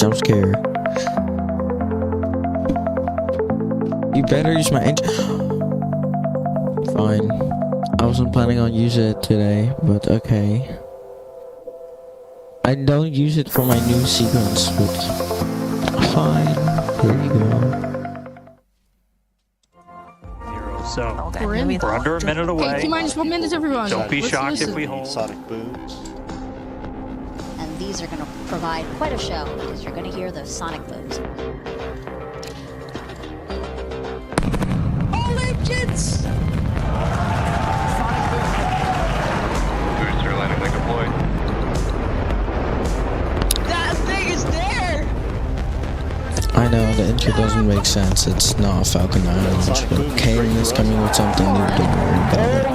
Jump scare. You better use my engine. Fine. I wasn't planning on using it today, but okay. I don't use it for my new sequence, but fine. Here you go. So We're in. we're under a minute away. Okay, T-minus 1 minute, everyone. Don't be Let's shocked listen. if we hold. Sonic booms. And these are going to provide quite a show because you're going to hear those sonic booms. All engines! Booster landing like deployed. That thing is there! I know the intro doesn't make sense. It's not a Falcon 9 launch, but Kane is coming with something new. Don't worry about it.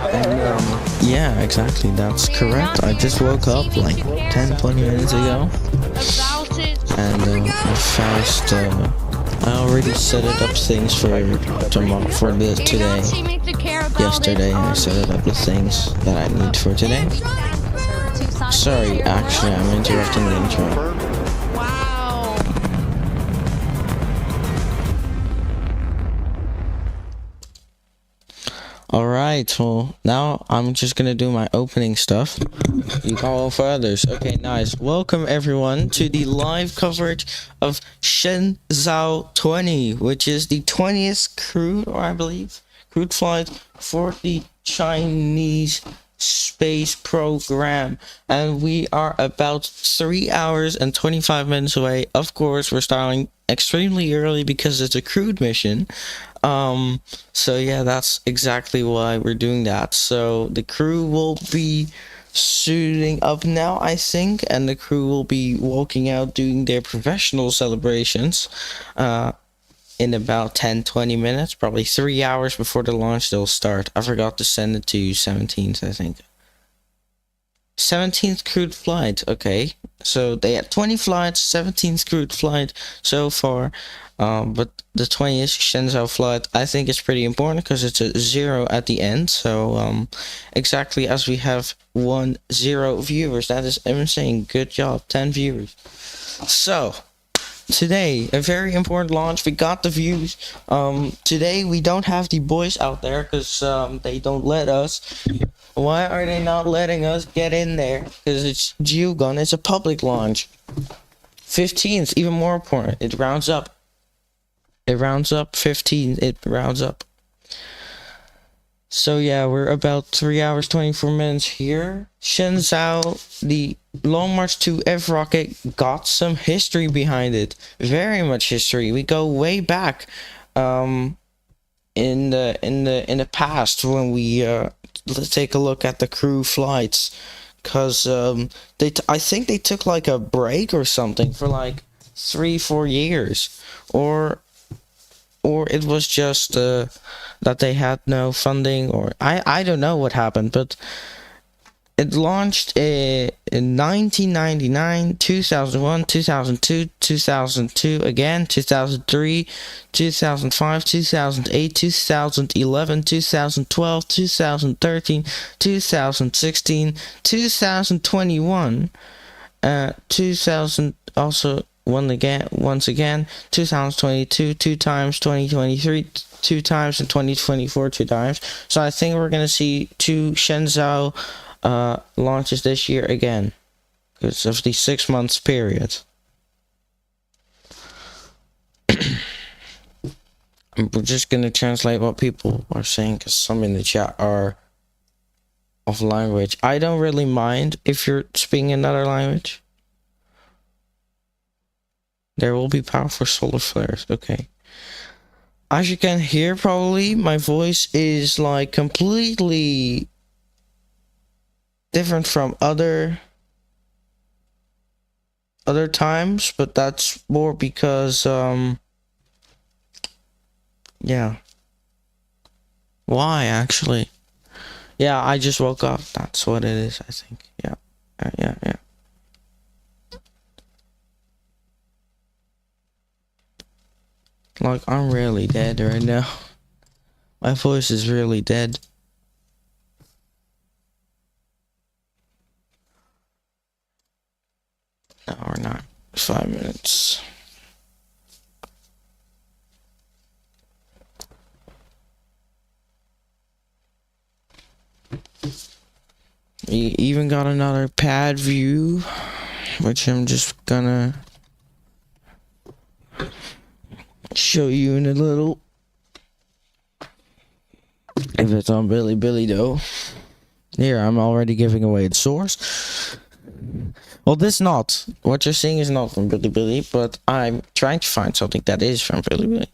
And, yeah, exactly. That's correct. I just woke up like 10-20 minutes ago, and fast. I already set it up things for tomorrow, for this today. Yesterday, I set it up the things that I need for today. Sorry, actually, I'm interrupting the intro. Alright, well, now I'm just gonna do my opening stuff. You call for others. Okay, nice. Welcome everyone to the live coverage of Shenzhou 20, which is the 20th crewed, or I believe, crewed flight for the Chinese space program. And we are about 3 hours and 25 minutes away. Of course, we're starting extremely early because it's a crewed mission. So yeah, that's exactly why we're doing that. So the crew will be suiting up now, I think, and the crew will be walking out doing their professional celebrations in about 10-20 minutes, probably 3 hours before the launch they'll start. I forgot to send it to 17th, I think. 17th crewed flight. Okay, so they had 20 flights, 17th crewed flight so far, but the 20th Shenzhou flight, I think it's pretty important because it's a 0 at the end. So exactly as we have 10 viewers, that is insane. Good job, 10 viewers. So today, a very important launch. We got the views. Today we don't have the boys out there because they don't let us. Why are they not letting us get in there? Because it's G-Gun. It's a public launch. 15th, even more important. It rounds up. It rounds up. 15. It rounds up. So yeah, we're about 3 hours 24 minutes here. Shenzhou, the Long March 2 F rocket, got some history behind it. Very much history. We go way back, in the past when we let's take a look at the crew flights, cause I think they took like a break or something for like 3-4 years, or it was just that they had no funding, or I don't know what happened, but it launched in 1999, 2001, 2002, 2002 again, 2003, 2005, 2008, 2011, 2012, 2013, 2016, 2021, 2000 also once again, 2022 2 times, 2023 2 times, and 2024 2 times. So I think we're gonna see 2 Shenzhou launches this year again because of the 6 months period. We're just gonna translate what people are saying because some in the chat are of language. I don't really mind if you're speaking another language. There will be powerful solar flares. Okay. As you can hear, probably my voice is like completely different from other times, but that's more because yeah. Why actually? Yeah, I just woke up. That's what it is, I think. Yeah. Yeah. Like, I'm really dead right now. My voice is really dead. No, we're not. 5 minutes. You even got another pad view, which I'm just gonna show you in a little. If it's on Billy though. Here, I'm already giving away its source. Well, this not. What you're seeing is not from Billy, but I'm trying to find something that is from Billy.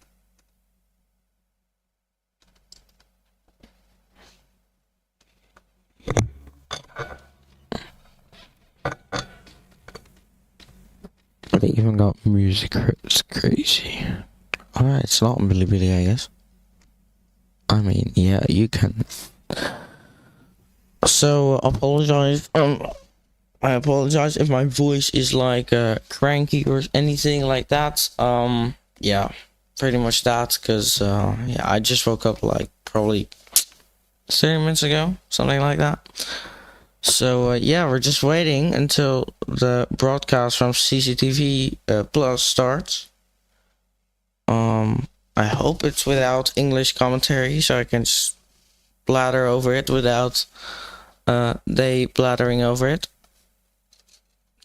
They even got music. It's crazy. Alright, it's not on Billy, I guess. I mean, yeah, you can. So, apologize. I apologize if my voice is like cranky or anything like that. Yeah, pretty much that. Cause yeah, I just woke up like probably 30 minutes ago, something like that. So yeah, we're just waiting until the broadcast from CCTV Plus starts. I hope it's without English commentary, so I can just blather over it without they blathering over it.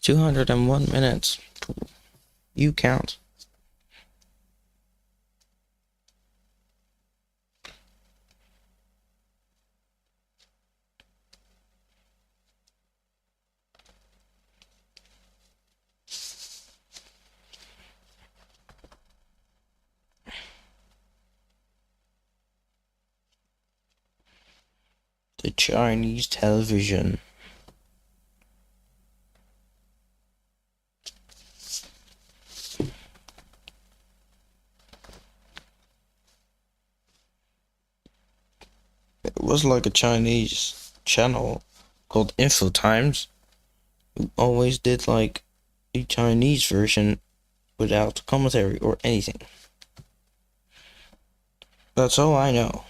201 minutes. You count. The Chinese television. It was like a Chinese channel called Info Times, who always did like a Chinese version without commentary or anything. That's all I know.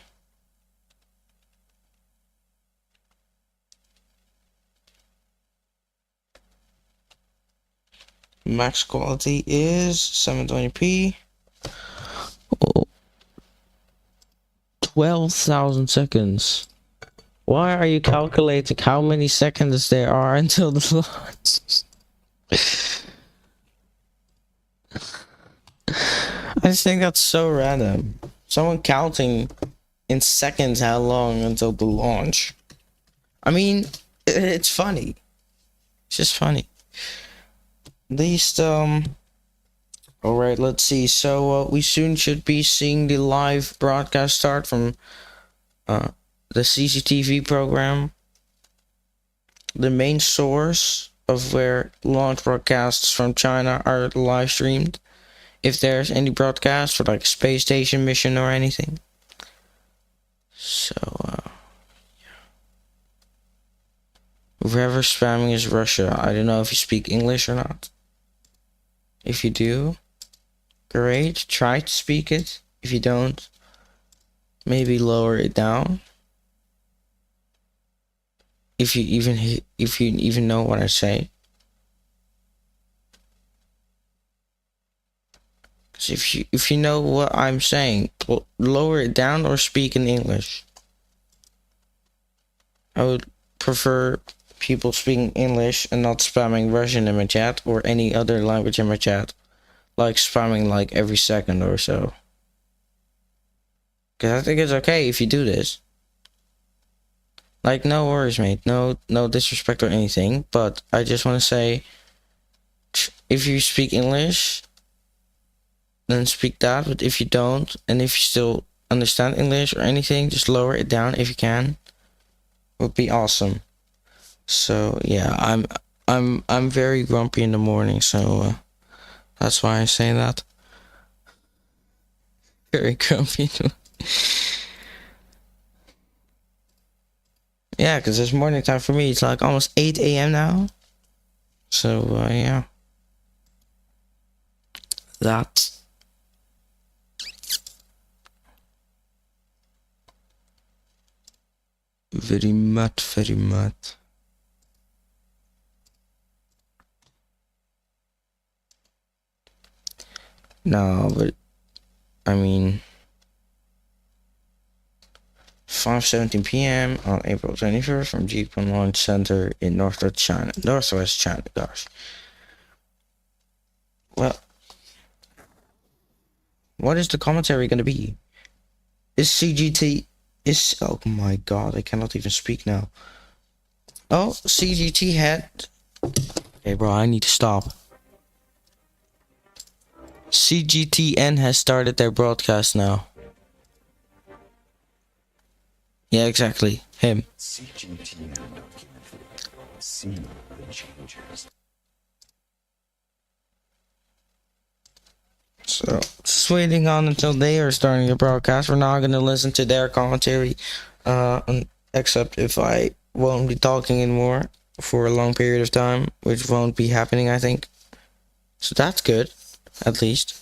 Max quality is 720p. Oh. 12,000 seconds. Why are you calculating how many seconds there are until the launch? I just think that's so random. Someone counting in seconds how long until the launch. I mean, it's funny. It's just funny. At least, alright, let's see. So, we soon should be seeing the live broadcast start from the CCTV program. The main source of where launch broadcasts from China are live streamed. If there's any broadcast for like a space station mission or anything. So, yeah. Whoever spamming is Russia. I don't know if you speak English or not. If you do, great. Try to speak it. If you don't, maybe lower it down. If you even know what I say. Because if you know what I'm saying, lower it down or speak in English. I would prefer people speaking English and not spamming Russian in my chat or any other language in my chat, like spamming like every second or so. Because I think it's okay if you do this. Like, no worries, mate. No disrespect or anything. But I just want to say, if you speak English, then speak that. But if you don't, and if you still understand English or anything, just lower it down if you can. Would be awesome. So yeah, I'm very grumpy in the morning, so that's why I say that. Very grumpy. Yeah, because it's morning time for me. It's like almost 8 a.m. now. So yeah. That. Very much, very much. No, but I mean 5:17 p.m. on April 21st from Jeepon Launch Center in Northwest China. Gosh. Well, what is the commentary gonna be? Is CGT oh my god, I cannot even speak now. Oh, CGT had. Hey bro, I need to stop. CGTN has started their broadcast now. Yeah, exactly. Him. CGTN documentary. See the changes. So, just waiting on until they are starting the broadcast. We're not going to listen to their commentary, except if I won't be talking anymore for a long period of time, which won't be happening, I think. So that's good, at least.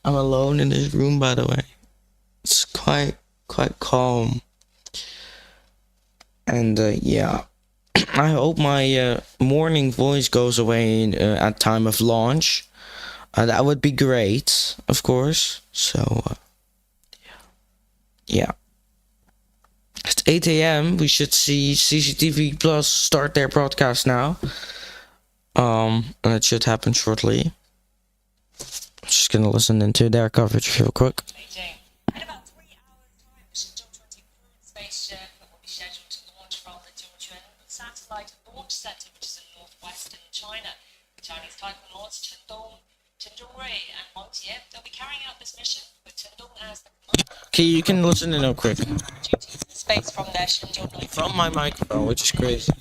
I'm alone in this room, by the way. It's quite calm. And, yeah. I hope my morning voice goes away at time of launch. That would be great, of course. So, yeah. It's 8 a.m. We should see CCTV Plus start their broadcast now. And it should happen shortly. Just gonna listen into their coverage real quick. Beijing. In about 3 hours' time, the Shenzhou 20 crewed spaceship will be scheduled to launch from the Jiuquan Satellite Launch Center, which is in northwestern China. Chinese taikonautes Chen Zhongrui and Wang Jie, they'll be carrying out this mission with Chen Dong as the commander. Okay, you can listen in real quick. Duties in space from their Shenzhou From my microphone, which is crazy.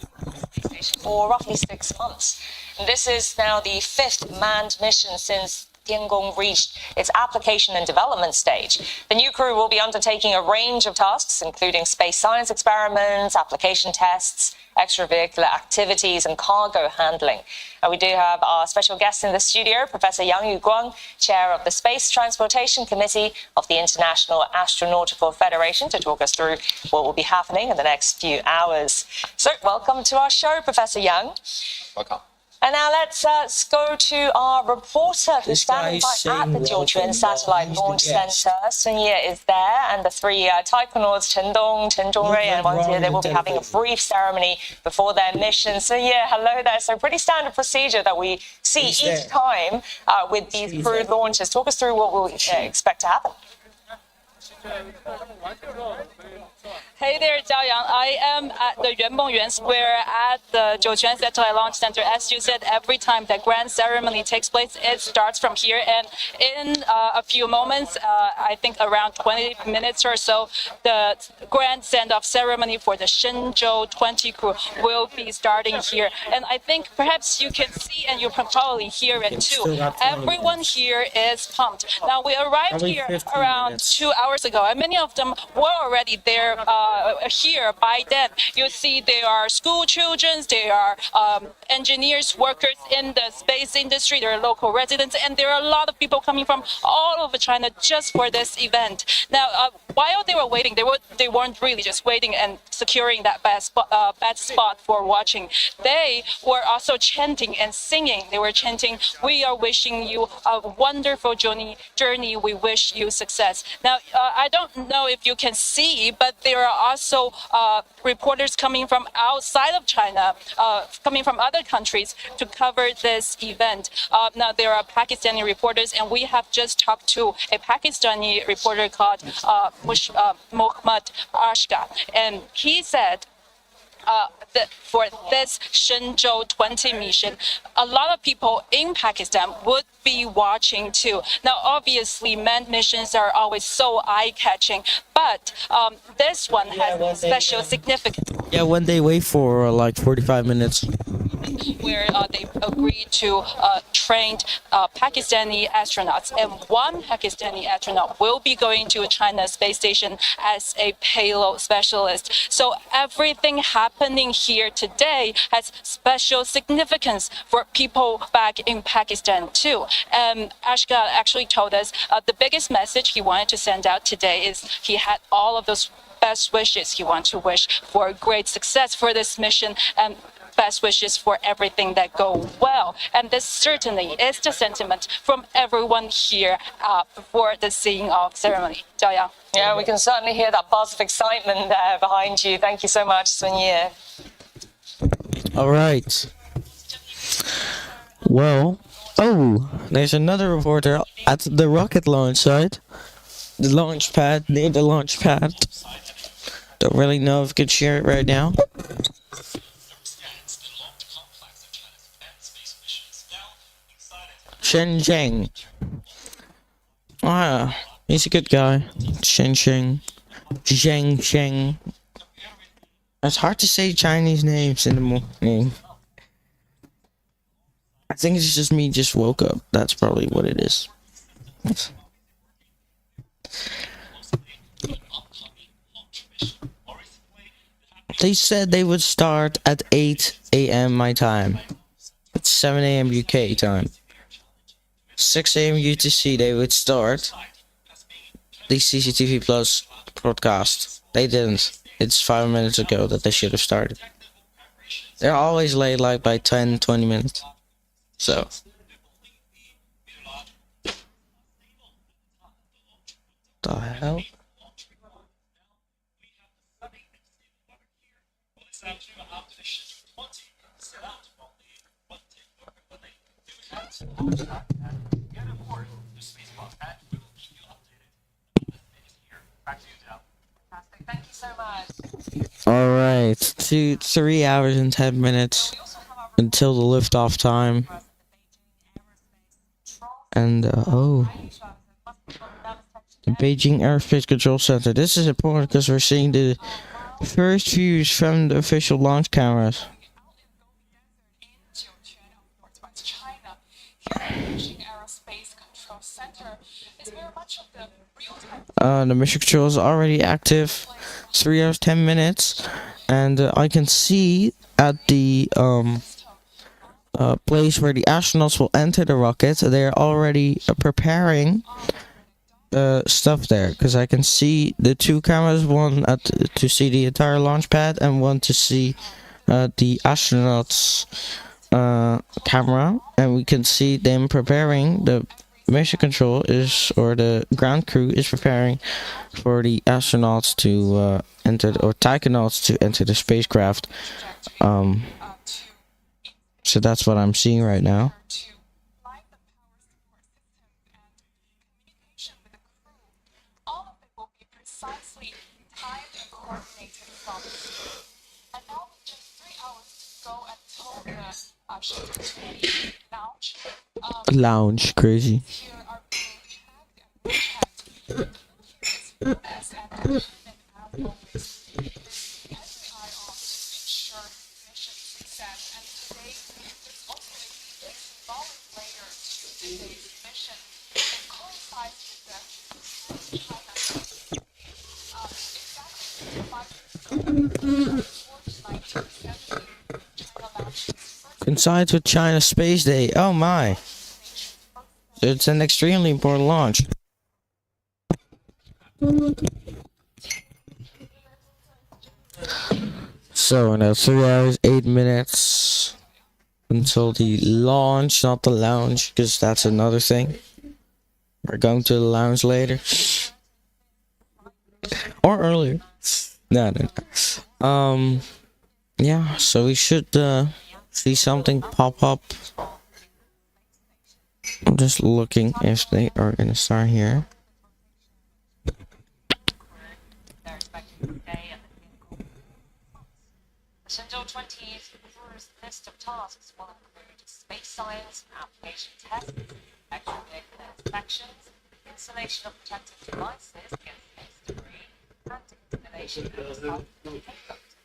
station for roughly 6 months. And this is now the 5th manned mission since Tiangong reached its application and development stage. The new crew will be undertaking a range of tasks, including space science experiments, application tests, extravehicular activities, and cargo handling. And we do have our special guest in the studio, Professor Yang Yuguang, Chair of the Space Transportation Committee of the International Astronautical Federation, to talk us through what will be happening in the next few hours. So, welcome to our show, Professor Yang. Welcome. And now let's go to our reporter who's This guy standing is by at the saying Jiuquan welcome, Satellite he's the Launch guest. Center. Sun Ye is there, and the 3 taikonauts, Chen Dong, Chen Zhongrui, and Wang Jie, they will be having a brief ceremony before their mission. Sun Ye, hello there. So pretty standard procedure that we see He's each there. time with these crewed launches. Talk us through what we'll expect to happen. Hey there, Zhao Yang. I am at the Yuanbongyuan Square at the Jiuquan Satellite Launch Center. As you said, every time the grand ceremony takes place, it starts from here. And in a few moments, I think around 20 minutes or so, the grand send-off ceremony for the Shenzhou 20 crew will be starting here. And I think perhaps you can see and you can probably hear it too. still got 20 Everyone here is pumped. Now, we arrived Probably here 15 around minutes. 2 hours ago, and many of them were already there here by then. You see there are school children, there are engineers, workers in the space industry, there are local residents, and there are a lot of people coming from all over China just for this event. Now, while they were waiting, they weren't really just waiting and securing that best spot for watching. They were also chanting and singing. They were chanting, "We are wishing you a wonderful journey. We wish you success." Now, I don't know if you can see, but there are also reporters coming from outside of China, coming from other countries to cover this event. Now, there are Pakistani reporters, and we have just talked to a Pakistani reporter called Mohammad Ashka, and he said, for this Shenzhou 20 mission, a lot of people in Pakistan would be watching too. Now, obviously, manned missions are always so eye-catching, but this one has special significance. Yeah, when they wait for like 45 minutes. Where they agreed to train Pakistani astronauts, and one Pakistani astronaut will be going to China space station as a payload specialist. So everything happening here today has special significance for people back in Pakistan too. Ashka actually told us the biggest message he wanted to send out today is he had all of those best wishes he wanted to wish for great success for this mission. best wishes for everything that go well. And this certainly is the sentiment from everyone here before the seeing of ceremony. 赵阳. Yeah, we can certainly hear that buzz of excitement there behind you. Thank you so much, Sun Yi. All right. Well, oh, there's another reporter at the rocket launch site. The launch pad, near the launch pad. Don't really know if I can share it right now. Shenzhou. Ah, he's a good guy. Shenzhou. Shenzhou. It's hard to say Chinese names in the morning. I think it's just me just woke up. That's probably what it is. They said they would start at 8 a.m. my time. It's 7 a.m. UK time. 6 a.m. UTC they would start the CCTV Plus broadcast. They didn't. It's 5 minutes ago that they should have started. They're always late, like by 10-20 minutes. So. The hell? Thank you so much. Alright, 3 hours and 10 minutes until the liftoff time. And, oh. The Beijing Aerospace Control Center. This is important because we're seeing the first views from the official launch cameras. The mission control is already active. 3 hours 10 minutes, and I can see at the place where the astronauts will enter the rocket. They're already preparing stuff there, because I can see the two cameras, one to see the entire launch pad and one to see the astronauts camera, and we can see them preparing. The mission control is, or the ground crew is preparing for the astronauts to enter, or taikonauts to enter the spacecraft. So that's what I'm seeing right now. Lounge, crazy. Coincides with China Space Day. Oh my. It's an extremely important launch. So now 3 hours 8 minutes until the launch, not the lounge, because that's another thing. We're going to the lounge later. Or earlier. No. Yeah, so we should see something pop up. I'm just looking if they are gonna start here. The Shenzhou 20's first list of tasks will include space science, application tests, actual vehicle inspections, installation of protective devices against space debris, and installation of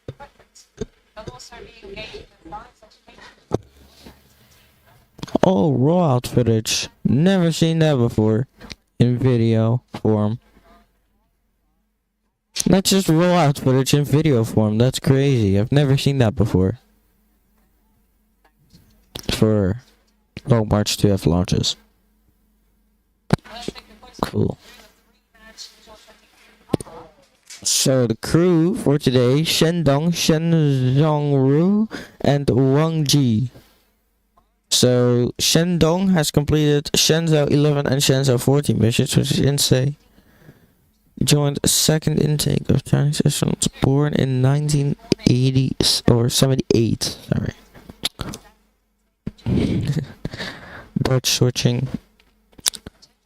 equipment. They'll also be engaging in science education. Oh, rollout footage. Never seen that before in video form. Not just rollout footage in video form. That's crazy. I've never seen that before. For Long March 2F launches. Cool. So the crew for today: Shendong, Shenzhou, and Wang Ji. So Shendong has completed Shenzhou 11 and Shenzhou 14 missions, which is insane. Joined a second intake of Chinese astronauts born in 1980 or 78. Sorry. Dutch switching.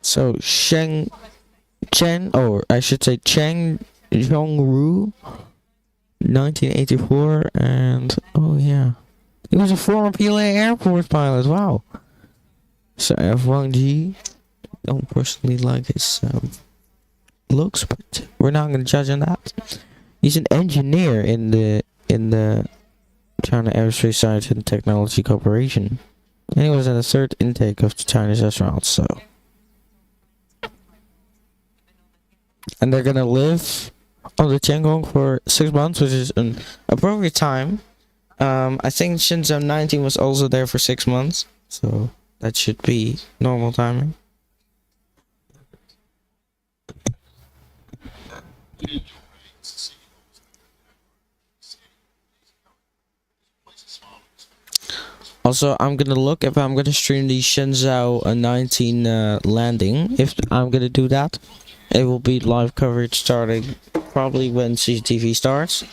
So Cheng, or I should say Cheng Zhongru, 1984, and oh yeah, he was a former PLA Air Force pilot. Wow. So F1 G, don't personally like his looks, but we're not gonna judge on that. He's an engineer in the China Aerospace Science and Technology Corporation, and he was in the third intake of the Chinese astronauts. So, and they're gonna live on the Tiangong for 6 months, which is an appropriate time. I think Shenzhou 19 was also there for 6 months, so that should be normal timing. Also, I'm gonna look if I'm gonna stream the Shenzhou 19 landing. If I'm gonna do that, it will be live coverage starting probably when CCTV starts.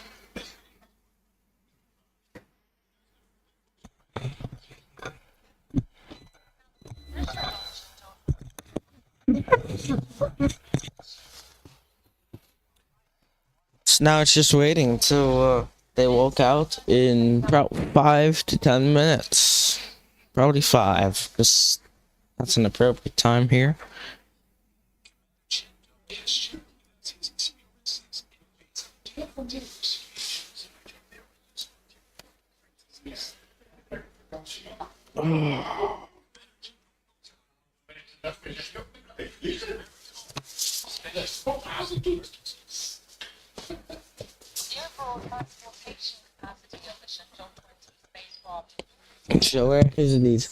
So now it's just waiting until they walk out in about 5 to 10 minutes. Probably 5, because that's an appropriate time here. So where is it niet?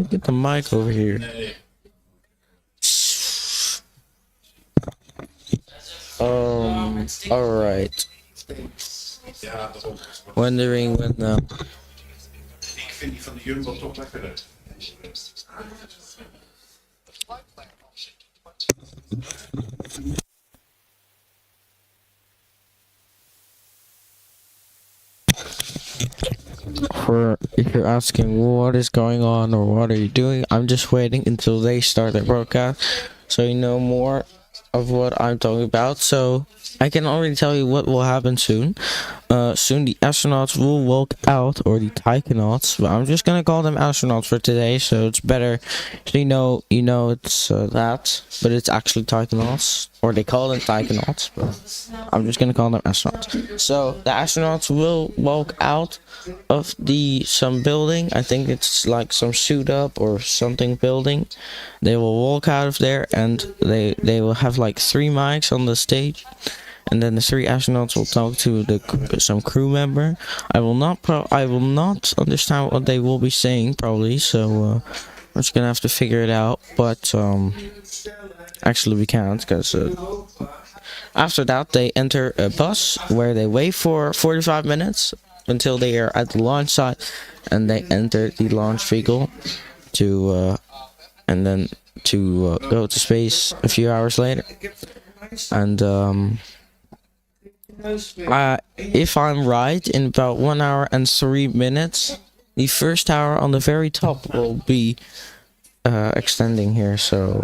Get the mic over here. Alright. Wondering when Ik vind die van de Jumbo toch lekkerder. For if you're asking what is going on or what are you doing, I'm just waiting until they start their broadcast so you know more of what I'm talking about. So I can already tell you what will happen soon. Soon the astronauts will walk out, or the taikonauts, but I'm just gonna call them astronauts for today, so it's better. So you know it's that, but it's actually taikonauts, or they call them taikonauts, but I'm just gonna call them astronauts. So the astronauts will walk out of some building. I think it's like some suit up or something building. They will walk out of there, and they will have like 3 mics on the stage. And then the 3 astronauts will talk to some crew member. I will not understand what they will be saying probably. So we're just gonna have to figure it out. But actually we can't, because after that they enter a bus where they wait for 45 minutes until they are at the launch site, and they enter the launch vehicle to go to space a few hours later. And if I'm right, in about 1 hour and 3 minutes, the first tower on the very top will be extending here. So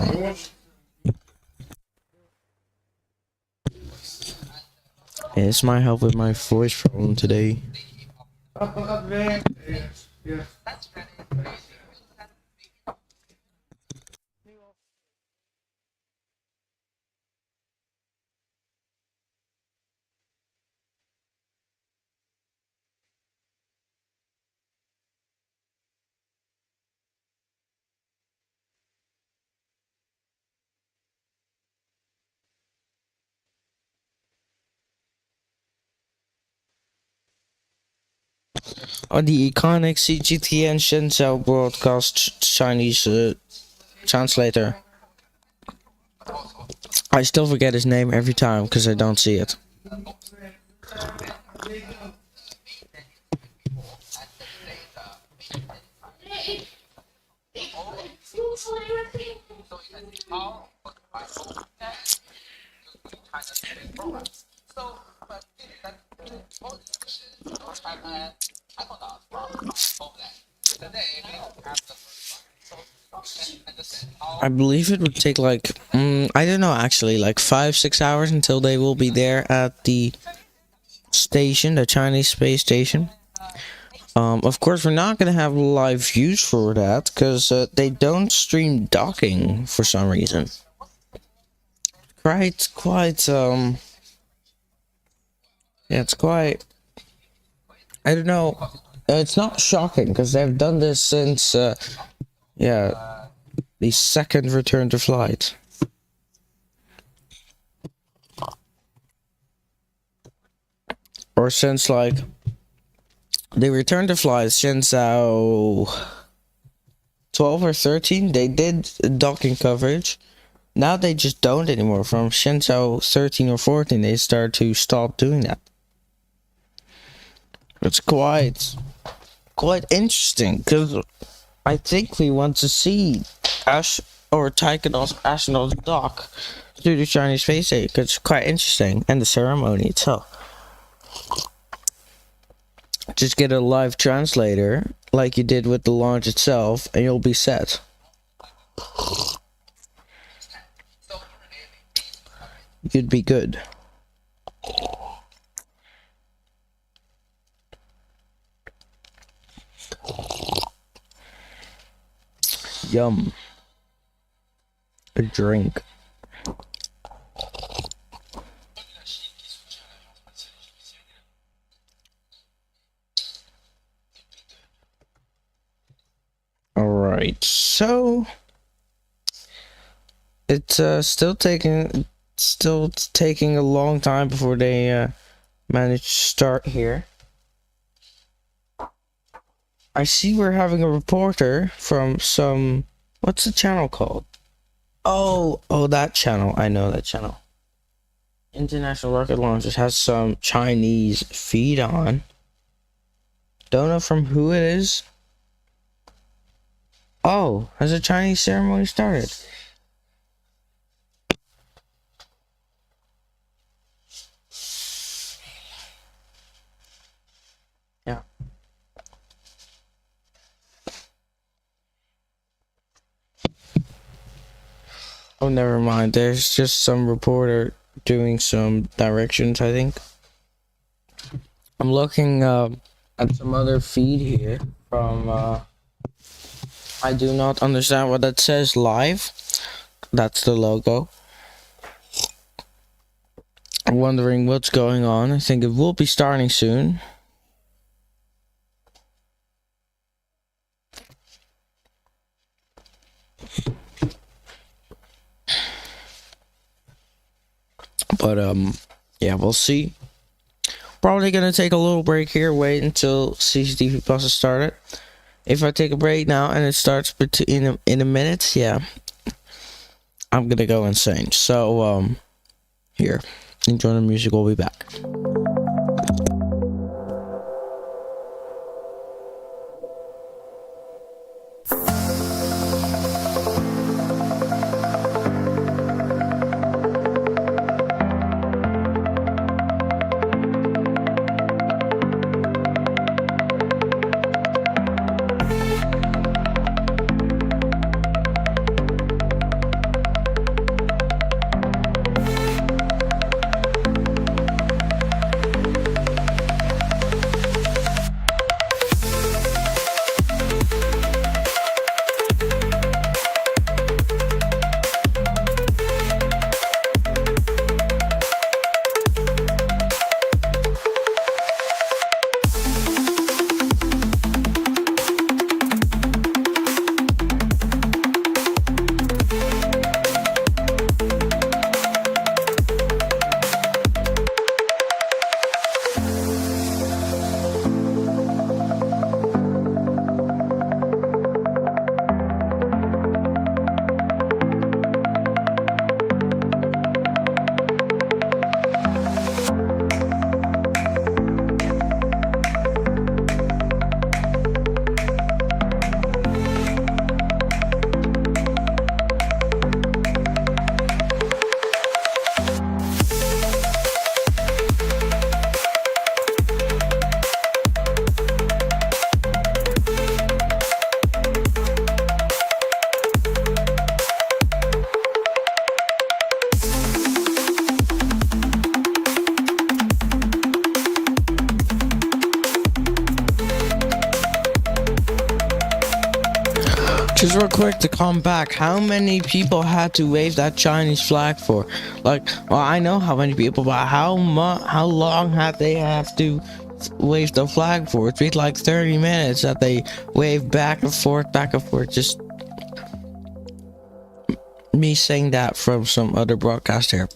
it's my help with my voice problem today. On the iconic CGTN Shenzhou broadcast Chinese translator. I still forget his name every time because I don't see it. I believe it would take like, I don't know actually, like 5-6 hours until they will be there at the station, the Chinese space station. Of course, we're not gonna have live views for that because they don't stream docking for some reason. Yeah, it's quite. I don't know. It's not shocking because they've done this since, yeah, the second return to flight. Or since like they returned to flight Shenzhou 12 or 13, they did docking coverage. Now they just don't anymore. From Shenzhou 13 or 14, they start to stop doing that. It's quite interesting because I think we want to see astronauts dock through the Chinese space station. It's quite interesting, and the ceremony itself. Just get a live translator like you did with the launch itself, and you'll be set. You'd be good. Yum. A drink. Alright, so it's still taking a long time before they manage to start here. I see we're having a reporter from some, what's the channel called? Oh, that channel. I know that channel. International Rocket Launchers has some Chinese feed on. Don't know from who it is. Oh, has a Chinese ceremony started? Yeah. Oh, never mind. There's just some reporter doing some directions, I think. I'm looking at some other feed here from, I do not understand what that says, live. That's the logo. I'm wondering what's going on. I think it will be starting soon. But yeah, we'll see. Probably gonna take a little break here, wait until CCTV Plus is started. If I take a break now and it starts in a minute, yeah, I'm gonna go insane. So here, enjoy the music, we'll be back. Just real quick to come back, how many people had to wave that Chinese flag for? Like, well, I know how many people, but how long had they have to wave the flag for? It's been like 30 minutes that they wave back and forth. Just me saying that from some other broadcaster.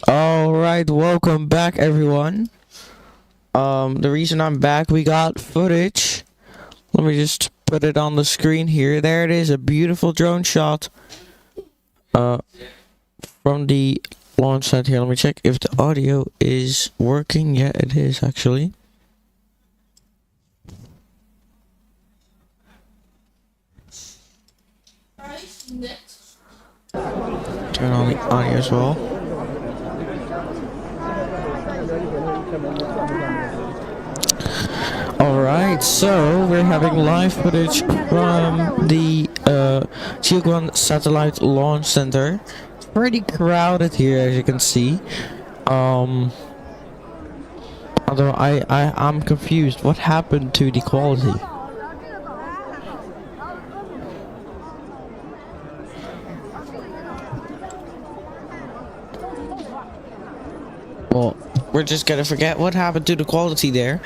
Alright, welcome back everyone. The reason I'm back, we got footage. Let me just put it on the screen here. There it is, a beautiful drone shot from the launch site here. Let me check if the audio is working. Yeah, it is actually. Turn on the audio as well. Alright, so we're having live footage from the Jiuquan Satellite Launch Center. It's pretty crowded here, as you can see. Although I'm confused. What happened to the quality? Well, we're just gonna forget what happened to the quality there.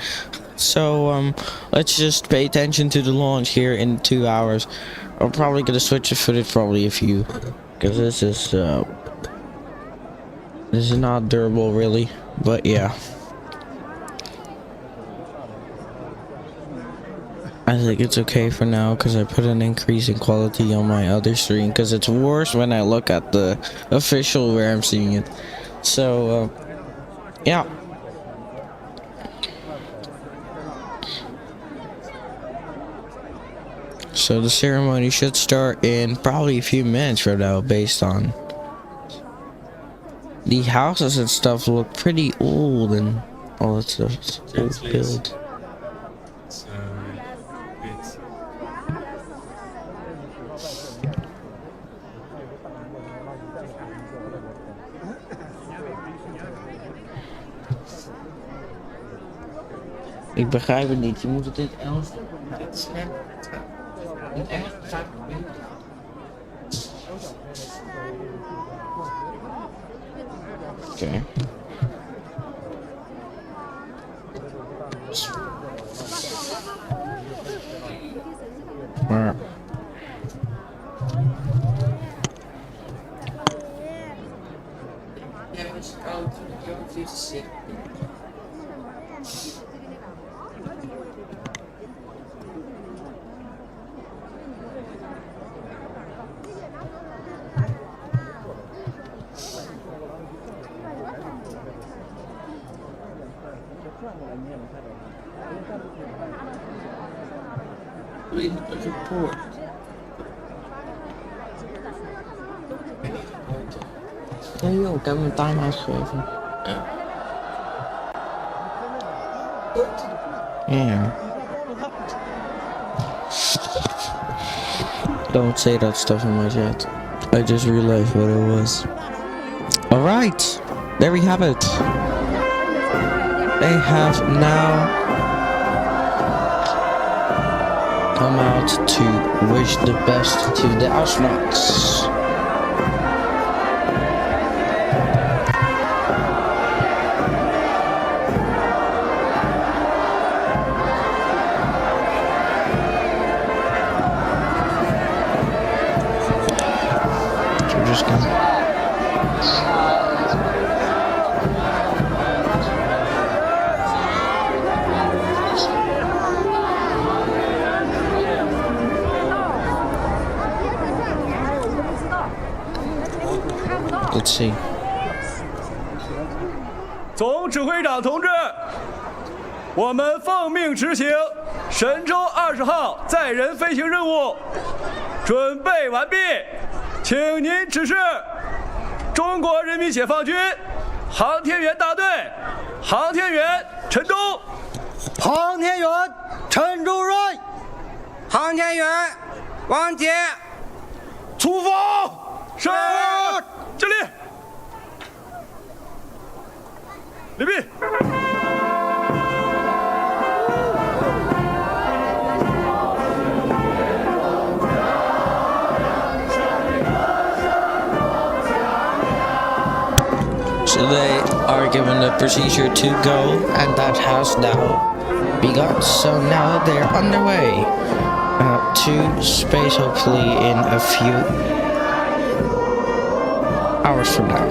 So let's just pay attention to the launch here in 2 hours. I'm probably gonna switch the footage probably a few, because this is not durable really, but yeah. I think it's okay for now because I put an increase in quality on my other stream, because it's worse when I look at the official where I'm seeing it. So yeah. So the ceremony should start in probably a few minutes from now, based on the houses and stuff look pretty old and all that stuff. It's old build. Ik begrijp het niet. Je moet het in het Engels. In het Engels begrijp ik het niet. Oké. Maar Report. Ja joh, ik heb mijn time-out gegeven. Yeah. Don't say that stuff in my chat. I just realized what it was. Alright, there we have it. They have now come out to wish the best to the astronauts. So we're just gonna let's see. 总指挥长同志，我们奉命执行神舟20号载人飞行任务，准备完毕，请您指示中国人民解放军航天员大队航天员陈东、航天员陈周瑞、航天员王杰出发。是，敬礼，礼毕。So they are given the procedure to go, and that has now begun. So now they're underway to space, hopefully in a few hours from now.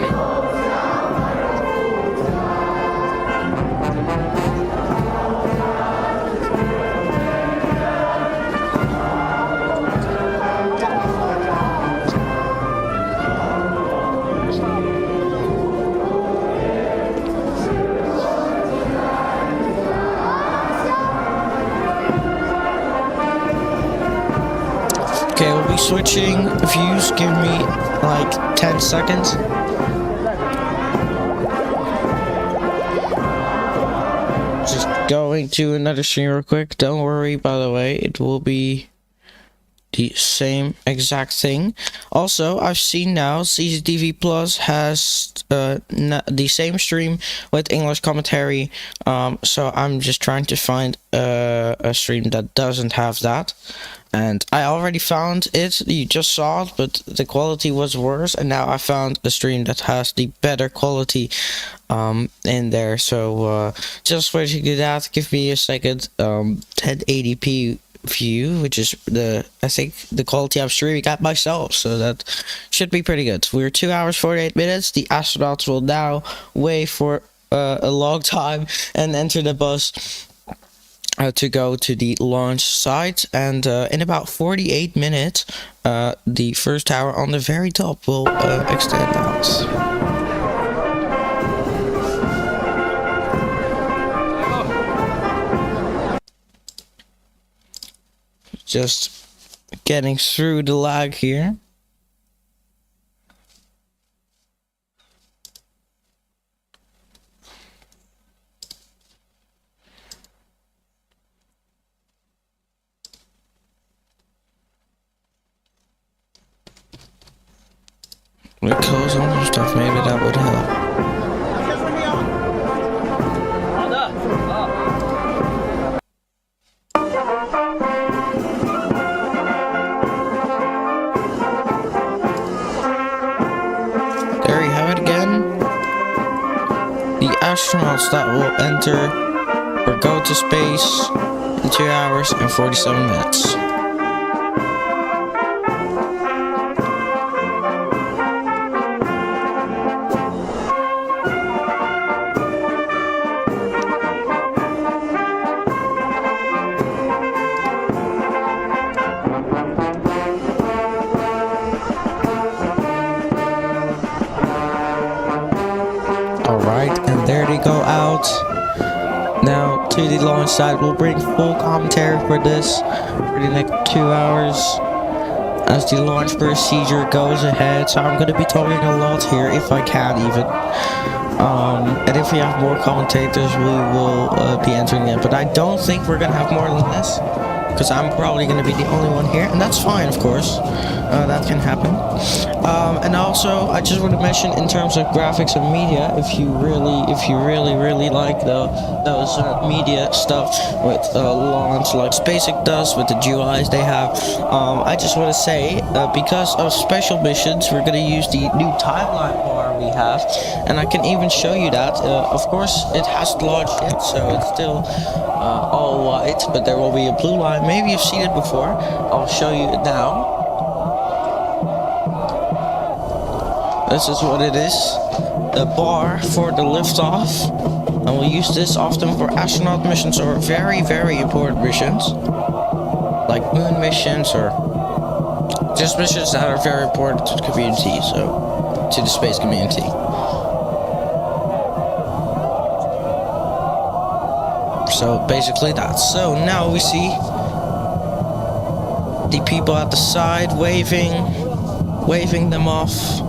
Okay, we'll be switching views. Give me like 10 seconds. Just going to another stream real quick. Don't worry, by the way, it will be the same exact thing. Also, I've seen now CCTV Plus has the same stream with English commentary. So I'm just trying to find a stream that doesn't have that. And I already found it, you just saw it, but the quality was worse. And now I found a stream that has the better quality in there. So just waiting to do that. Give me a second. 1080p view, which is I think the quality I'm streaming at myself. So that should be pretty good. We're 2 hours 48 minutes. The astronauts will now wait for a long time and enter the bus to go to the launch site, and in about 48 minutes the first tower on the very top will extend out. Just getting through the lag here. With clothes on and stuff, maybe that would help. There you have it again. The astronauts that will enter or go to space in 2 hours and 47 minutes. to the launch site. We'll bring full commentary for this for the next 2 hours as the launch procedure goes ahead. So I'm going to be talking a lot here, if I can even. And if we have more commentators, we will be entering it. But I don't think we're going to have more than this, because I'm probably going to be the only one here, and that's fine, of course. That can happen. And also, I just want to mention, in terms of graphics and media, if you really like those media stuff with launch, like SpaceX does with the GUIs they have, I just want to say, because of special missions, we're going to use the new timeline bar we have, and I can even show you that. Of course, it hasn't launched yet, so it's still all white, but there will be a blue line. Maybe you've seen it before. I'll show you it now. This is what it is, the bar for the liftoff, and we'll use this often for astronaut missions or very, very important missions, like moon missions or just missions that are very important to the community, so to the space community. So basically that. So now we see the people at the side waving them off.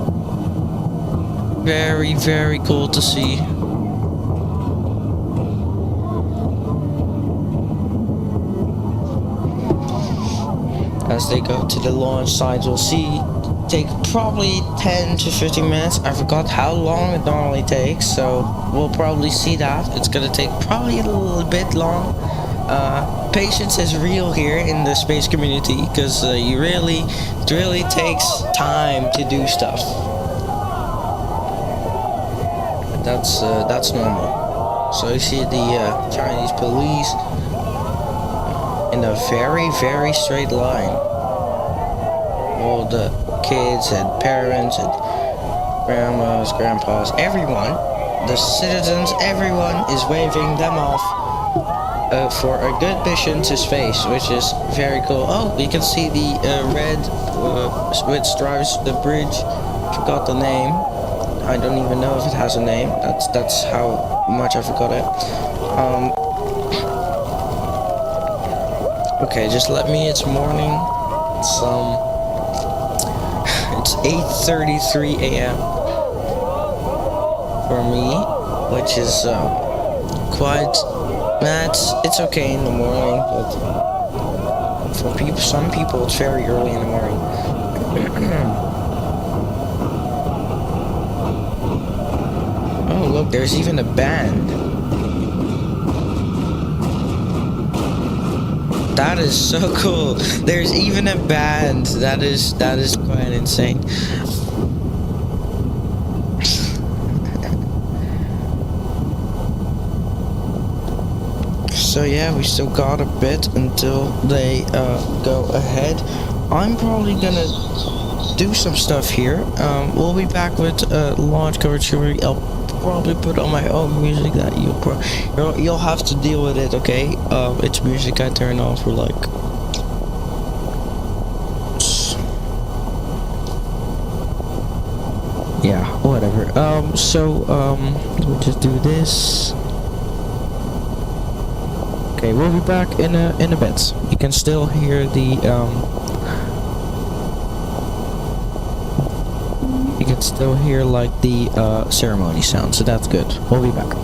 Very, very cool to see. As they go to the launch site, we'll see take probably 10 to 15 minutes. I forgot how long it normally takes, so we'll probably see that. It's gonna take probably a little bit long. Patience is real here in the space community, because it really takes time to do stuff. That's normal. So you see the Chinese police in a very, very straight line. All the kids and parents and grandmas, grandpas, everyone, the citizens, everyone is waving them off for a good mission to space, which is very cool. Oh, you can see the red with stripes, the bridge. Forgot the name. I don't even know if it has a name. That's how much I forgot it. Okay, just let me. It's morning. It's 8:33 a.m. for me, which is quite. It's okay in the morning, but for some people, it's very early in the morning. Oh, look, there's even a band. That is so cool. There's even a band. That is quite insane. So yeah, we still got a bit until they go ahead. I'm probably gonna do some stuff here. We'll be back with launch coverage. I'll probably put on my own music that you'll have to deal with it, okay? It's music I turn on for like yeah, whatever. We'll just do this. Okay, we'll be back in a bit. You can still hear the you can still hear like the ceremony sound, so that's good. We'll be back.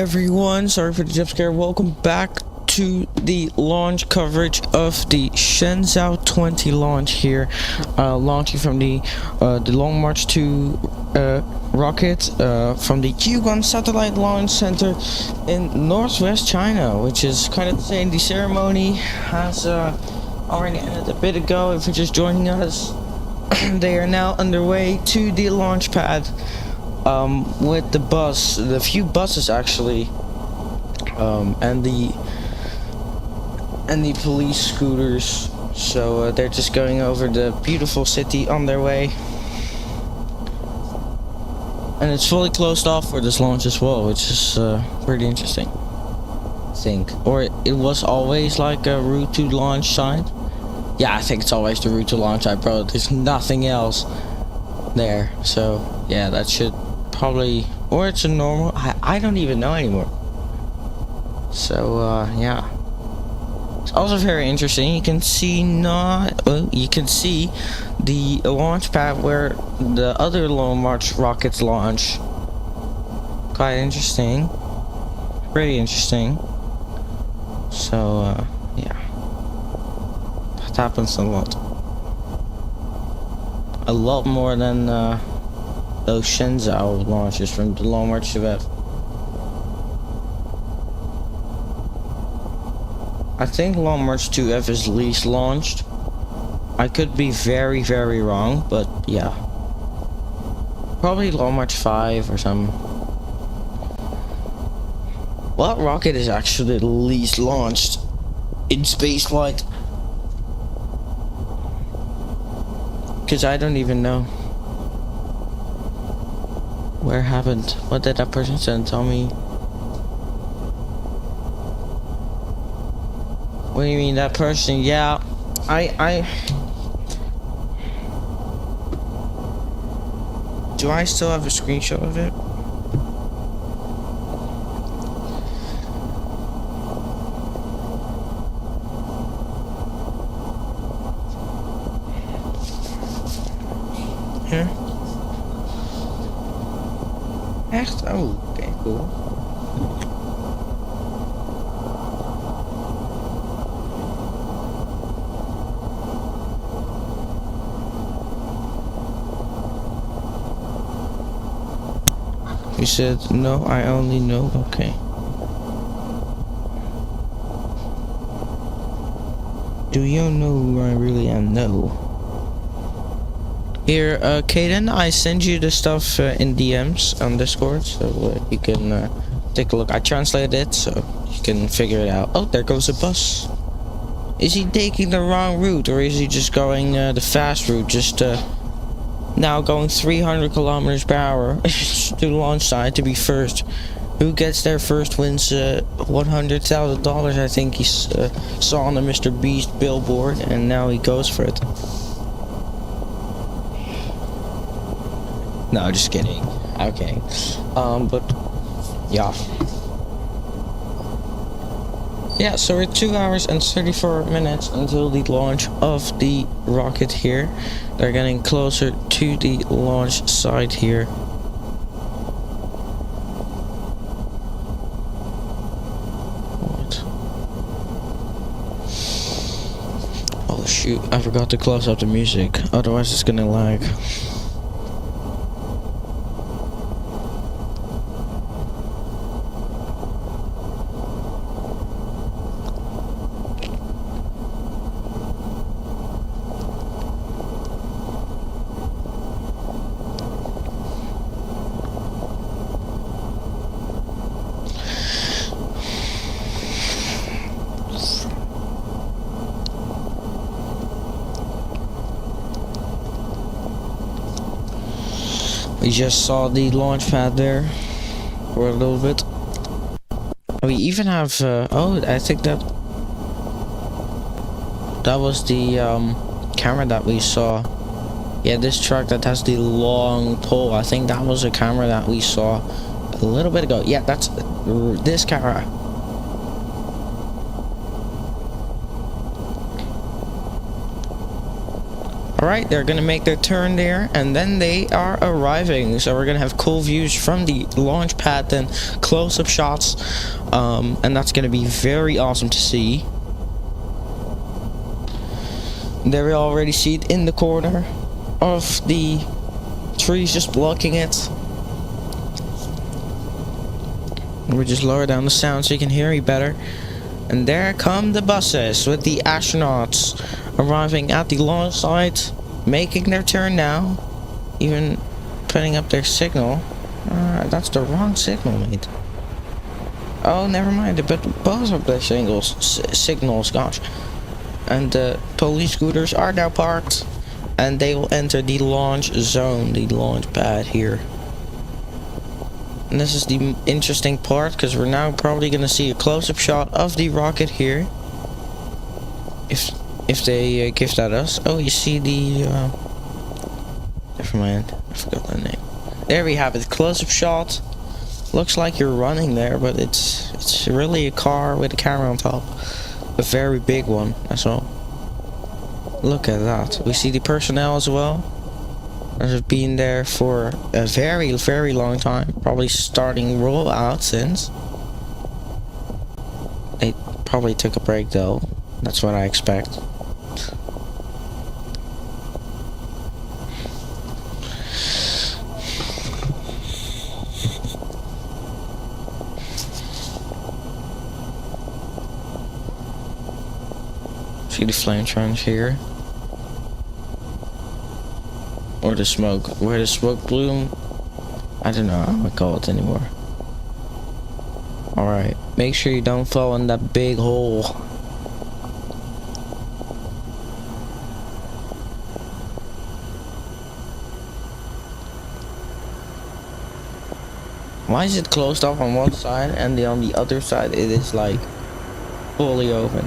everyone, sorry for the jump scare. Welcome back to the launch coverage of the Shenzhou 20 launch here, launching from the Long March 2 rocket from the Q1 satellite launch center in northwest China, which is kind of insane. The ceremony has already ended a bit ago. If you're just joining us, they are now underway to the launch pad with the few buses actually, and the police scooters. So they're just going over the beautiful city on their way, and it's fully closed off for this launch as well, which is pretty interesting, I think. Or it was always like a route to launch sign. Yeah, I think it's always the route to launch site, bro. There's nothing else there. So yeah, that should probably, or it's a normal, I don't even know anymore. So yeah, it's also very interesting. You can see you can see the launch pad where the other Long March rockets launch. Quite interesting, pretty interesting. So yeah, that happens a lot more than those Shenzhou launches from the Long March 2F. I think Long March 2F is least launched. I could be very, very wrong, but yeah. Probably Long March 5 or something. What rocket is actually the least launched in spaceflight? Because I don't even know. Where happened? What did that person say? Tell me. What do you mean that person? Yeah, do I still have a screenshot of it? Here? Echt? Oh, okay, cool. He said, no, I only know, okay. Do you know who I really am? No. Here, Kaden, I send you the stuff in DMs on Discord, so you can take a look. I translated it, so you can figure it out. Oh, there goes a bus. Is he taking the wrong route, or is he just going the fast route? Just now going 300 kilometers per hour to the launch site to be first. Who gets there first wins $100,000. I think he saw on the Mr. Beast billboard, and now he goes for it. No, just kidding. Okay. But yeah. Yeah, so we're 2 hours and 34 minutes until the launch of the rocket here. They're getting closer to the launch site here. What? Oh shoot, I forgot to close up the music. Otherwise it's gonna lag. We just saw the launch pad there for a little bit. We even have oh, I think that was the camera that we saw. Yeah, this truck that has the long pole, I think that was a camera that we saw a little bit ago. Yeah, that's this camera. Alright, they're gonna make their turn there, and then they are arriving. So we're gonna have cool views from the launch pad, then close-up shots, and that's gonna be very awesome to see. There we already see it in the corner of the trees, just blocking it. We'll just lower down the sound so you can hear me better. And there come the buses with the astronauts arriving at the launch site, making their turn now, even putting up their signal. That's the wrong signal, mate. Oh, never mind. They put both of their signals, gosh. And the police scooters are now parked, and they will enter the launch zone, the launch pad here. And this is the interesting part, because we're now probably going to see a close-up shot of the rocket here. If they give that us. Oh, you see the... never mind. I forgot the name. There we have it. Close-up shot. Looks like you're running there, but it's really a car with a camera on top. A very big one, that's all. Look at that. We see the personnel as well. That have been there for a very, very long time. Probably starting rollout since. They probably took a break though. That's what I expect. See the flamethrowers here. Or the smoke. Where the smoke bloom. I don't know how I call it anymore. Alright. Make sure you don't fall in that big hole. Why is it closed off on one side and on the other side it is like fully open?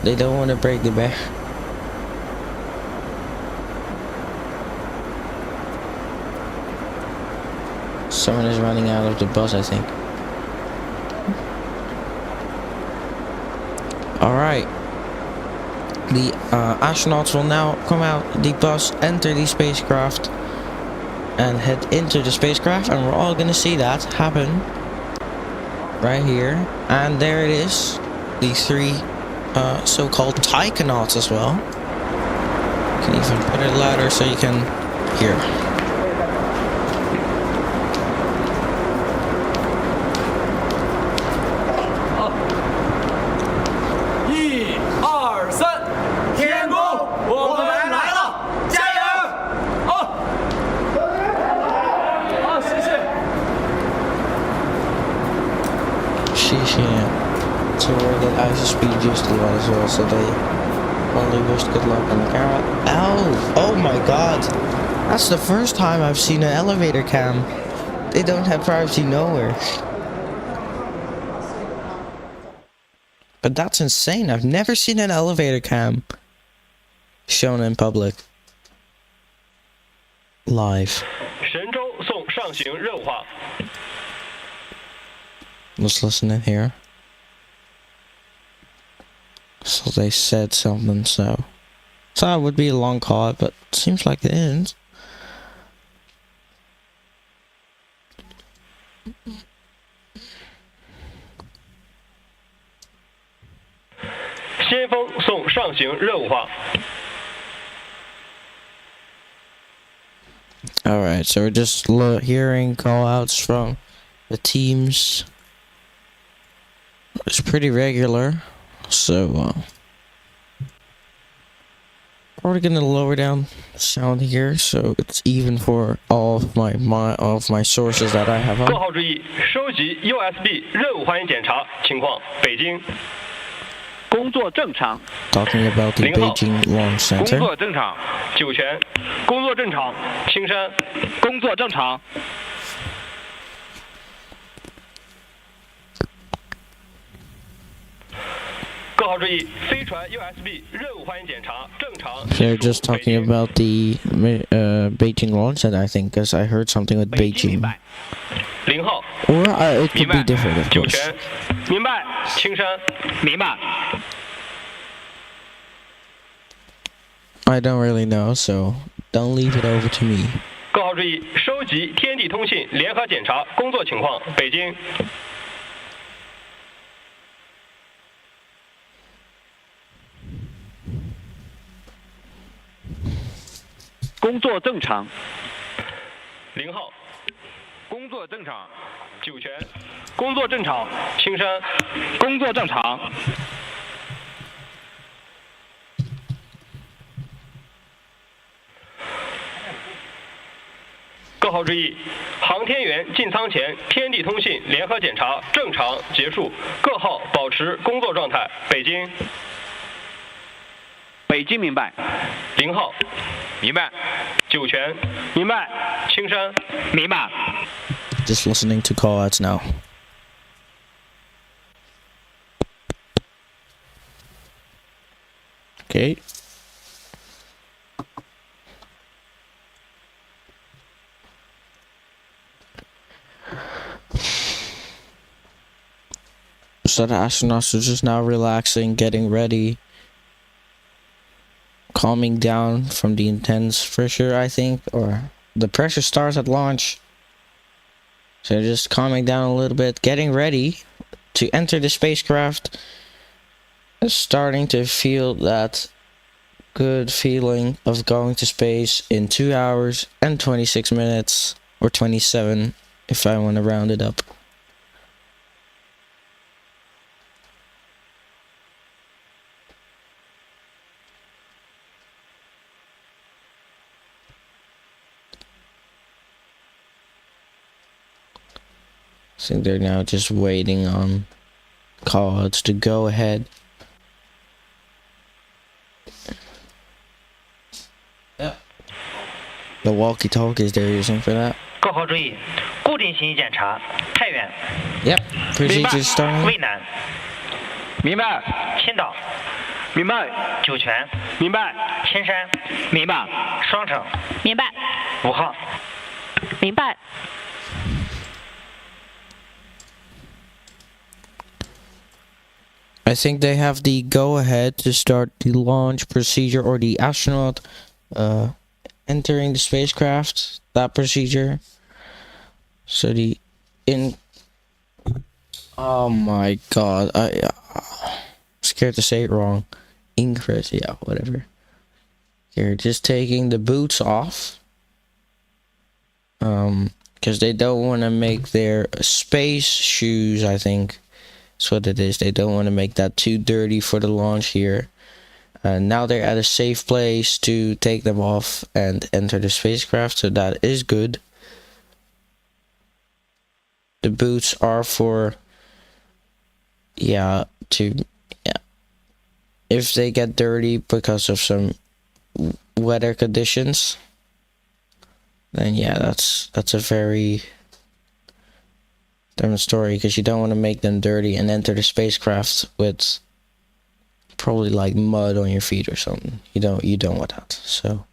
They don't want to break the back. Someone is running out of the bus, I think. Alright. The astronauts will now come out the bus, enter the spacecraft, and head into the spacecraft, and we're all gonna see that happen right here. And there it is. The three so-called taikonauts as well. You can even put it louder so you can hear. 谢谢 to where that ISP just a lot as well, so they only wished good luck on the camera. Ow! Oh my god! That's the first time I've seen an elevator cam. They don't have privacy nowhere. But that's insane. I've never seen an elevator cam shown in public. Live. 神舟送上行任务号。 Let's listen in here. So they said something, so it would be a long call, but it seems like it isn't.先锋送上行任务号。 Alright, so we're just hearing call-outs from the teams. It's pretty regular, so probably gonna lower down the sound here so it's even for all of my sources that I have on. 各号注意，收集 USB 任务环境检查情况，北京。工作正常。 Talking about the Beijing Launch Center. 工作正常。酒泉。工作正常。青山。工作正常。 各号注意，飞船 USB 任务环境检查正常。 They're just talking about the Beijing launch, and I think because I heard something with Beijing. 0号。 Or it could be different, of 酒 course. 泉。明白。青山。明白。I don't really know, so don't leave it over to me. 各号注意，收集天地通信联合检查工作情况，北京。工作正常。0号，工作正常。酒泉，工作正常。青山，工作正常。各号注意，航天员进舱前天地通信联合检查正常结束，各号保持工作状态。北京。北京明白。0号，明白。酒泉，明白。青山，明白。Just listening to call-outs now. Okay. So the astronauts are just now relaxing, getting ready, calming down from the intense pressure, I think, or the pressure starts at launch. So they're just calming down a little bit, getting ready to enter the spacecraft, starting to feel that good feeling of going to space in 2 hours and 26 minutes, or 27 if I want to round it up. I think they're now just waiting on call-outs to go ahead. Yeah. The walkie-talkies they're using for that. 各号注意，固定信息检查，太原。Yep. Procedure starting. 渭南。明白。青岛。明白。酒泉。明白。青山。明白。双城。明白。5号。明白。I think they have the go-ahead to start the launch procedure, or the astronaut entering the spacecraft, that procedure. So oh my god, I'm scared to say it wrong. Ingress, yeah, whatever. They're just taking the boots off. Because they don't want to make their space shoes, I think. That's what it is. They don't want to make that too dirty for the launch here. Now they're at a safe place to take them off and enter the spacecraft, so that is good. The boots are for, if they get dirty because of some weather conditions, then yeah, that's a very different story, because you don't want to make them dirty and enter the spacecraft with probably like mud on your feet or something. You don't want that. So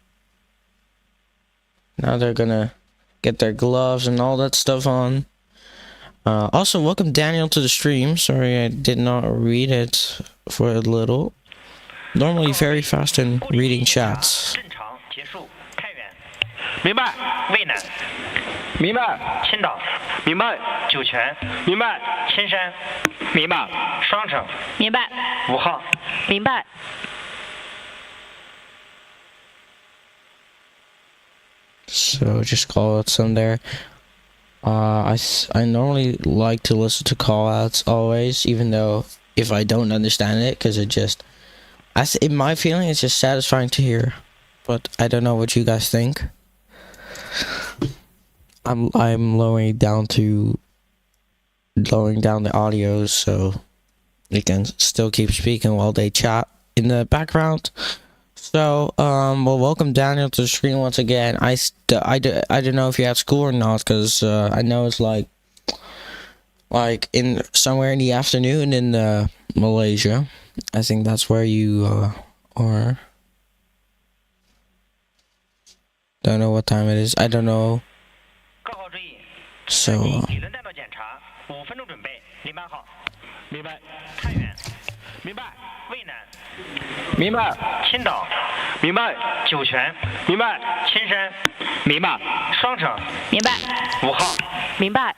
now they're gonna get their gloves and all that stuff on. Also, welcome Daniel to the stream. Sorry I did not read it for a little. Normally very fast in reading chats. 明白。渭南。明白。青岛。明白。酒泉。明白。青山。明白。双城。明白。5号。明白。So just call out some there. I normally like to listen to call outs always, even though if I don't understand it, because it just, in my feeling, it's just satisfying to hear. But I don't know what you guys think. I'm lowering down the audio so we can still keep speaking while they chat in the background. So well, welcome Daniel to the stream once again. I don't know if you have school or not, because I know it's like in somewhere in the afternoon in Malaysia. I think that's where you are. Don't know what time it is. I don't know. So 明白。渭南。明白。青岛。明白。酒泉。明白。青山。明白。双城。明白。5号。明白。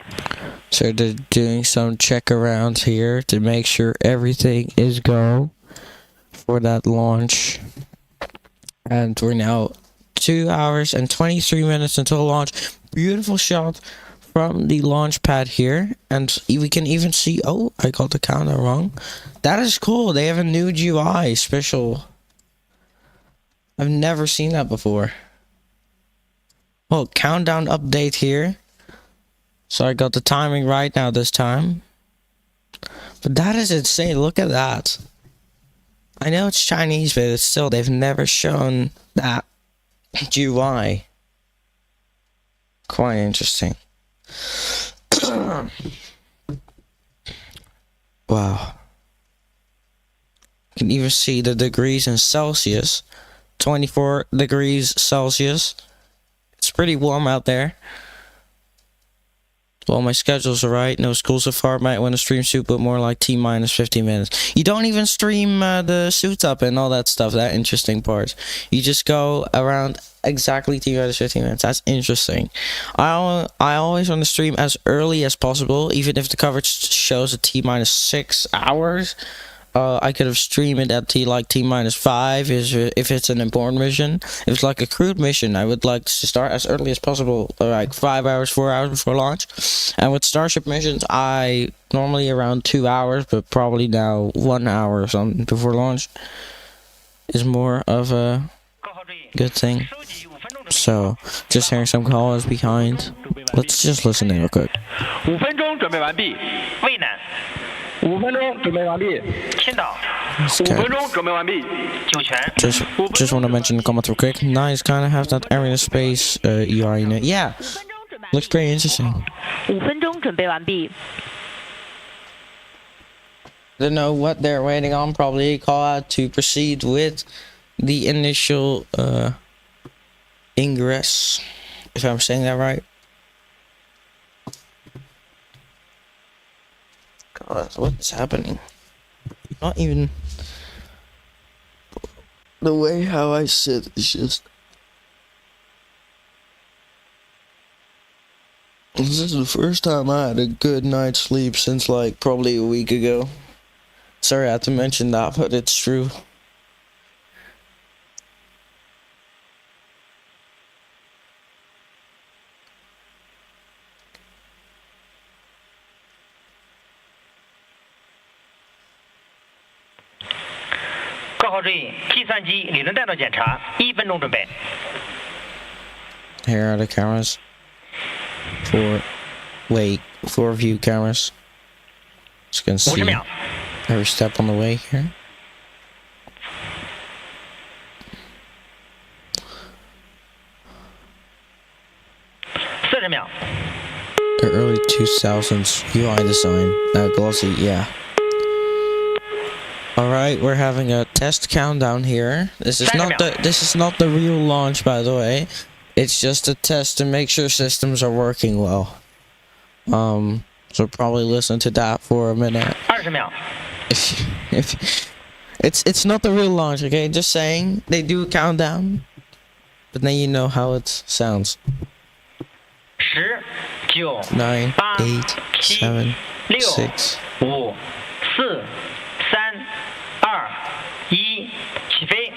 So they're doing some check around here to make sure everything is go for that launch. And we're now 2 hours and 23 minutes until launch. Beautiful shot from the launch pad here. And we can even see, oh, I got the counter wrong. That is cool. They have a new UI special. I've never seen that before. Oh, countdown update here. So I got the timing right now this time. But that is insane. Look at that. I know it's Chinese, but it's still, they've never shown that UI. Quite interesting. Wow. You can even see the degrees in Celsius. 24 degrees Celsius. It's pretty warm out there. Well, my schedules are right. No school so far. Might want to stream suit, but more like T-minus 15 minutes. You don't even stream the suits up and all that stuff. That interesting part. You just go around exactly T-minus 15 minutes. That's interesting. I always want to stream as early as possible, even if the coverage shows a T-minus 6 hours. I could have streamed it at T-minus 5 if it's an important mission. If it's like a crewed mission, I would like to start as early as possible, like 5 hours, 4 hours before launch. And with Starship missions, I normally around 2 hours, but probably now 1 hour or something before launch is more of a good thing. So, just hearing some calls behind. Let's just listen in real quick. 5分钟准备完毕。渭南。5分钟准备完毕。青岛。5分钟准备完毕。酒泉。Just want to mention the comment real quick. Nice, kind of have that area space UI in it. Yeah, looks pretty interesting. 5分钟准备完毕。 Don't know what they're waiting on. Probably a call out to proceed with the initial ingress, if I'm saying that right. God, what is happening? Not even the way how I sit is just. This is the first time I had a good night's sleep since like probably a week ago. Sorry I had to mention that, but it's true. Here are the cameras. Four view cameras. As you can see every step on the way here. The early 2000s UI design. Glossy, yeah. Alright, we're having a test countdown here. This is not the real launch, by the way. It's just a test to make sure systems are working well. So probably listen to that for a minute. If it's not the real launch, okay? Just saying, they do a countdown, but then you know how it sounds. 9, 8, 7, 6, 5、4、3、2、1，起飞。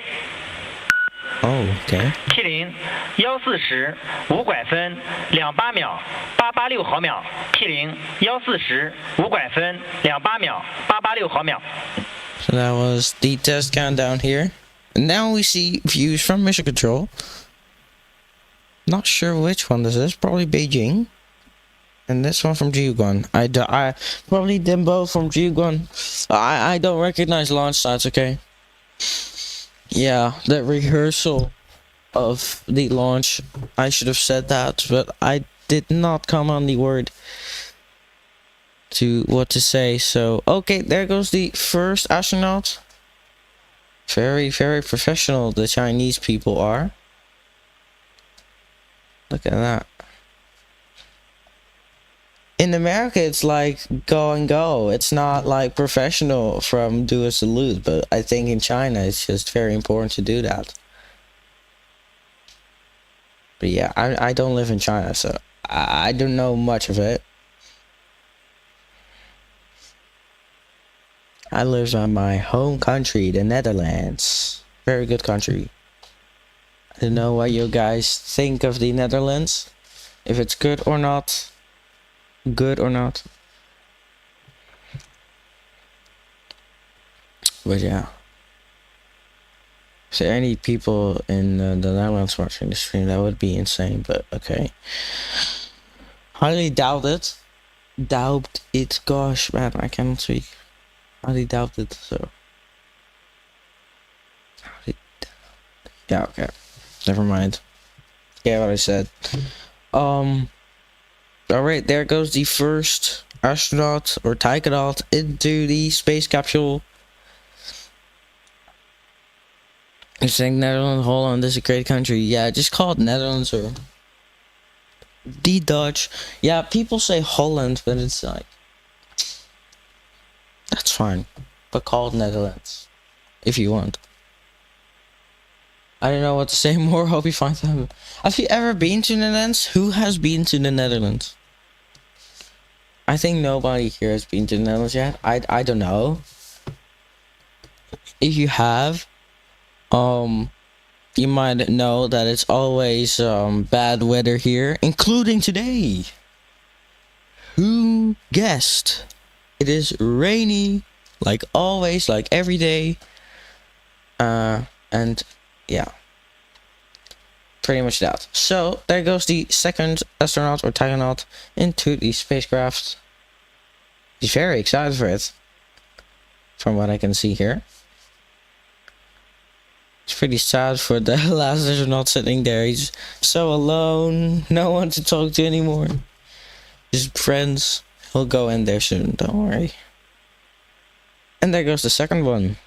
Oh, okay. T0 14时5拐分28秒886毫秒。T0 14时5拐分28秒886毫秒。 So that was the test countdown here. And now we see views from Mission Control. Not sure which one this is. Probably Beijing. And this one from Jiuguan. I probably did both from Jiuguan. I don't recognize launch sites, okay? Yeah, the rehearsal of the launch. I should have said that, but I did not come on the word to what to say. So, okay, there goes the first astronaut. Very, very professional the Chinese people are. Look at that. In America, it's like go and go. It's not like professional from do a salute, but I think in China, it's just very important to do that. But yeah, I don't live in China, so I don't know much of it. I live in my home country, the Netherlands. Very good country. I don't know what you guys think of the Netherlands. If it's good or not. Good or not. But yeah. Is there any people in the Netherlands watching the stream? That would be insane, but okay. Highly doubt it. Doubt it. Gosh, man, I cannot speak. Highly doubt it, so. Yeah, okay. Never mind. Yeah, what I said. Alright, there goes the first astronaut or taikonaut into the space capsule. You're saying Netherlands, Holland is a great country. Yeah, just call it Netherlands or the Dutch. Yeah, people say Holland, but it's like that's fine. But call it Netherlands if you want. I don't know what to say more. Hope you find them. Have you ever been to the Netherlands? Who has been to the Netherlands? I think nobody here has been to the Netherlands yet. I don't know. If you have, you might know that it's always bad weather here, including today. Who guessed? It is rainy, like always, like every day. And yeah, pretty much that. So there goes the second astronaut or taikonaut into the spacecraft. He's very excited for it, from what I can see here. It's pretty sad for the last astronaut sitting there. He's so alone, no one to talk to anymore. Just friends. He'll go in there soon, don't worry. And there goes the second one.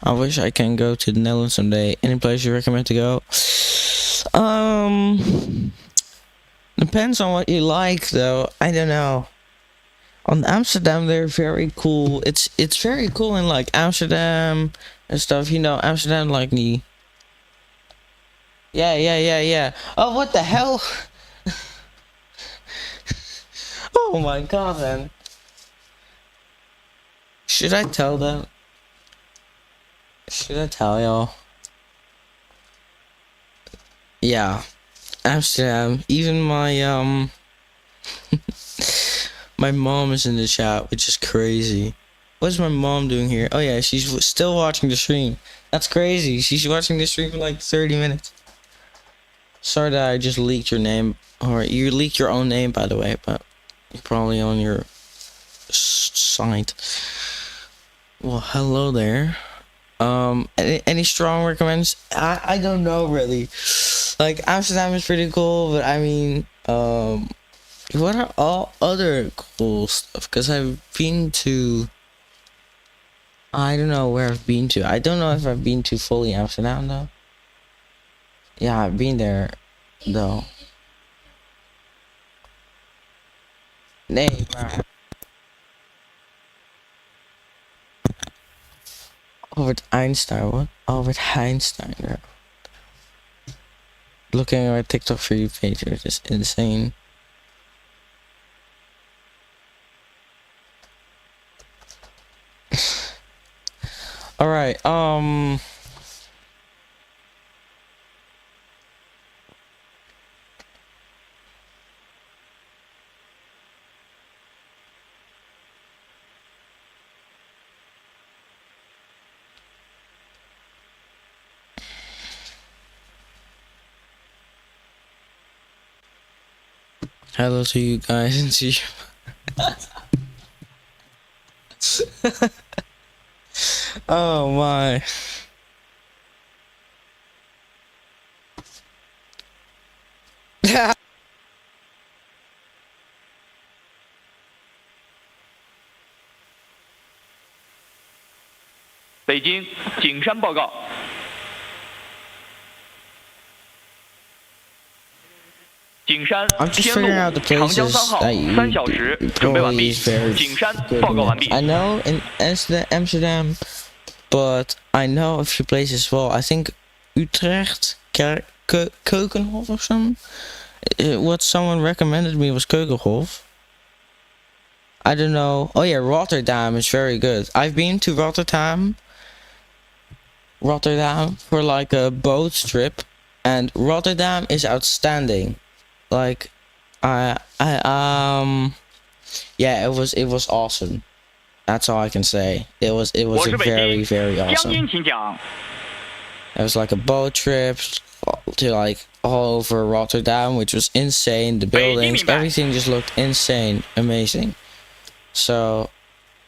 I wish I can go to the Netherlands someday. Any place you recommend to go? Depends on what you like, though. I don't know. On Amsterdam, they're very cool. It's very cool in like Amsterdam and stuff. You know, Amsterdam like the. Yeah. Oh, what the hell? Oh my god, man. Should I tell them? Should I tell y'all? Yeah, Amsterdam. Even my my mom is in the chat, which is crazy. What's my mom doing here? Oh yeah, she's still watching the stream. That's crazy. She's watching the stream for like 30 minutes. Sorry that I just leaked your name, or you leaked your own name, by the way, but you're probably on your site. Well, hello there. Any strong recommends? I don't know really. Like Amsterdam is pretty cool, but I mean, what are all other cool stuff? Because I've been to. I don't know where I've been to. I don't know if I've been to fully Amsterdam though. Yeah, I've been there though. Nee, maar. Albert Einstein, what? Albert Einstein, bro. Looking at my TikTok for you page is just insane. Alright, hello to you guys and see you. Oh my. 北京景山报告。景山 I'm just 天 figuring out the 路长江 places 3号 that you 3小时准备完毕。 always very 景山 good 报告完毕。 I know in Amsterdam, but I know a few places as well. I think Utrecht, Keukenhof or something. What someone recommended me was Keukenhof. I don't know. Oh yeah, Rotterdam is very good. I've been to Rotterdam for like a boat trip, and Rotterdam is outstanding. Like, yeah, it was awesome. That's all I can say. It was a very, very awesome. It was like a boat trip to like all over Rotterdam, which was insane. The buildings, everything just looked insane, amazing. So,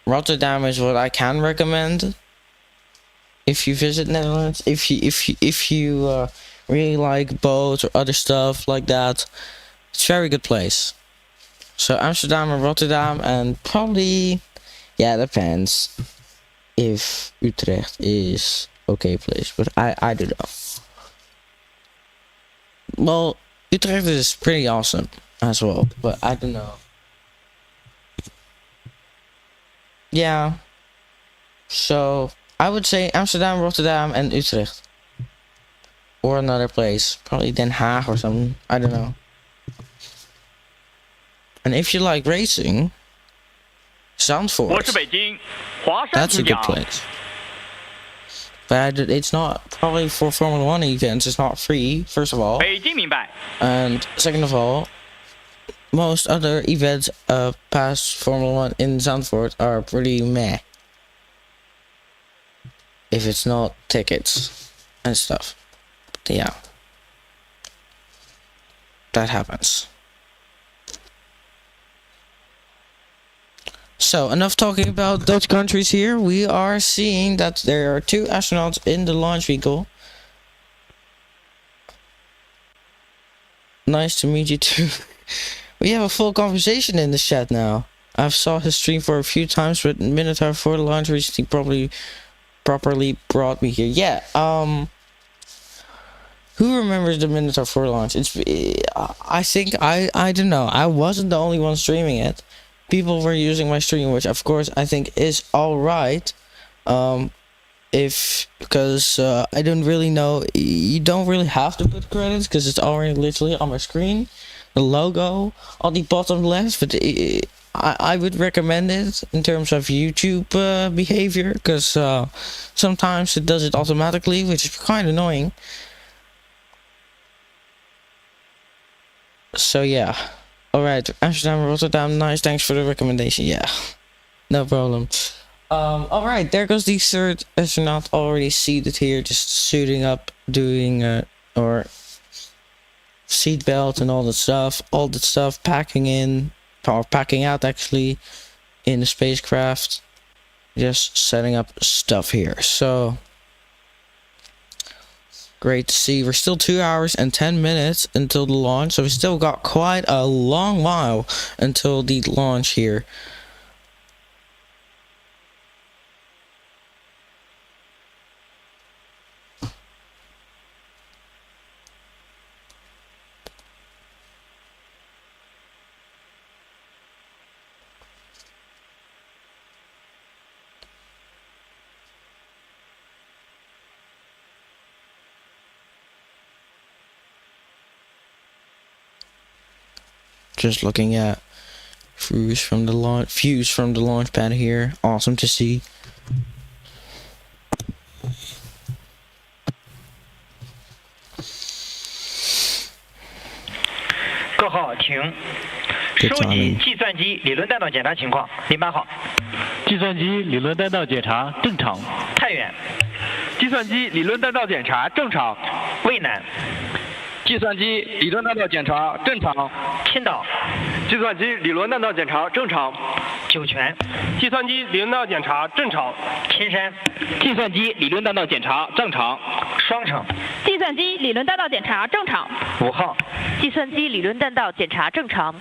Rotterdam is what I can recommend if you visit Netherlands. If you really like boats or other stuff like that, it's a very good place. So Amsterdam or Rotterdam, and probably, yeah, depends if Utrecht is okay place, but I don't know. Well, Utrecht is pretty awesome as well, but I don't know. Yeah, so I would say Amsterdam, Rotterdam, and Utrecht. Or another place. Probably Den Haag or something. I don't know. And if you like racing, Zandvoort. That's a good place. But it's not, probably for Formula 1 events, it's not free, first of all. And second of all, most other events past Formula 1 in Zandvoort are pretty meh. If it's not tickets and stuff. But yeah. That happens. So, enough talking about Dutch countries here. We are seeing that there are 2 astronauts in the launch vehicle. Nice to meet you too. We have a full conversation in the chat now. I've saw his stream for a few times, but Minotaur for the launch recently properly brought me here. Yeah, who remembers the Minotaur 4 launch? I think, I don't know. I wasn't the only one streaming it. People were using my stream, which of course I think is alright. Because I don't really know. You don't really have to put credits because it's already literally on my screen. The logo on the bottom left, but I would recommend it in terms of YouTube behavior, because sometimes it does it automatically, which is kind of annoying. So yeah, alright, Amsterdam, Rotterdam, nice, thanks for the recommendation. Yeah, no problem. Alright, there goes the 3rd astronaut, already seated here, just suiting up, doing or seatbelt and all that stuff, packing in, or packing out actually, in the spacecraft, just setting up stuff here. So, great to see. We're still 2 hours and 10 minutes until the launch, so we still got quite a long while until the launch here. Just looking at views from the launch pad here. Awesome to see.各号请收集计算机理论弹道检查情况。08号。计算机理论弹道检查正常。太原。计算机理论弹道检查正常。渭南。计算机理论弹道检查正常。青岛。计算机理论弹道检查正常。酒泉。计算机理论弹道检查正常。天山。计算机理论弹道检查正常。双城。计算机理论弹道检查正常。5号。计算机理论弹道检查正常。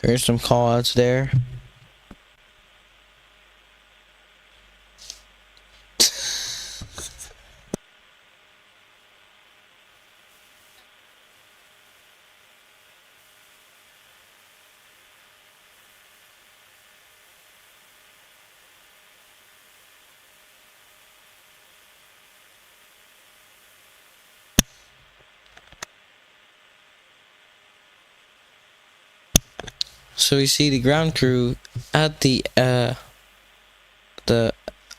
There's some call outs there. So we see the ground crew at the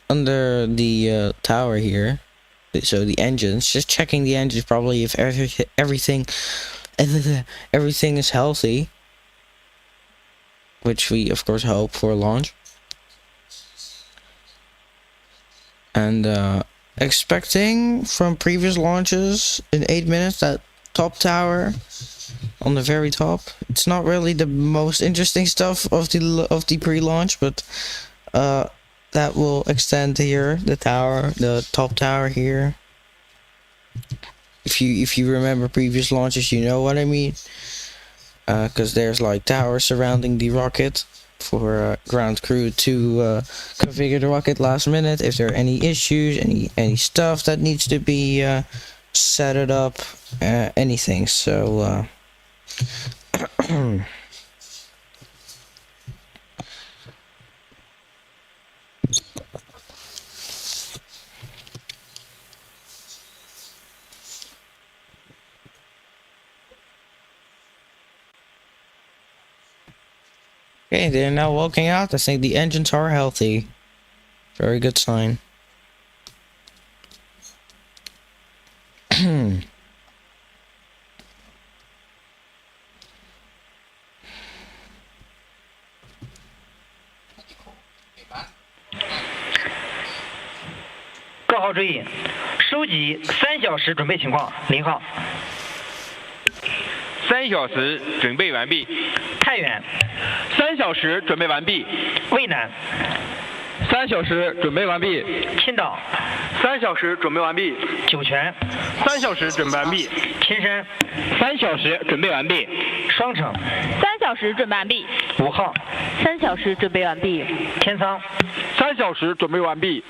under the tower here. So the engines, just checking the engines, probably if everything is healthy, which we of course hope for launch. And expecting from previous launches in 8 minutes that top tower on the very top. It's not really the most interesting stuff of the pre-launch, but that will extend here, the top tower here. If you remember previous launches, you know what I mean. Because there's like towers surrounding the rocket for ground crew to configure the rocket last minute if there are any issues, any stuff that needs to be set it up, anything. So okay, they're now walking out. I think the engines are healthy. Very good sign.各号注意，收集3小时准备情况，0号。3小时准备完毕。太原。3小时准备完毕。渭南。3小时准备完毕。青岛。3小时准备完毕。酒泉。3小时准备完毕。青山。3小时准备完毕。双城。3小时准备完毕。 5号。3小时准备完毕。天仓。3小时准备完毕。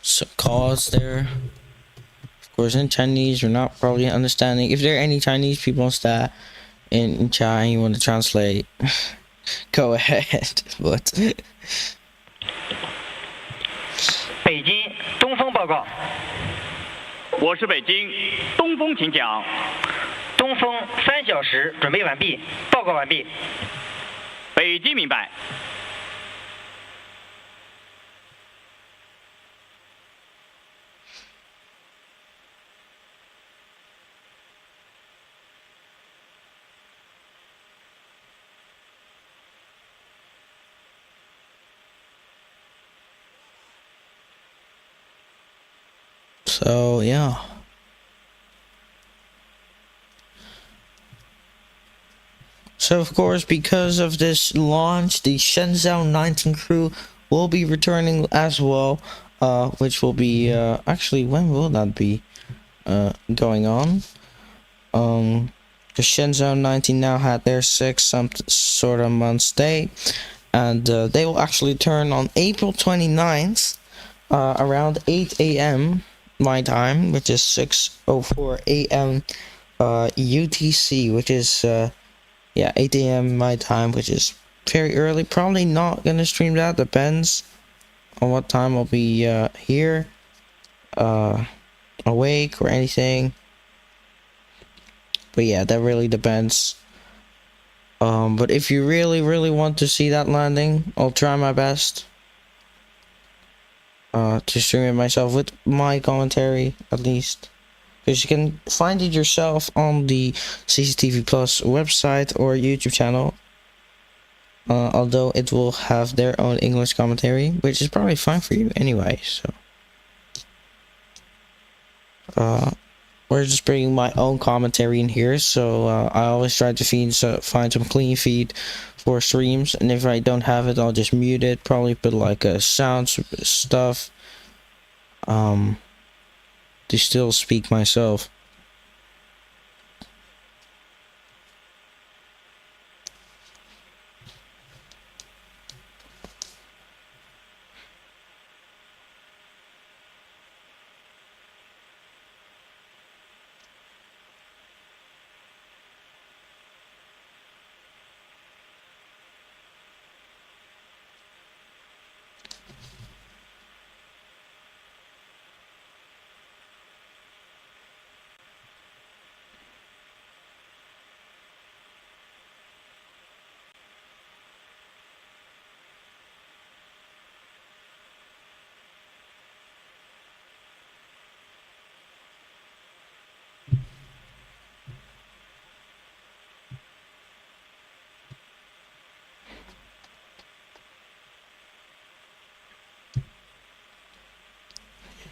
So calls there. Of course, in Chinese, you're not probably understanding. If there are any Chinese people in chat and you want to translate, go ahead. But 北京东风报告。我是北京，东风请讲。东风3小时准备完毕，报告完毕。北京明白。 So yeah. So of course, because of this launch, the Shenzhou 19 crew will be returning as well, which will be actually, when will that be going on? The Shenzhou 19 now had their 6 sort of month stay, and they will actually turn on April 29th around 8 a.m. my time, which is 6:04 a.m. UTC, which is 8 a.m. my time, which is very early. Probably not gonna stream that, depends on what time I'll be here, awake or anything. But yeah, that really depends. But if you really want to see that landing, I'll try my best to stream it myself with my commentary, at least, because you can find it yourself on the CCTV Plus website or YouTube channel, although it will have their own English commentary, which is probably fine for you anyway. So we're just bringing my own commentary in here, so I always try to find some clean feed for streams, and if I don't have it, I'll just mute it, probably put like a sound stuff to still speak myself.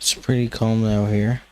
It's pretty calm now here.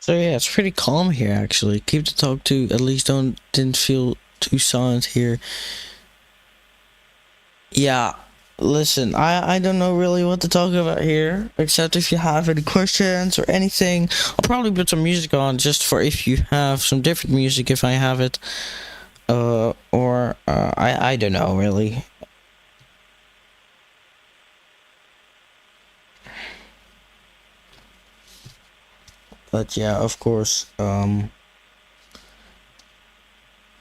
So yeah, it's pretty calm here actually. Keep the talk to at least didn't feel too silent here. Yeah, listen, I don't know really what to talk about here, except if you have any questions or anything. I'll probably put some music on just for if you have some different music if I have it. I don't know really. But yeah, of course,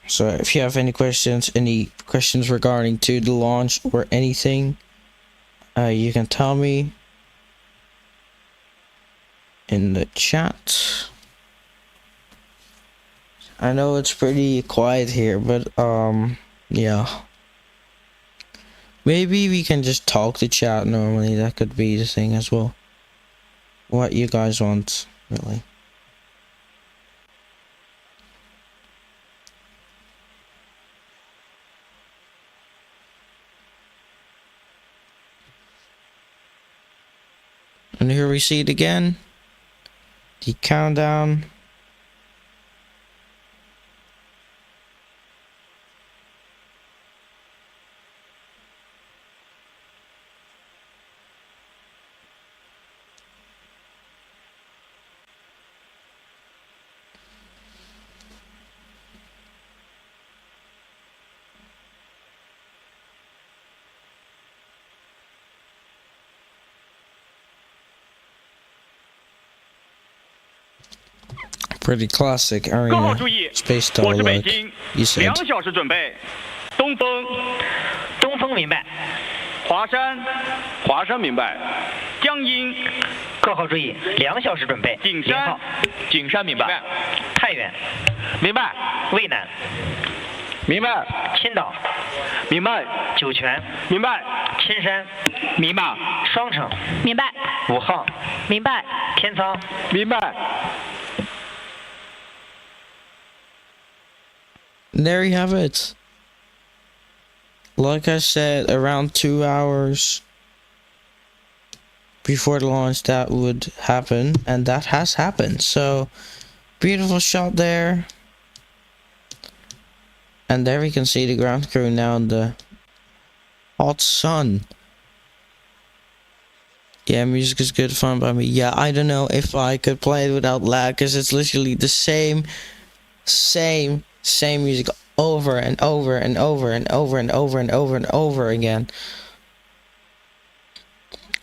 so if you have any questions regarding to the launch or anything, you can tell me in the chat. I know it's pretty quiet here, but yeah. Maybe we can just talk to chat normally. That could be the thing as well. What you guys want, really. And here we see it again. The countdown. Pretty classic 各号 arena 注意， space 我是 dog 北 like 京 you said. ，2小时准备，东风，东风明白，华山，华山明白，江阴，各号注意，2小时准备，景0号山，景山明白，太原、明白，渭南、明白，青岛、明白，酒泉、明白，青山、明白，双城、明白， 5号、明白，天仓、明白。 And there you have it. Like I said, around 2 hours before the launch that would happen, and that has happened. So beautiful shot there. And there we can see the ground crew now in the hot sun. Yeah, music is good fun by me. Yeah, I don't know if I could play it without lag, because it's literally the same music over and over and over and over and over and over and over again.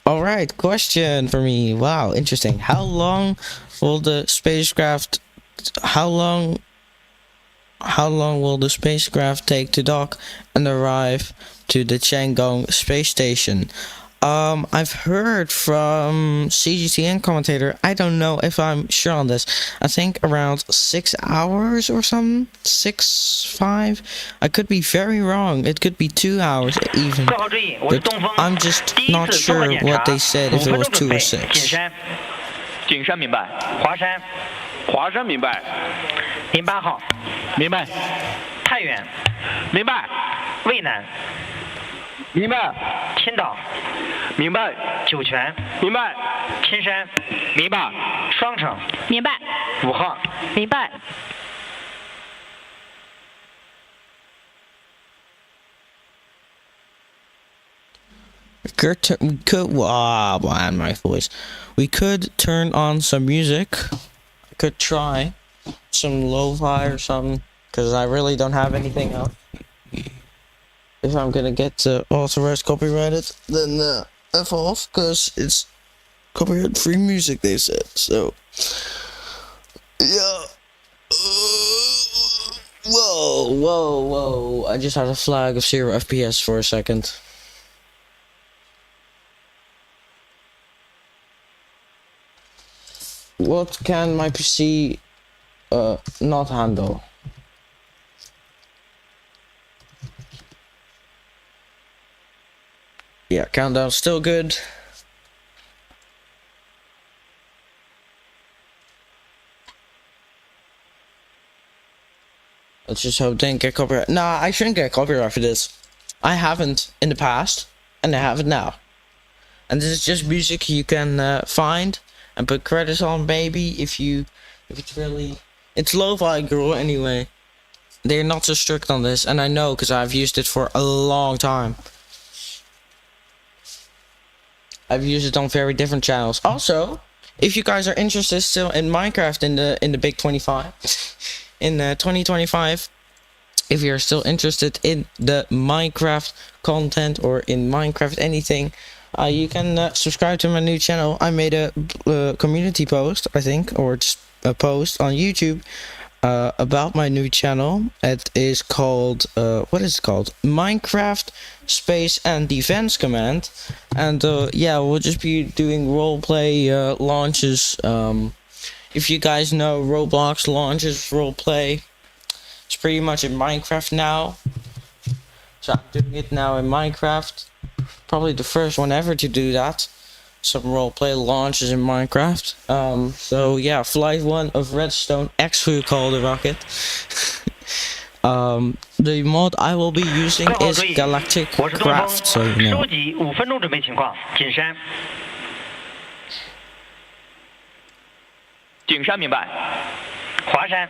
Alright, question for me. Wow, interesting. How long will the spacecraft take to dock and arrive to the Shenzhou space station? I've heard from CGTN commentator, I don't know if I'm sure on this, I think around 6 hours or something, 5. I could be very wrong, it could be 2 hours even, but I'm just not sure what they said, if it was 2 or 6. 景山明白，华山、华山明白， 08号、明白，太原、明白，渭南、明白。青岛、明白。酒泉、明白。青山、明白。双城、明白。 5号。明白。 We could my voice. We could turn on some music. I could try some lo-fi or something, because I really don't have anything else. If I'm gonna get authorized copyrighted, then F off, because it's copyright-free music, they said. So, yeah. Whoa. I just had a flag of 0 FPS for a second. What can my PC not handle? Yeah, countdown still good. Let's just hope didn't get copyright. Nah, I shouldn't get copyright for this. I haven't in the past, and I have it now. And this is just music you can find and put credits on, maybe, if it's really... It's lo-fi girl anyway. They're not so strict on this, and I know because I've used it for a long time. I've used it on very different channels. Also, if you guys are interested still in Minecraft in the big 25, in 2025, if you're still interested in the Minecraft content or in Minecraft anything, you can subscribe to my new channel. I made a community post, I think, or just a post on YouTube about my new channel. It is called, what is it called? Minecraft Space and Defense Command. And yeah, we'll just be doing roleplay launches. If you guys know Roblox launches roleplay, it's pretty much in Minecraft now. So I'm doing it now in Minecraft. Probably the first one ever to do that. Some roleplay launches in Minecraft. So yeah, Flight 1 of Redstone X, who you call the rocket. The mod I will be using is Galactic Craft, so you know. 收集5分钟准备情况，景山。景山明白。华山。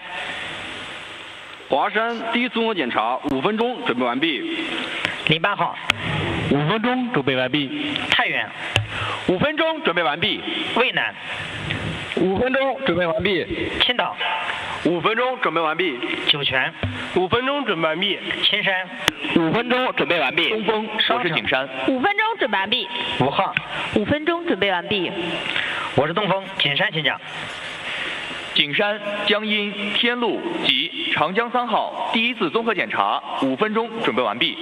华山第一综合检查5分钟准备完毕。08号。5分钟准备完毕。太原。5分钟准备完毕。渭南。5分钟准备完毕。青岛。5分钟准备完毕。酒泉。5分钟准备完毕。青山。5分钟准备完毕。东风，我是景山。5分钟准备完毕。5号。5分钟准备完毕。我是东风，景山请讲。景山、江阴、天路及长江3号第一次综合检查5分钟准备完毕。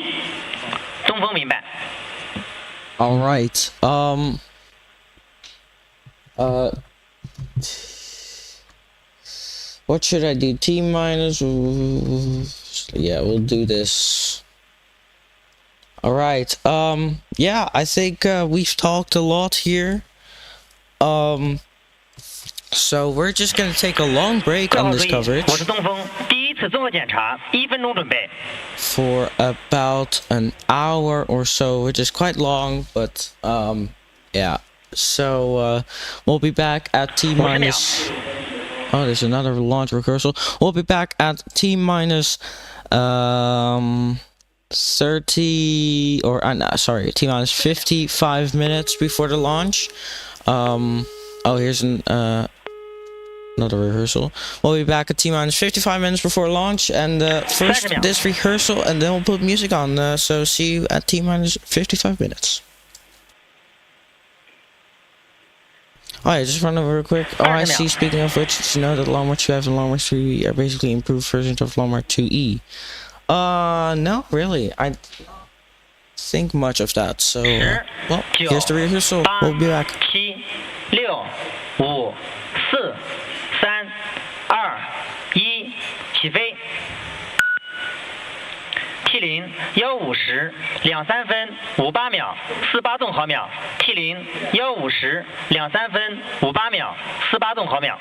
东风明白。All right. What should I do? T minus. Yeah, we'll do this. All right. Yeah, I think we've talked a lot here. So we're just gonna take a long break on this coverage. 我是东风，第一次综合检查1分钟准备。For about an hour or so, which is quite long, but yeah. So we'll be back at T minus. Oh, there's another launch rehearsal. We'll be back at T minus 30 or sorry, T minus 55 minutes before the launch. Oh, here's another rehearsal. We'll be back at T minus 55 minutes before launch, and first this rehearsal, and then we'll put music on. So see you at T minus 55 minutes. Alright, just run over real quick. Oh, I see. Speaking of which, did you know that Longmarch 2F and Longmarch 3E are basically improved versions of Longmarch 2E? No, really. I don't think much of that. So, well, here's the rehearsal. We'll be back. 7、6、5、4、3、2、1，起飞。T0 150 23分58秒48纵毫秒。T0 150 23分58秒48纵毫秒。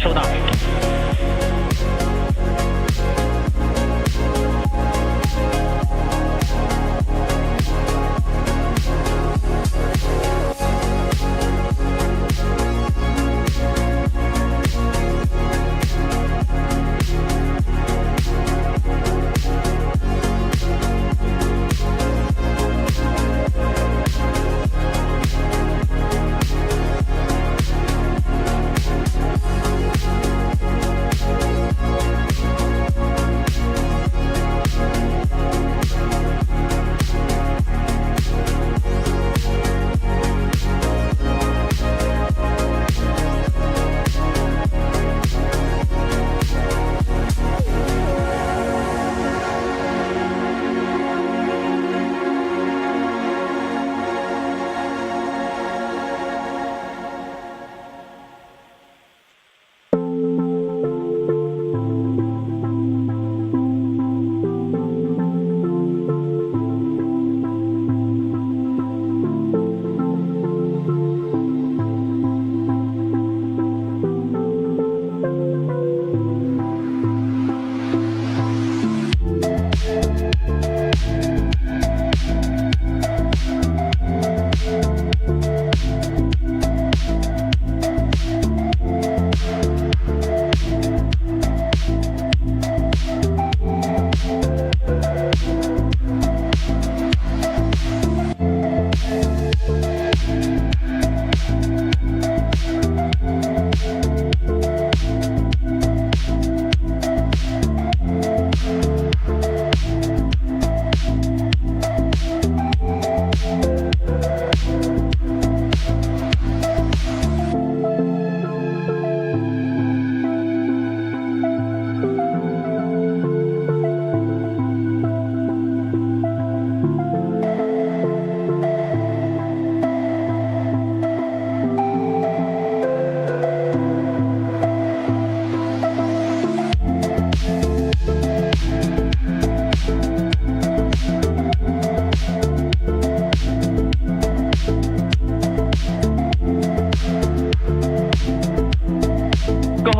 收到。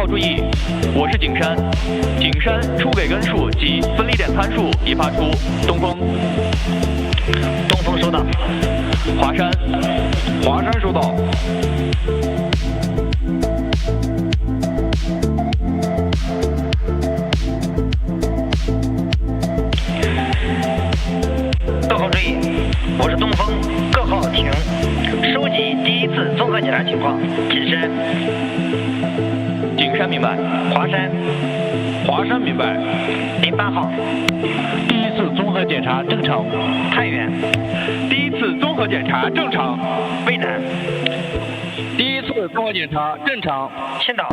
注意，我是景山，景山初给根数及分离点参数已发出，东风。东风收到。华山，华山收到。各号注意，我是东风，各号停，收集第一次综合检查情况。景山。景山明白。华山。华山明白。08号。第一次综合检查正常。太原。第一次综合检查正常。渭南。第一次综合检查正常。青岛。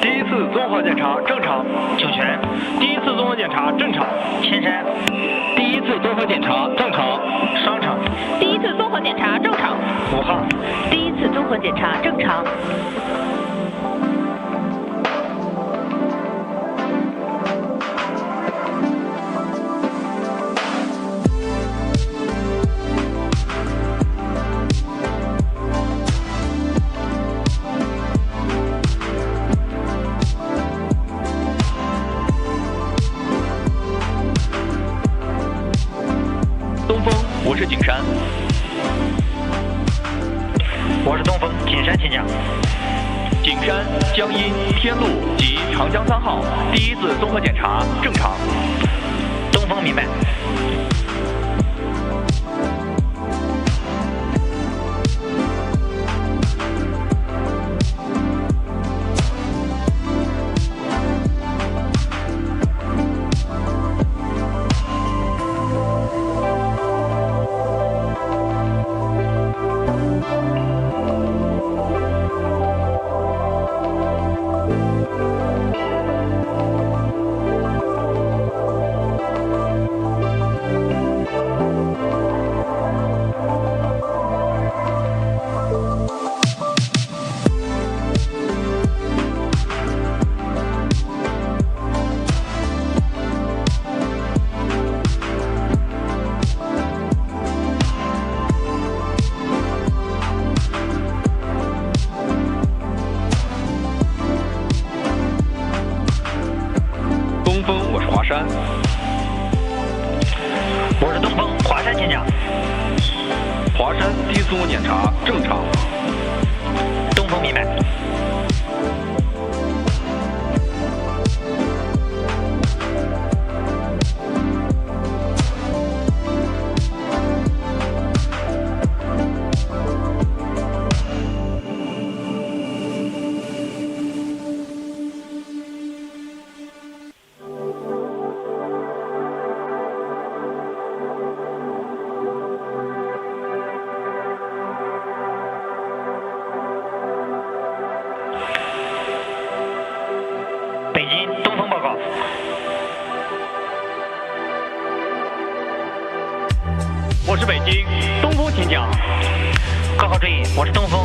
第一次综合检查正常。酒泉。第一次综合检查正常。千山。第一次综合检查正常。商场。第一次综合检查正常。5号。第一次综合检查正常。我是景山，我是东风，景山请讲。景山、江阴、天路及长江3号第一次综合检查正常。东风明白。山。我是东风，华山请讲。华山第一自我检查正常。东风明白。北京东风报告。我是北京东风，请讲。各号注意，我是东风，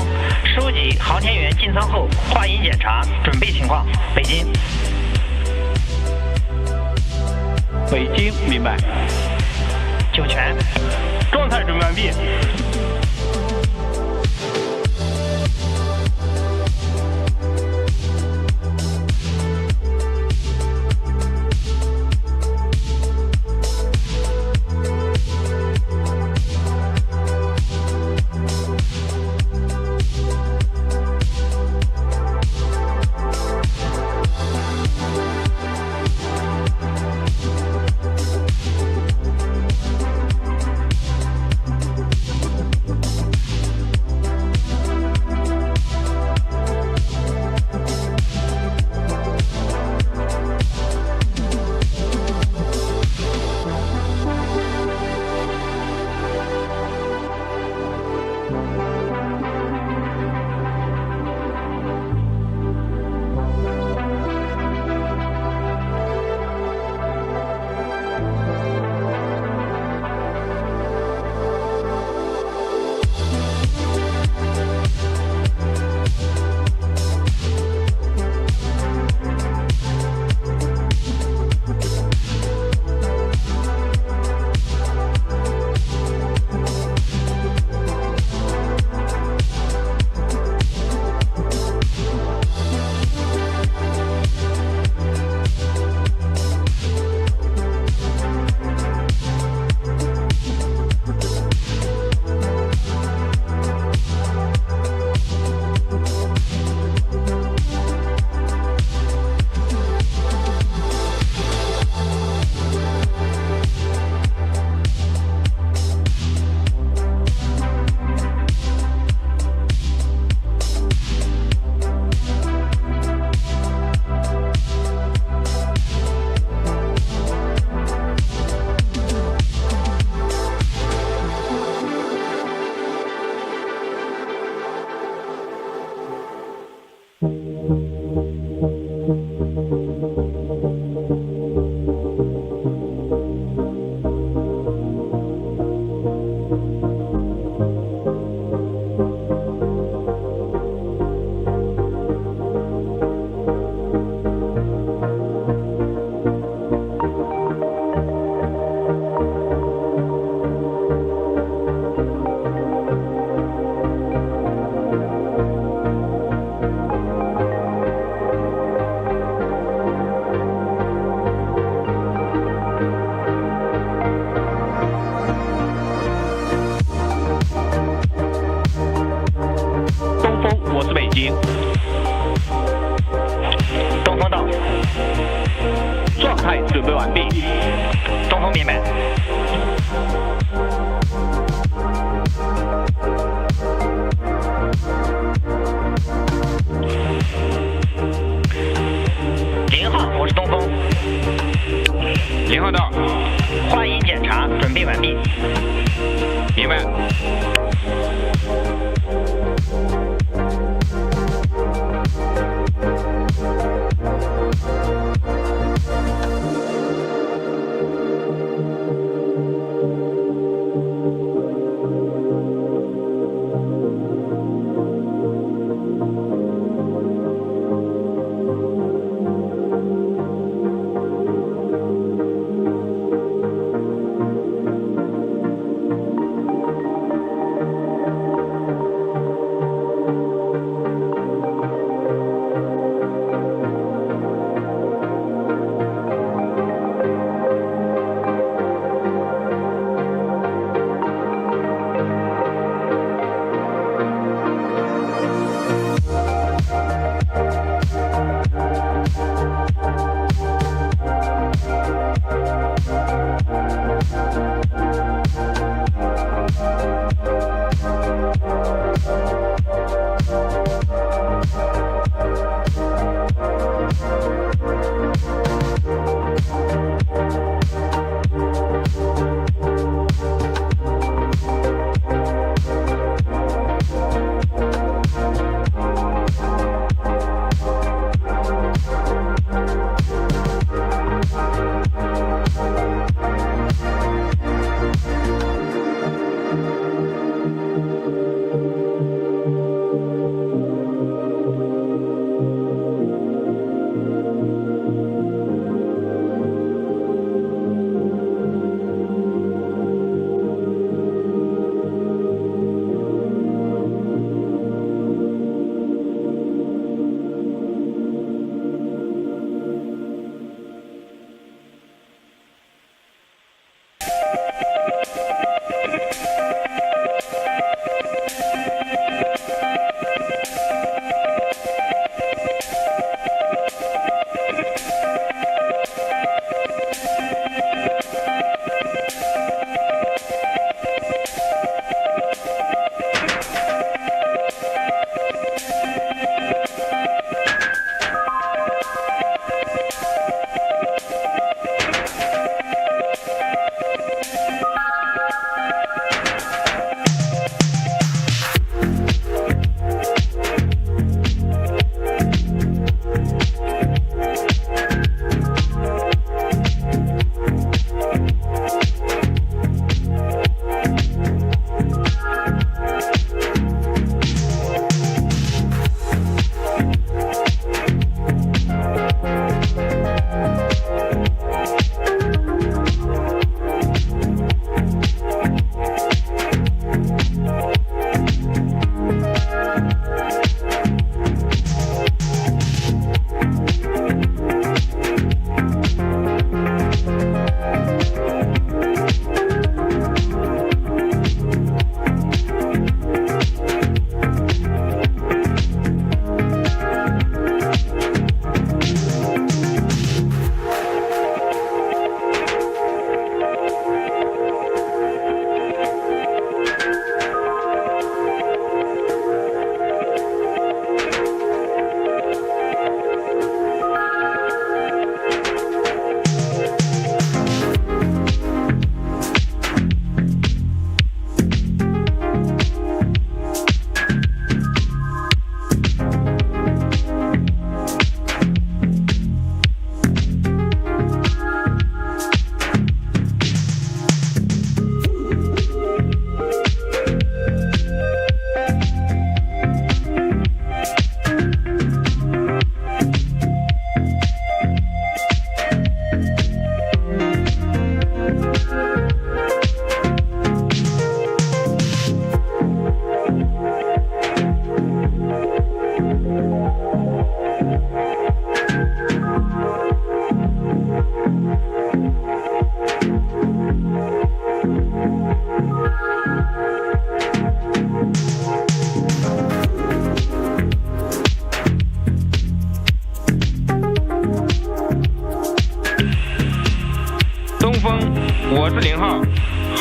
收集航天员进舱后化验检查准备情况。北京。北京明白。酒泉。状态准备完毕。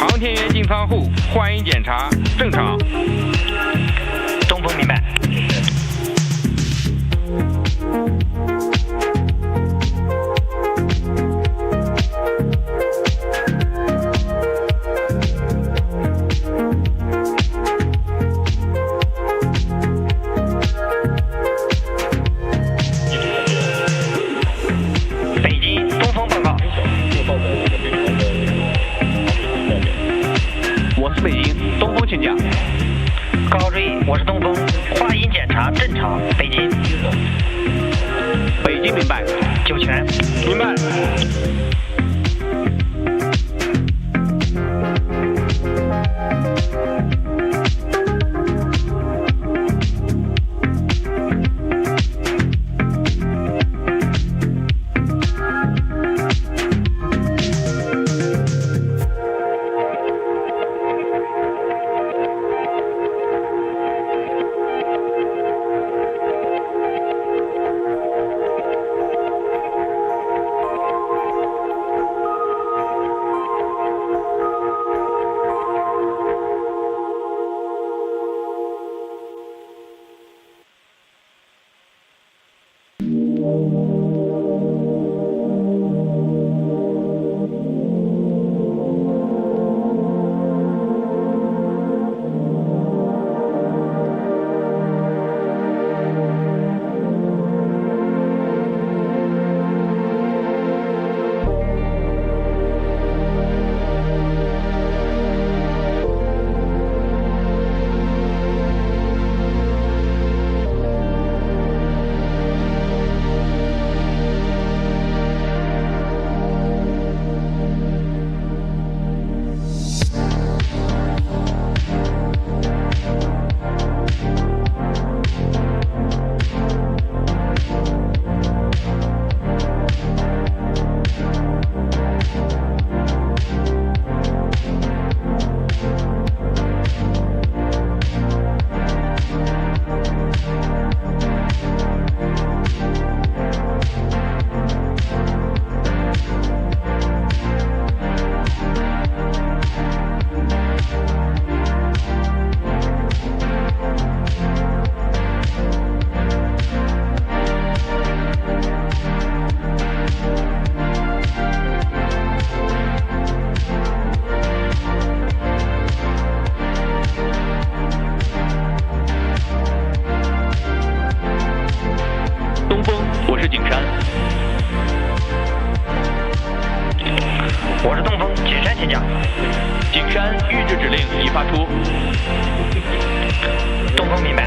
航天员进舱后换衣检查正常。东风明白。北京东风报告。我是北京东风请讲。高追，我是东风，话音检查正常。北京。北京明白。酒泉。明白。我是东风，景山请讲。景山预置指令已发出。东风明白。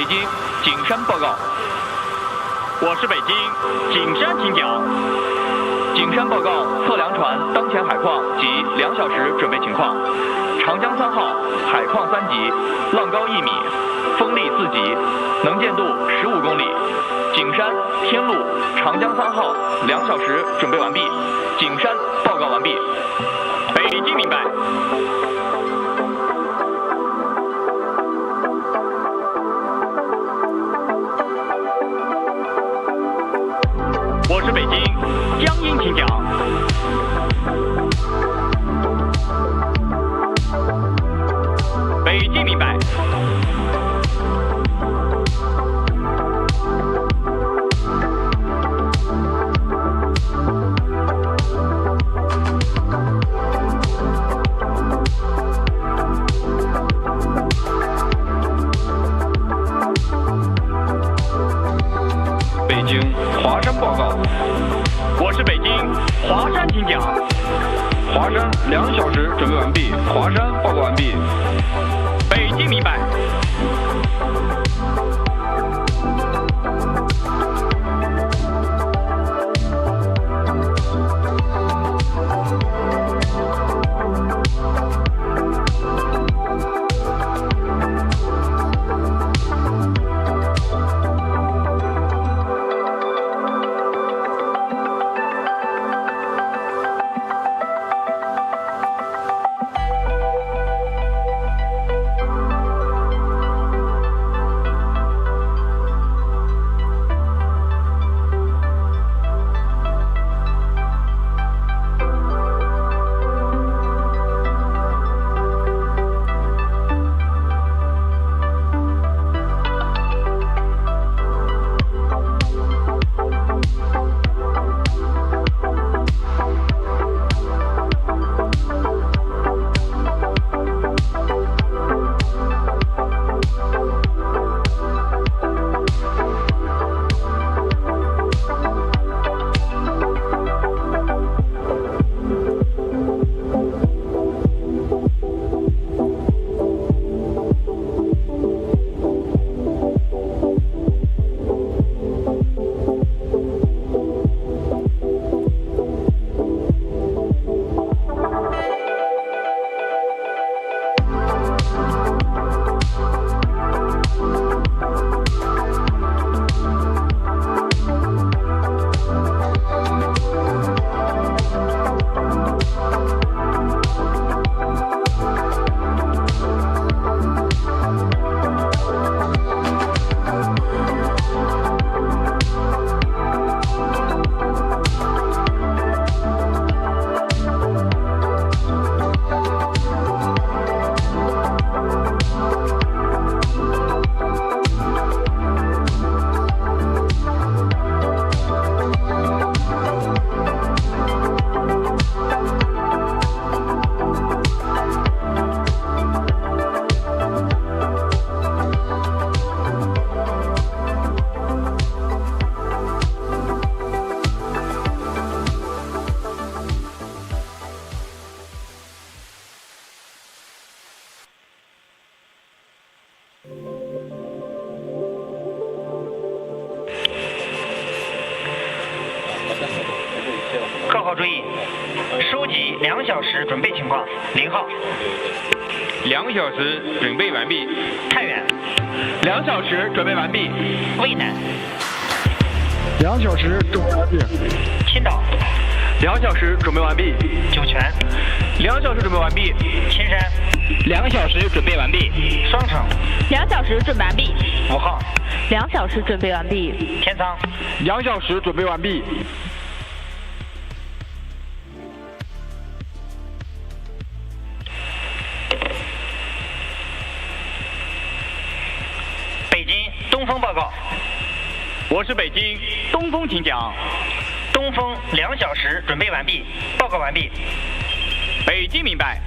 北京景山报告。我是北京景山，请讲。景山报告测量船当前海况及2小时准备情况。长江3号海况3级，浪高1米，风力4级，能见度15公里。景山天路长江3号2小时准备完毕。景山报告完毕。北京明白。我是北京江阴，请讲。北京明白。北京华山报告。我是北京华山，请讲。华山2小时准备完毕。华山报告完毕。北京明白。各号注意，收集2小时准备情况。0号2小时准备完毕。太原2小时准备完毕。渭南2小时准备完毕。青岛2小时准备完毕。酒泉2小时准备完毕。青山2小时准备完毕。双城2小时准备完毕。5号2小时准备完毕。天仓2小时准备完毕。北京东风报告。我是北京东风，请讲。东风2小时准备完毕，报告完毕。北京明白。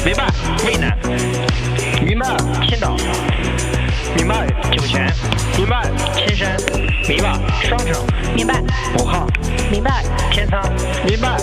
明白，渭南。明白，青岛。明白，酒泉。明白，青山。明白，双城。明白。5号。明白。天仓。明白。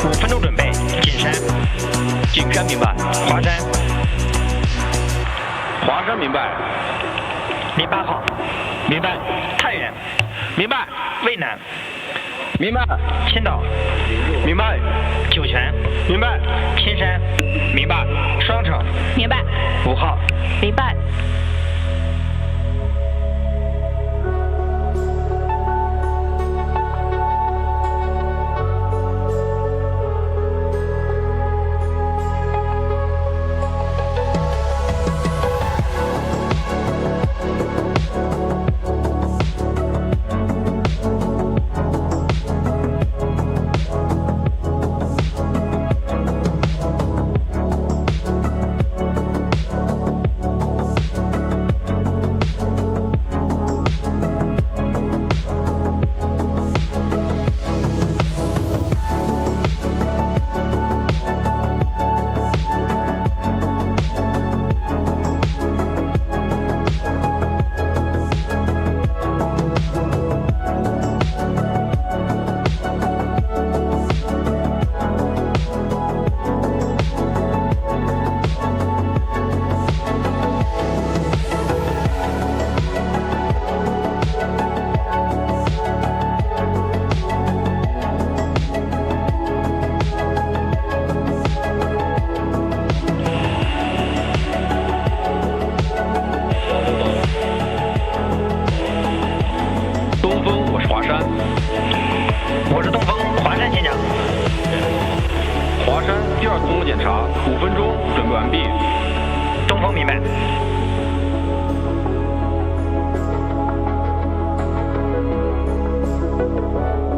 5分钟准备，景山。景山明白。华山。华山明白。08号。明白。太原。明白。渭南。明白。青岛。明白。酒泉。明白。青山。明白。双城。明白。 5号。明白。我是东风，华山前讲。华山第2次通过检查，5分钟准备完毕。东风明白。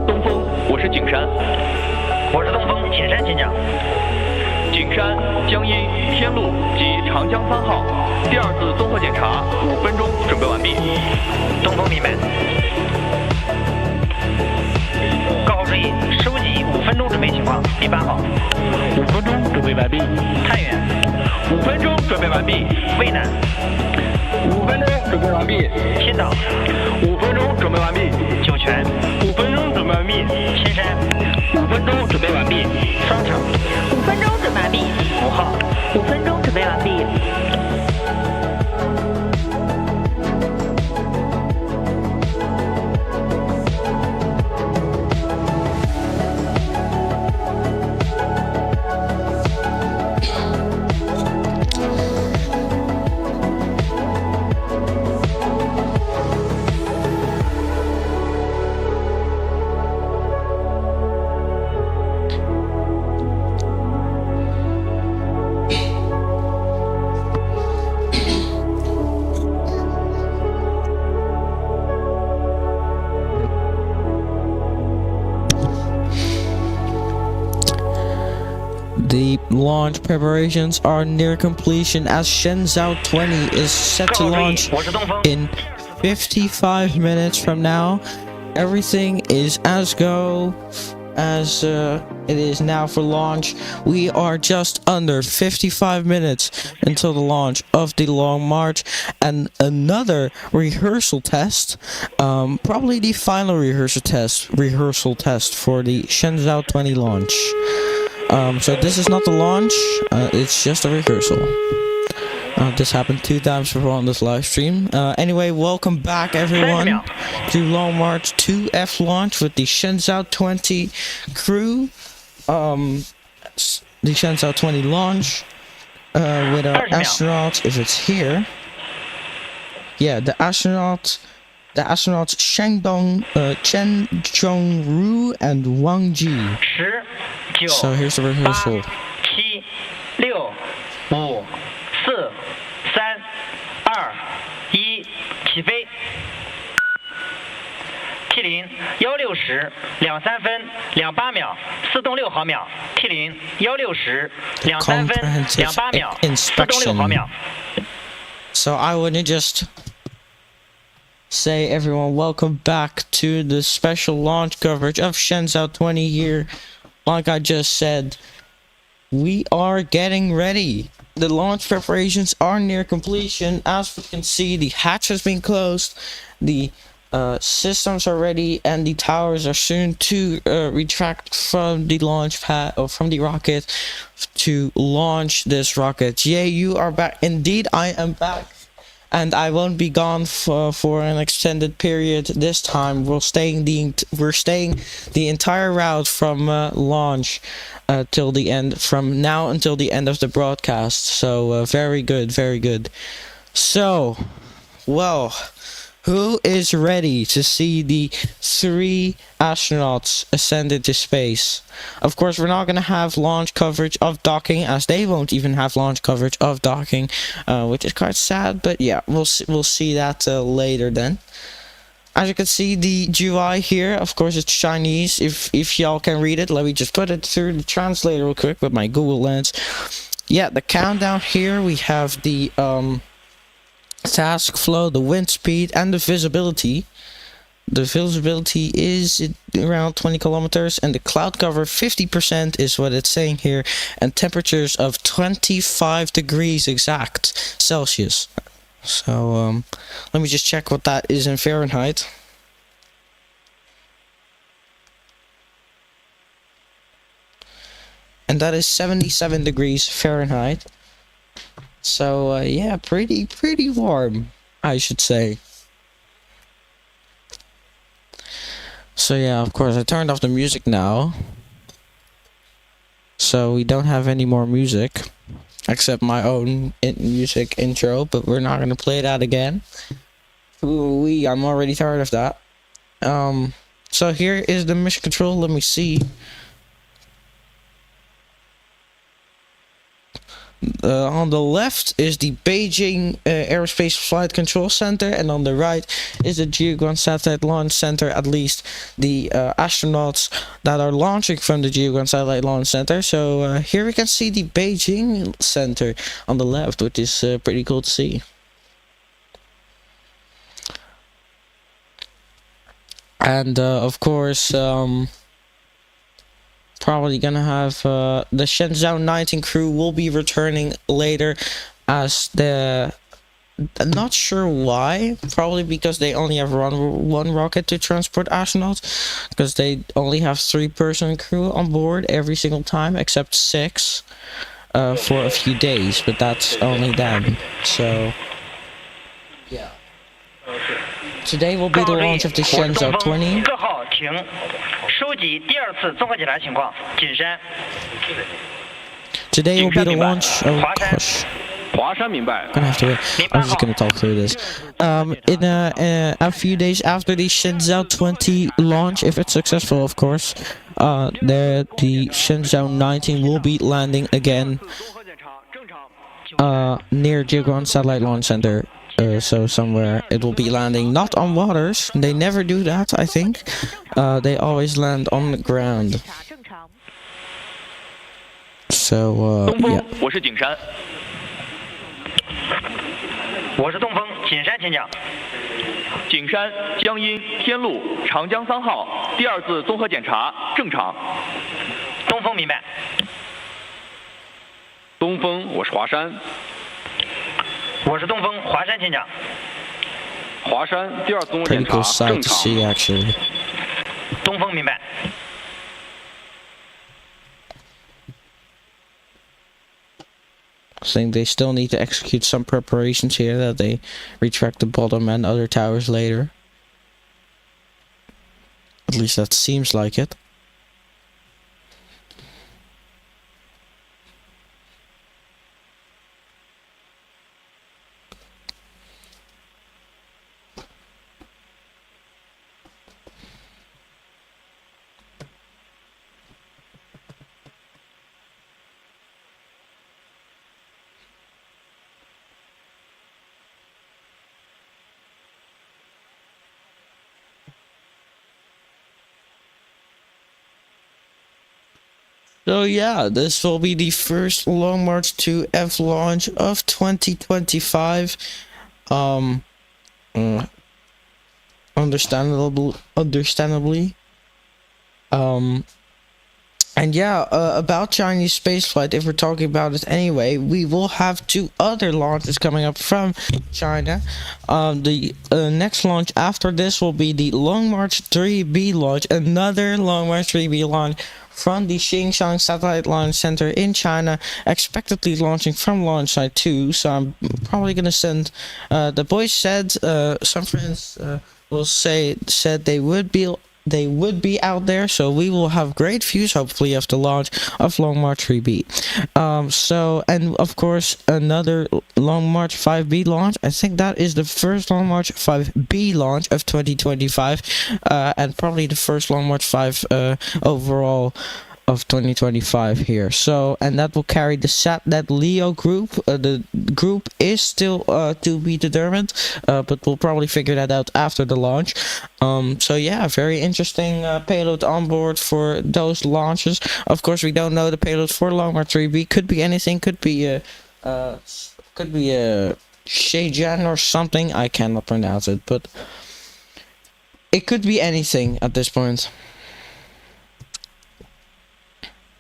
东风，我是景山。我是东风，景山前讲。景山、江阴、天路及长江3号第2次综合检查，5分钟准备完毕。东风明白。告号注意，收集5分钟准备情况。08号。5分钟准备完毕。太原。5分钟准备完毕。渭南。 5分钟准备完毕。青岛。 5分钟准备完毕。酒泉。 5分钟准备完毕。青山。 5分钟准备完毕。双城。 5分钟准备完毕。5号。 5分钟准备完毕。 The launch preparations are near completion as Shenzhou 20 is set to launch in 55 minutes from now. Everything is as go. as it is now for launch. We are just under 55 minutes until the launch of the Long March, and another rehearsal test, probably the final rehearsal test for the Shenzhou 20 launch. So this is not the launch, it's just a rehearsal. This happened 2 times before on this live stream. Anyway, welcome back everyone to Long March 2F launch with the Shenzhou 20 crew. The Shenzhou 20 launch with our astronauts, if it's here. Yeah, the astronauts Chen Zhongru and Wang Ji. So here's the rehearsal. 7、6、5、4、3、2、1，起飞。T0 16时23分28秒4动6毫秒。T0 16时23分28秒4动6毫秒。So I want to just say, everyone, welcome back to the special launch coverage of Shenzhou 20 here. Like I just said, we are getting ready. The launch preparations are near completion. As we can see, the hatch has been closed, the systems are ready, and the towers are soon to retract from the launch pad or from the rocket to launch this rocket. Yeah, you are back. Indeed, I am back, and I won't be gone for an extended period this time. We're staying the entire route from launch till the end, from now until the end of the broadcast. So very good, very good. So, well, who is ready to see the 3 astronauts ascend into space? Of course, we're not going to have launch coverage of docking, as they won't even have launch coverage of docking, which is quite sad, but yeah, we'll see that later then. As you can see, the GUI here, of course, it's Chinese. If y'all can read it, let me just put it through the translator real quick with my Google Lens. Yeah, the countdown here, we have the task flow, the wind speed, and the visibility. The visibility is around 20 kilometers, and the cloud cover 50% is what it's saying here, and temperatures of 25 degrees exact Celsius. So let me just check what that is in Fahrenheit. And that is 77 degrees Fahrenheit. So yeah, pretty warm, I should say. So yeah, of course, I turned off the music now, so we don't have any more music except my own music intro, but we're not gonna play that again. I'm already tired of that. So here is the mission control. Let me see. On the left is the Beijing Aerospace Flight Control Center, and on the right is the Jiuquan Satellite Launch Center, at least the astronauts that are launching from the Jiuquan Satellite Launch Center. So here we can see the Beijing Center on the left, which is pretty cool to see. And of course, probably gonna have the Shenzhou 19 crew will be returning later, as I'm not sure why. Probably because they only have one rocket to transport astronauts, because they only have 3-person crew on board every single time, except 6 for a few days, but that's only them. So yeah, today will be the launch of the Shenzhou 20. Today will be the launch. Oh gosh, gonna have to wait. I'm just gonna talk through this. In a few days after the Shenzhou 20 launch, if it's successful, of course, the Shenzhou 19 will be landing again near Jiuquan Satellite Launch Center. So somewhere it will be landing not on waters. They never do that, I think. They always land on the ground. So yeah. 我是东风，景山，请讲。景山、江阴、天路、长江3号第2次综合检查正常。东风明白。东风，我是华山。我是东风，华山，请讲。华山第2次综合 Pretty 检查 cool sight 正 to 常。 see, actually. 东风明白。I think they still need to execute some preparations here that they retract the bottom and other towers later. At least that seems like it. So yeah, this will be the first Long March 2F launch of 2025. Understandably. And yeah, about Chinese spaceflight, if we're talking about it anyway, we will have 2 other launches coming up from China. The next launch after this will be the Long March 3B launch, another Long March 3B launch from the Shenzhou Satellite Launch Center in China, expectedly launching from launch site 2. So I'm probably gonna send. The boys said some friends said they would be out there, so we will have great views hopefully of the launch of Long March 3B. And of course another Long March 5B launch. I think that is the first Long March 5B launch of 2025, and probably the first Long March 5 overall of 2025 here. So, and that will carry the SatNet Leo group. The group is still to be determined, but we'll probably figure that out after the launch. So yeah, very interesting payload on board for those launches. Of course, we don't know the payload for Long March 3B. Could be anything. Could be a Shenzhou or something. I cannot pronounce it, but it could be anything at this point.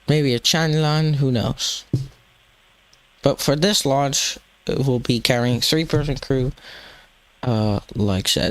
Maybe a Chinalan, who knows. But for this launch, it will be carrying 3-person crew, like so.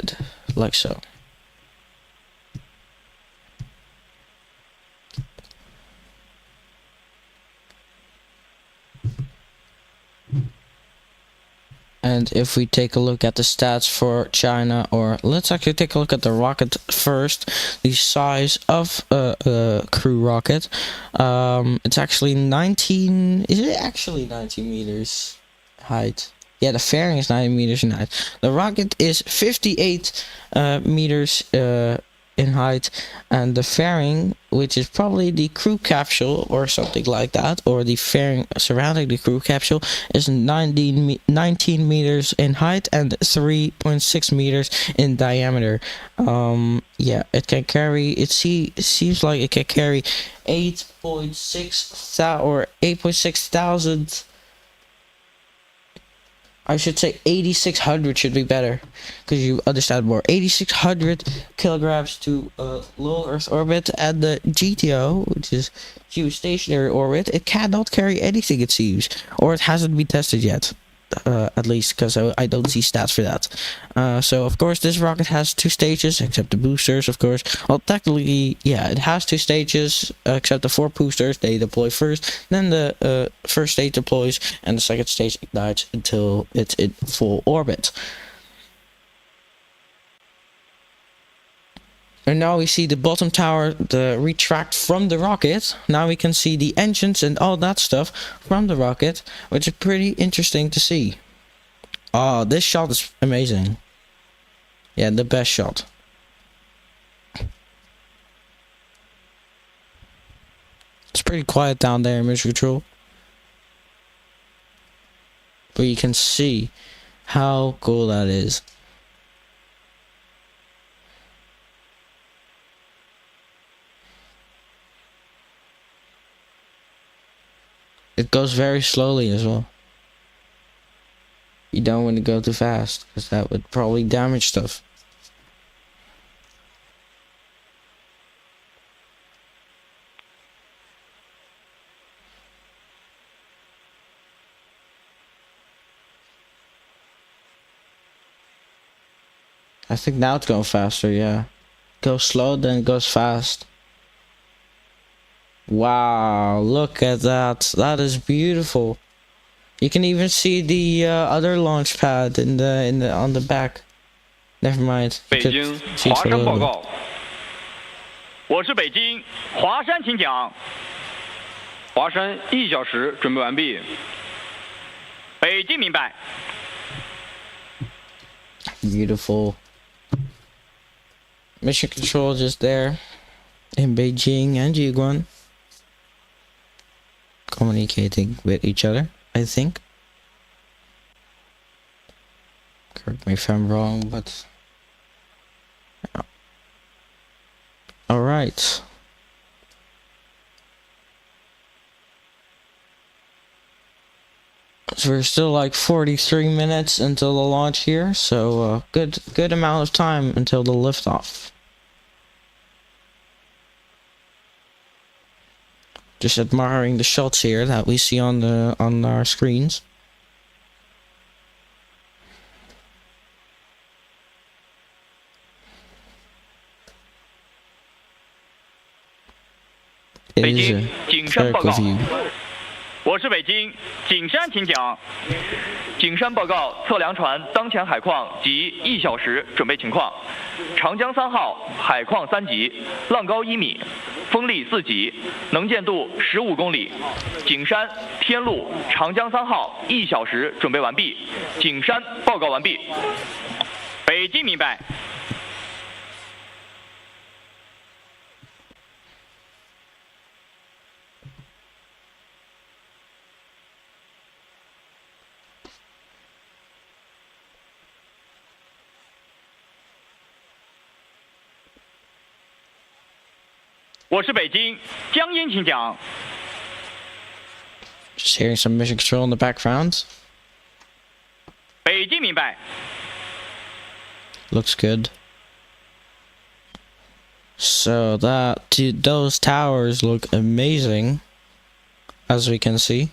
And if we take a look at the stats for China, or let's actually take a look at the rocket first, the size of a crew rocket. It's actually 19. Is it actually 19 meters height? Yeah, the fairing is 90 meters in height. The rocket is 58 meters in height, and the fairing, which is probably the crew capsule or something like that, or the fairing surrounding the crew capsule, is 19 meters in height and 3.6 meters in diameter. Yeah, it can carry, it seems like it can carry 8.6 thousand. I should say 8,600 should be better, because you understand more. 8,600 kilograms to low Earth orbit, and the GTO, which is geostationary orbit, it cannot carry anything, it seems, or it hasn't been tested yet. At least, because I don't see stats for that. So of course this rocket has 2 stages, except the boosters, of course. Well, technically, yeah, it has 2 stages, except the 4 boosters. They deploy first, then the first stage deploys, and the second stage ignites until it's in full orbit. And now we see the bottom tower, the retract from the rocket. Now we can see the engines and all that stuff from the rocket, which is pretty interesting to see. Oh, this shot is amazing. Yeah, the best shot. It's pretty quiet down there in mission control, but you can see how cool that is. It goes very slowly as well. You don't want to go too fast, because that would probably damage stuff. I think now it's going faster, yeah. Goes slow, then it goes fast. Wow, look at that. That is beautiful. You can even see the other launch pad in the on the back. Never mind. 北京华山报告。我是北京华山，请讲。华山1小时准备完毕。北京明白。Beautiful. Mission control just there in Beijing and Jiuguan, communicating with each other, I think. Correct me if I'm wrong, but yeah. All right. So we're still like 43 minutes until the launch here, so good amount of time until the liftoff. Just admiring the shots here that we see on our screens. It is a very good view. 我是北京景山，请讲。景山报告测量船当前海况及1小时准备情况。长江3号海况3级，浪高1米，风力4级，能见度15公里。景山天路长江3号1小时准备完毕。景山报告完毕。北京明白。我是北京江阴，请讲。Just hearing some mission control in the background. 北京明白。 Looks good. So those towers look amazing, as we can see.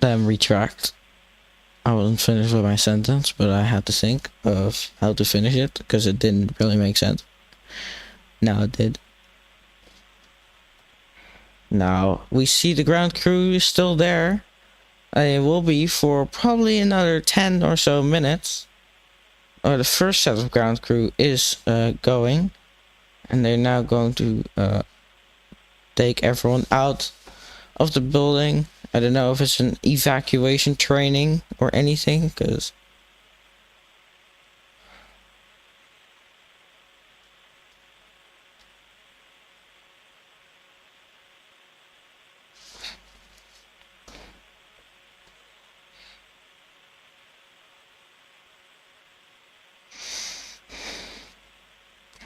Then retract. I wasn't finished with my sentence, but I had to think of how to finish it, because it didn't really make sense. Now it did. Now, we see the ground crew is still there. It will be for probably another 10 or so minutes. The first set of ground crew is going. And they're now going to take everyone out of the building. I don't know if it's an evacuation training or anything, because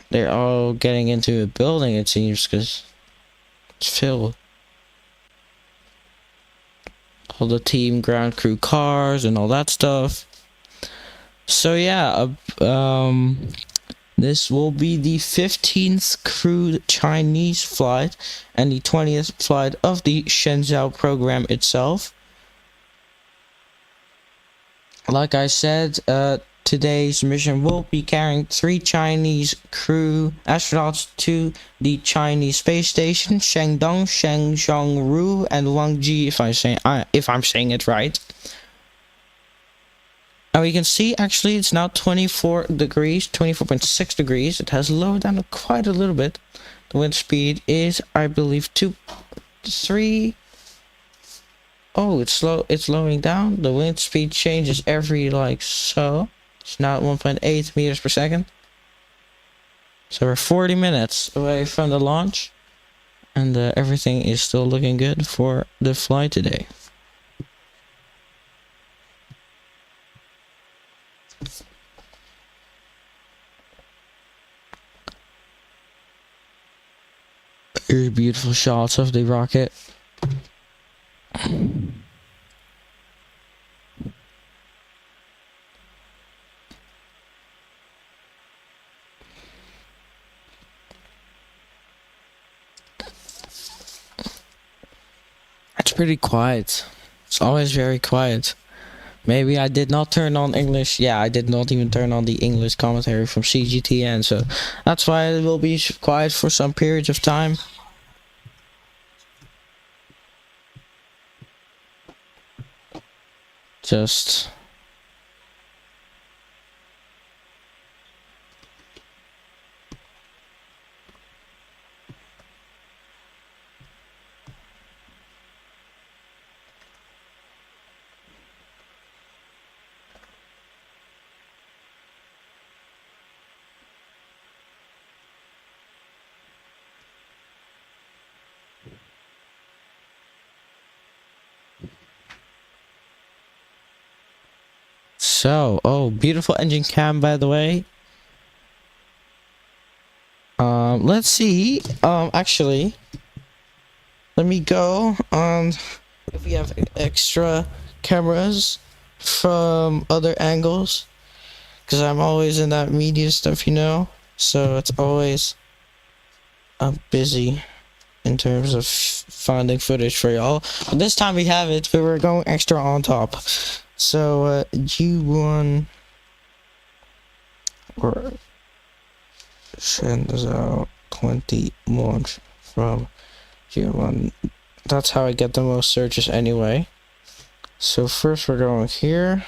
they're all getting into a building, it seems, because it's filled. All the team ground crew cars and all that stuff. So yeah, this will be the 15th crewed Chinese flight and the 20th flight of the Shenzhou program itself. Like I said, today's mission will be carrying 3 Chinese crew astronauts to the Chinese space station, Shenzhou, Shenzhou, and Wangji, if I'm saying it right. And we can see actually it's now 24 degrees, 24.6 degrees. It has lowered down quite a little bit. The wind speed is, I believe, 3. Oh, it's slow. It's slowing down. The wind speed changes every like so. It's now at 1.8 meters per second. So we're 40 minutes away from the launch. And everything is still looking good for the flight today. Very beautiful shots of the rocket. pretty quiet. It's always very quiet. Maybe I did not turn on English. Yeah, I did not even turn on the English commentary from CGTN, so that's why it will be quiet for some periods of time. Just... So, oh, beautiful engine cam, by the way. Let's see. Actually, let me go on if we have extra cameras from other angles, because I'm always in that media stuff, you know. So it's always busy in terms of finding footage for y'all. But this time we have it, but we're going extra on top. So, G1 or Shenzhou 20 launch from G1. That's how I get the most searches anyway. So first we're going here.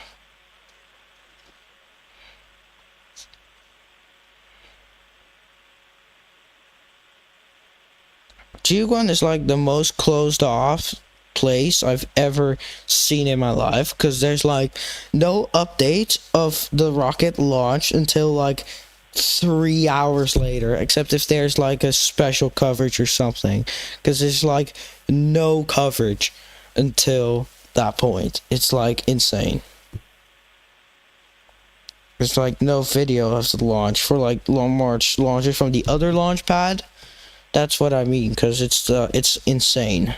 G1 is like the most closed off place I've ever seen in my life, because there's like no update of the rocket launch until like 3 hours later, except if there's like a special coverage or something, because there's like no coverage until that point. It's like insane. There's like no video of the launch for like Long March launches from the other launch pad. That's what I mean, because it's insane.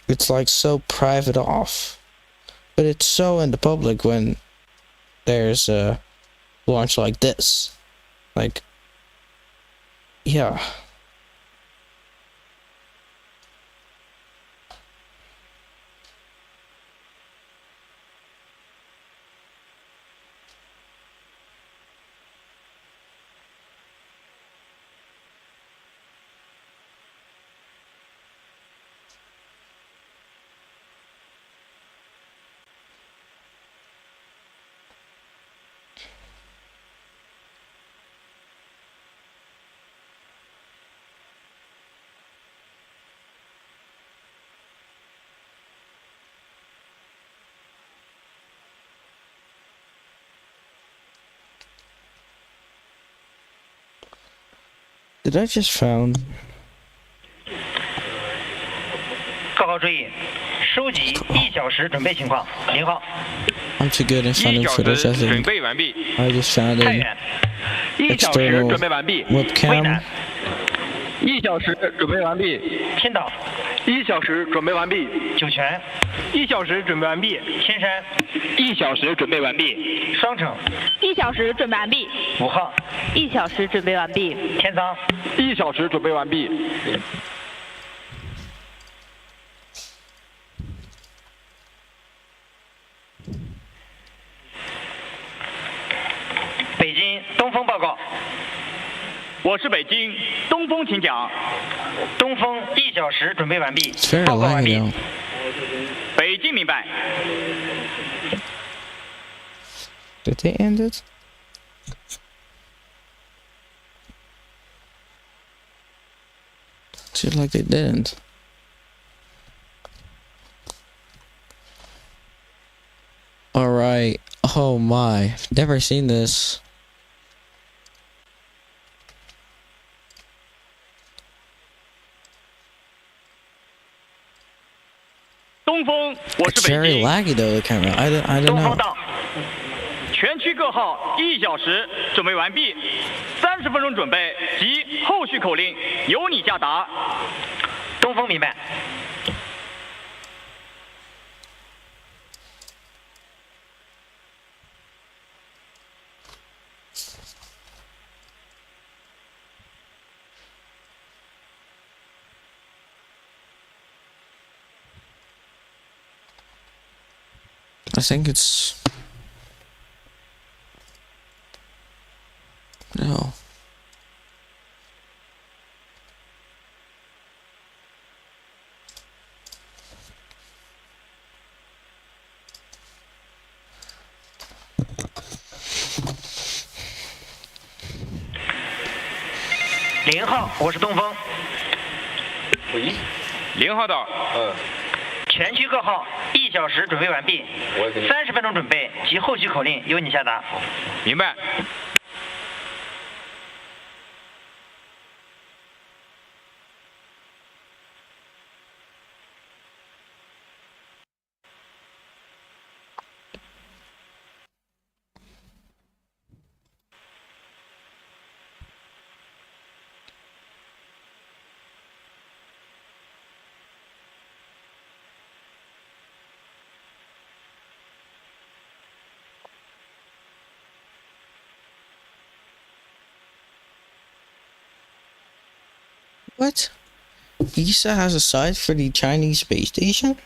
It's like so private off, but it's so in the public when there's a launch like this. Like, yeah. Did I just found? 各号注意，收集1小时准备情况。0号。 I'm too good in finding footage. I 准 think 备完毕。 I just found 太 an 原。 1小时 external 准备完毕。 webcam. 1小时准备完毕。天岛。 1小时准备完毕。酒泉。 1小时准备完毕。天山。 1小时准备完毕。双城。 1小时准备完毕。 5号。 1小时准备完毕。天仓。 1小时准备完毕。 北京东风报告。我是北京东风，请讲。东风1小时准备完毕。 It's very 报告完 laggy 毕。 though. 北京明白。 Did they end it? Seems like they didn't. Alright. Oh my. I've never seen this. 东风，我 It's 是北 very 京。 laggy though, the camera. I don't 东 know. 风到。全区各号1小时准备完毕，30分钟准备及后续口令由你下达。东风明白。think it's... No.0号，我是东风。喂，0号到。全区各号1小时准备完毕，30分钟准备及后续口令由你下达。明白。What? ESA has a site for the Chinese space station?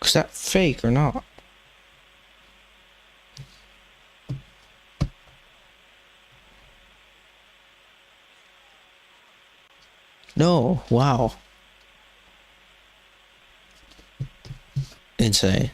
Is that fake or not? No, wow. Insane.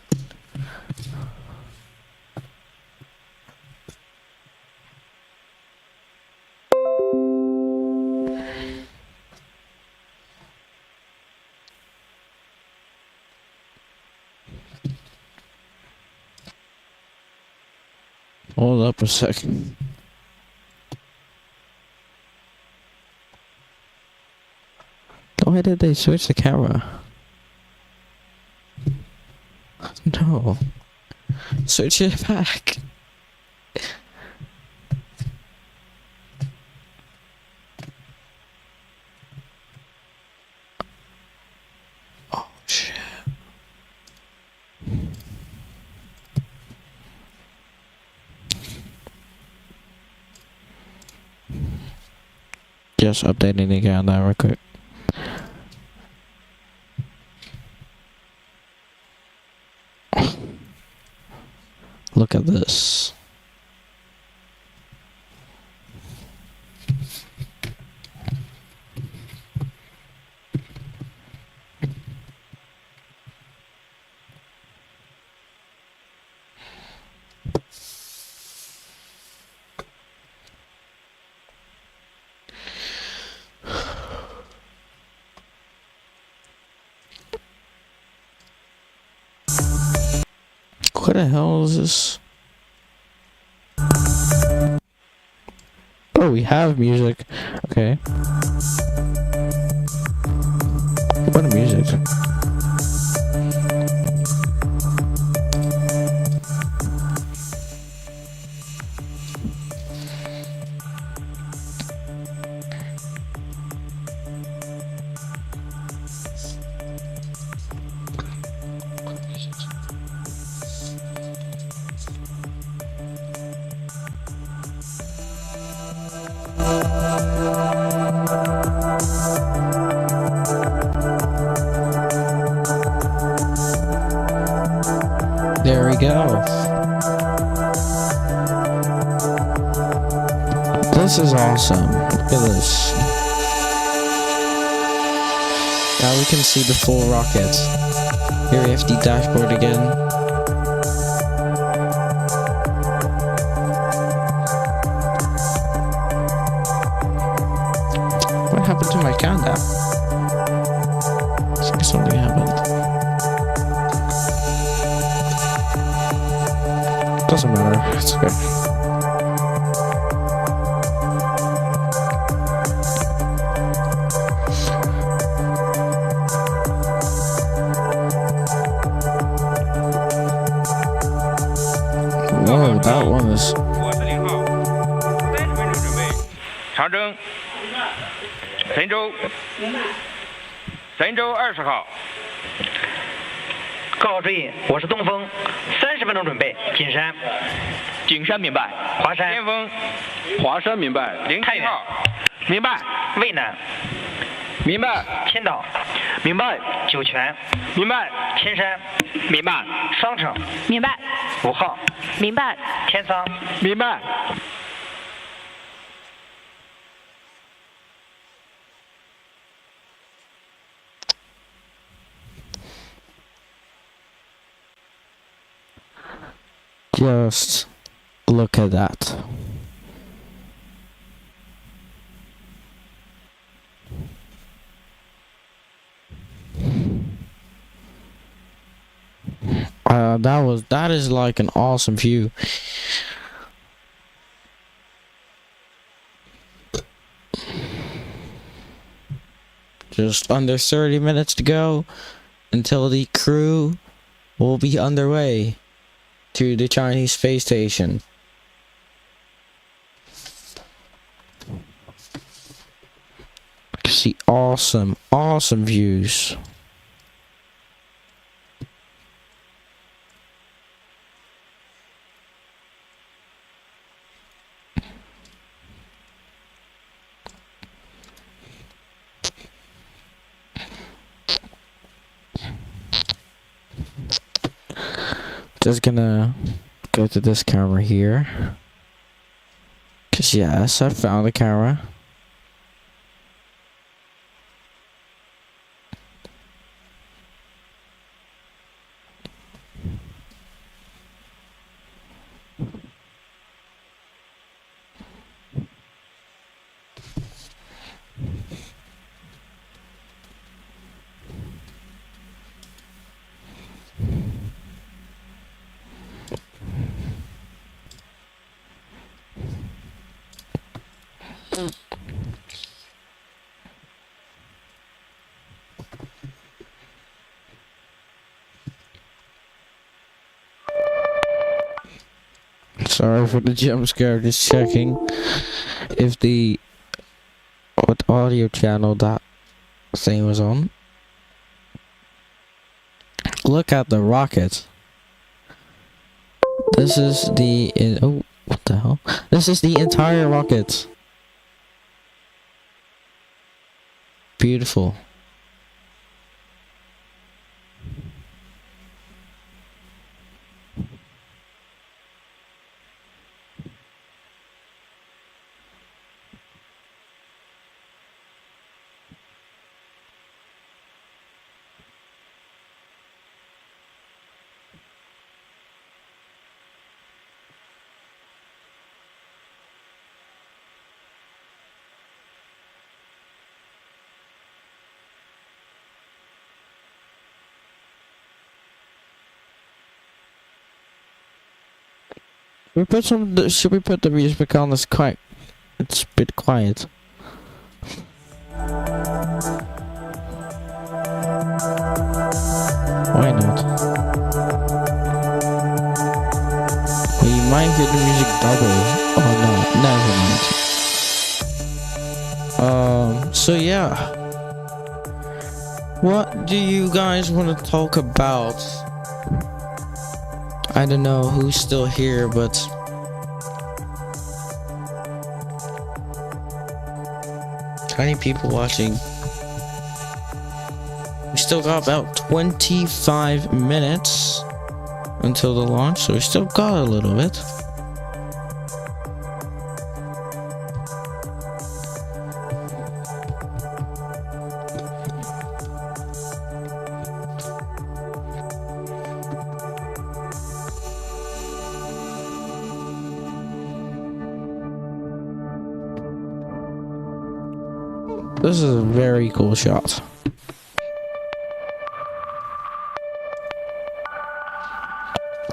Hold up a second. Why did they switch the camera? No. Switch it back. Oh shit. Just updating again now real quick. Look at this. What the hell is this? Oh, we have music. Okay. What music? There we go. This is awesome. Look at this. Now we can see the full rocket. Here we have the dashboard again. What happened to my countdown? I think something happened. Doesn't matter, it's okay. Whoa, that one is... 我是0号，30分钟准备。长征、神舟神舟20号。各号注意，我是东风，30分钟准备。景山。景山明白。华山。天风。华山明白。07号。明白。渭南。明白。千岛。明白。酒泉。明白。天山。明白。双城。明白。 5号。明白。天仓。明白。 Just look at that. That is like an awesome view. Just under 30 minutes to go until the crew will be underway to the Chinese space station. See awesome views. Just gonna go to this camera here. 'Cause yes, I found the camera. Sorry for the jump scare, just checking if the what audio channel that thing was on. Look at the rocket. This is the oh, what the hell? This is the entire rocket. Beautiful. Should we put the music on? It's quite, it's a bit quiet. Why not? We might hear the music double. Oh no, never mind. So yeah. What do you guys want to talk about? I don't know who's still here, but tiny people watching. We still got about 25 minutes until the launch, so we still got a little bit. This is a very cool shot.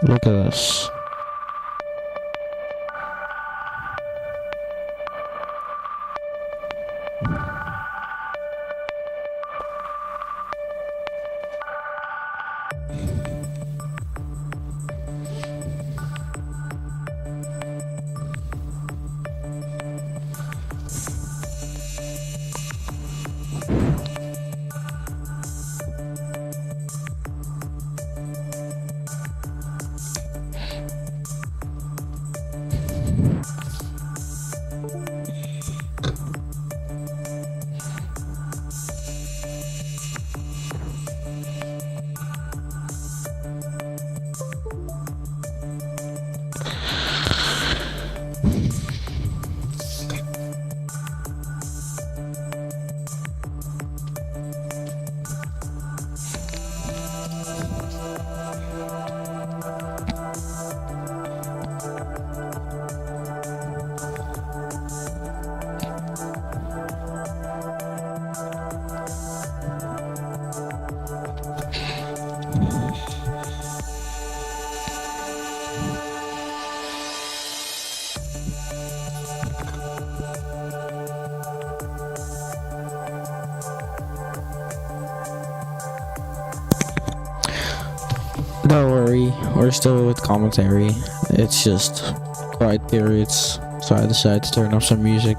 Look at this. commentary. We're still with commentary. It's just quiet periods. So I decided to turn on some music.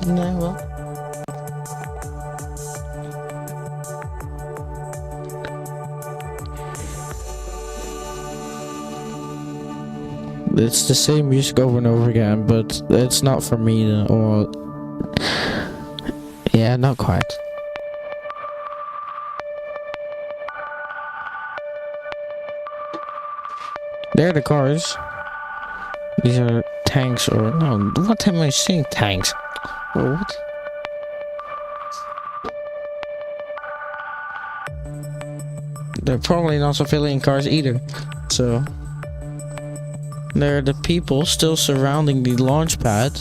No, well. It's the same music over and over again, but it's not for me, or yeah, not quite. There are the cars. These are tanks, or no, what am I saying, tanks? What? They're probably not civilian cars either, so there are the people still surrounding the launch pad.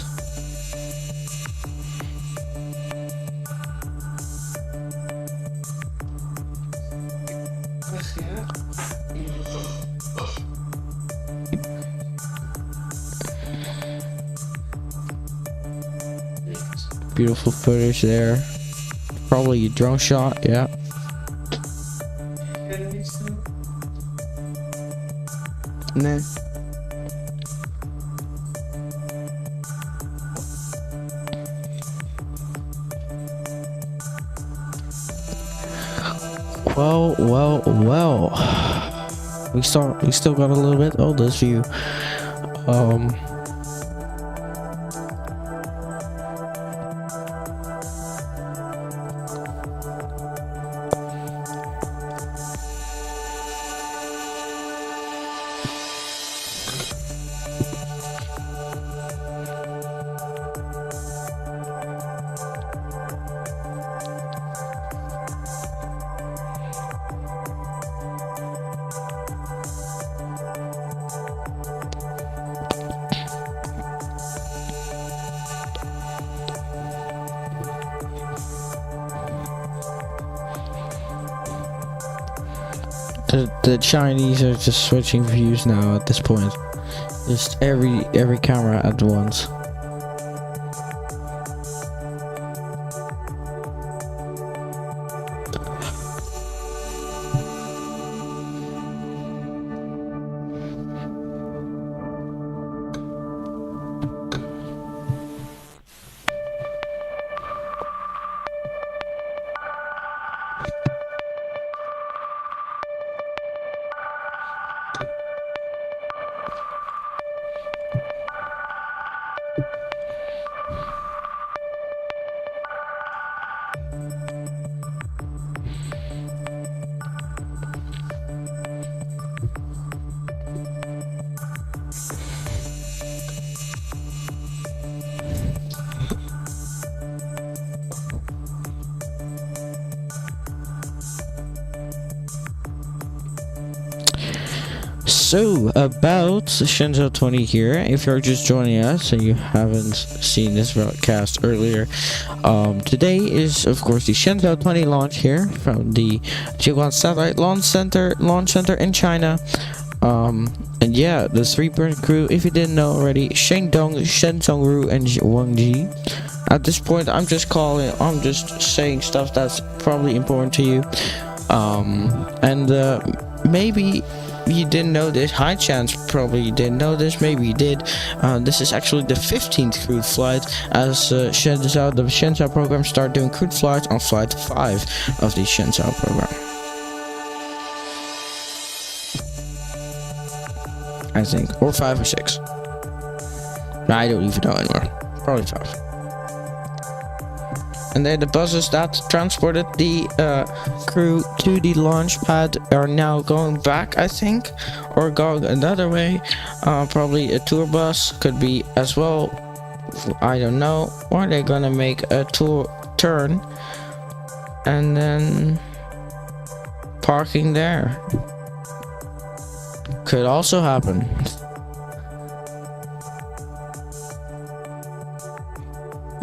Beautiful footage there. Probably a drone shot, yeah. No. Well. We still got a little bit. Oh, this view. The Chinese are just switching views now at this point. Just every camera at once. So, about Shenzhou 20 here, if you're just joining us and you haven't seen this broadcast earlier, today is, of course, the Shenzhou 20 launch here from the Jiuquan Satellite Launch Center in China. And yeah, the 3-person crew, if you didn't know already, Shengdong, Shen Zhongru, and Wang Ji. At this point, I'm just saying stuff that's probably important to you. Maybe you didn't know this. High chance probably you didn't know this. Maybe you did. This is actually the 15th crewed flight, as the Shenzhou program started doing crewed flights on flight 5 of the Shenzhou program. I think, or 5 or 6. I don't even know anymore. Probably 5. And then the buses that transported the crew to the launch pad are now going back, I think, or going another way. Probably a tour bus could be as well. I don't know. Or they're gonna make a turn and then parking there. Could also happen.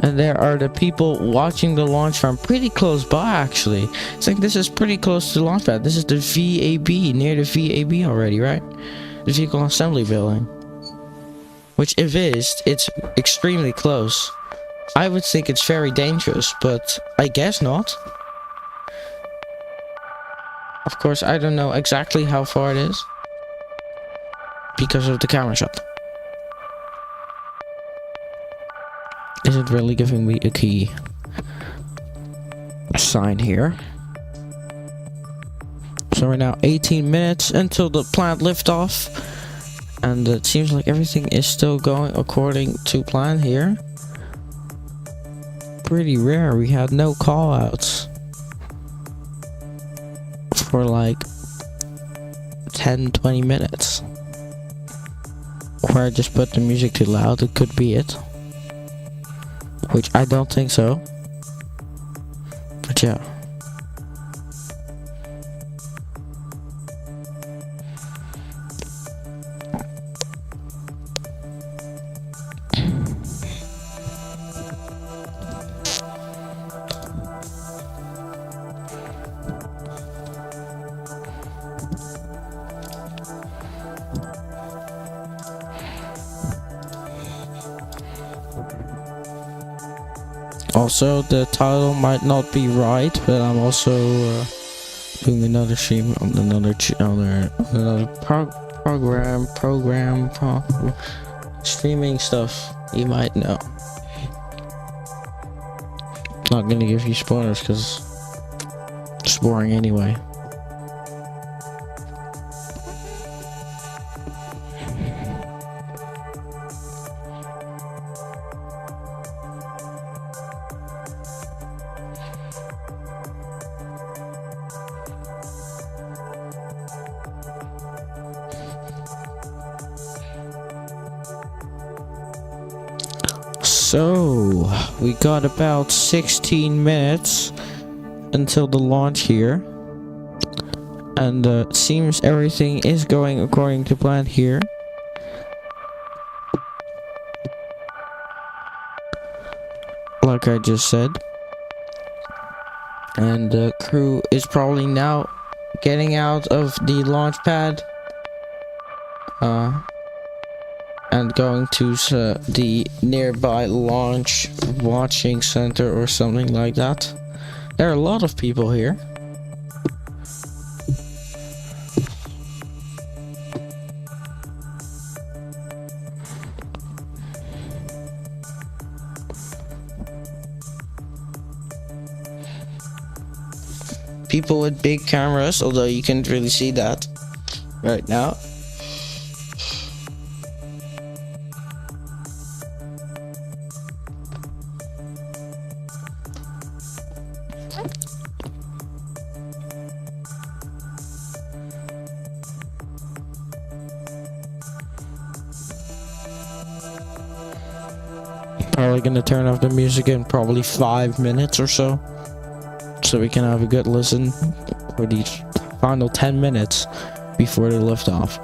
And there are the people watching the launch from pretty close by, actually. I think this is pretty close to the launch pad. This is the VAB, near the VAB already, right? the vehicle assembly building. Which, if it is, it's extremely close. I would think it's very dangerous, but I guess not. Of course, I don't know exactly how far it is because of the camera shot. Is it really giving me a key sign here? So we're now 18 minutes until the planned liftoff, and it seems like everything is still going according to plan here. Pretty rare, we had no call outs for like 10-20 minutes. Or I just put the music too loud, it could be it. Which I don't think so. But yeah. Also, the title might not be right, but I'm also doing another stream on another program streaming stuff. You might know. Not gonna give you spoilers because it's boring anyway. So, we got about 16 minutes until the launch here. And it seems everything is going according to plan here. Like I just said. And the crew is probably now getting out of the launch pad. And going to the nearby launch watching center or something like that. There are a lot of people here. People with big cameras, although you can't really see that right now. Probably gonna turn off the music in probably 5 minutes or so we can have a good listen for the final 10 minutes before the liftoff.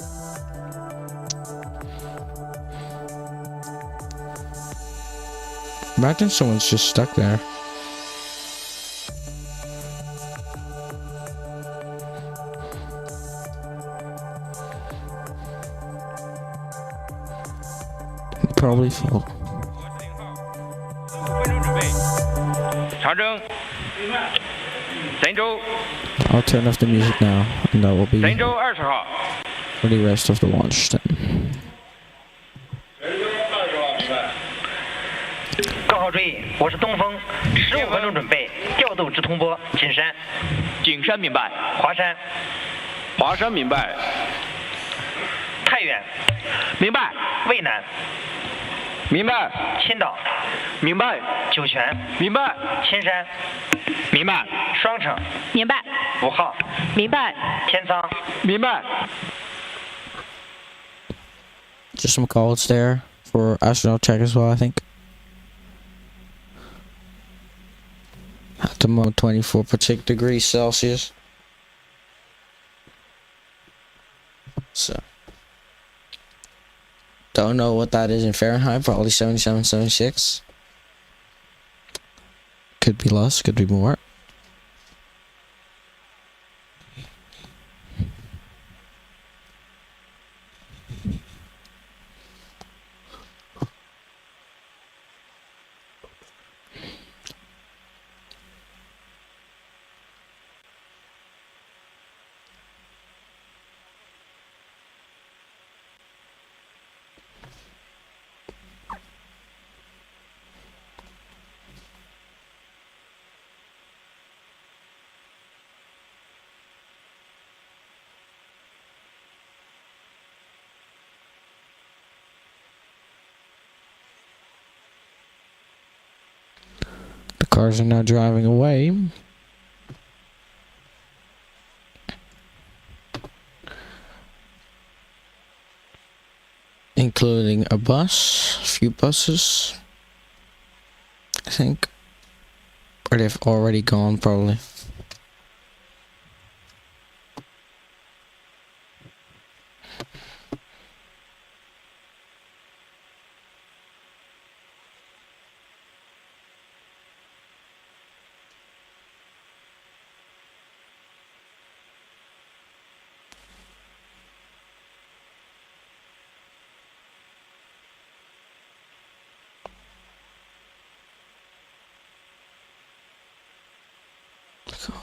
Imagine someone's just stuck there. Probably feel. I'll turn off the music now, and that will be 神舟20号 for the rest of the launch then. 各号注意，我是东风，15分钟准备调度直通波景山。景山明白。华山。华山明白。太原。明白。渭南。明白。青岛。明白。酒泉。明白。青山。明白。双城。明白。5号。明白。天仓。明白。 Just some calls there for astronaut check as well, I think. At the moment, 24 degrees Celsius. So, don't know what that is in Fahrenheit. Probably 77, 76. Could be less, could be more. Cars are now driving away. Including a bus, a few buses, I think. Or they've already gone, probably.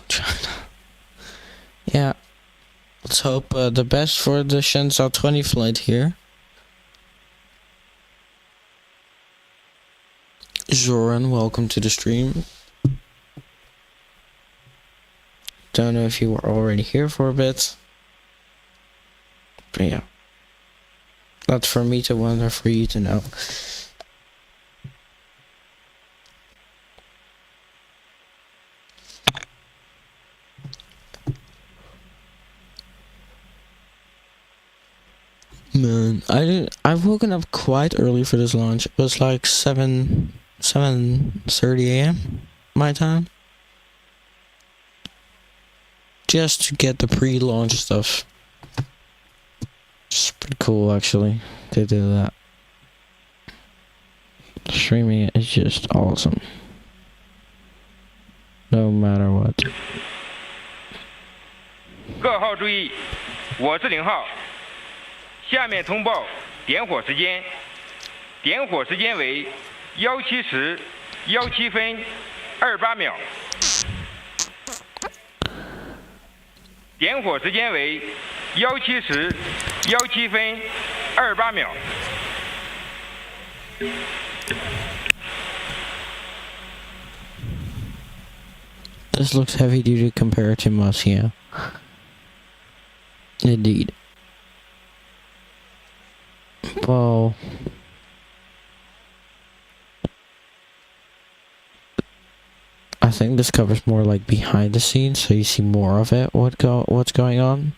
China. Yeah, let's hope the best for the Shenzhou 20 flight here. Zoran, welcome to the stream. Don't know if you were already here for a bit. But yeah. That's for me to wonder, for you to know. Man, I've woken up quite early for this launch. It was like 7:30 a.m. my time. Just to get the pre-launch stuff. It's pretty cool actually to do that. Streaming it is just awesome. No matter what. 各号注意，我是0号。下面通报点火时间，点火时间为17时17分28秒。点火时间为17时17分28秒。This looks heavy duty compared to us, yeah. Indeed. Well, I think this covers more like behind the scenes, so you see more of it. What's going on?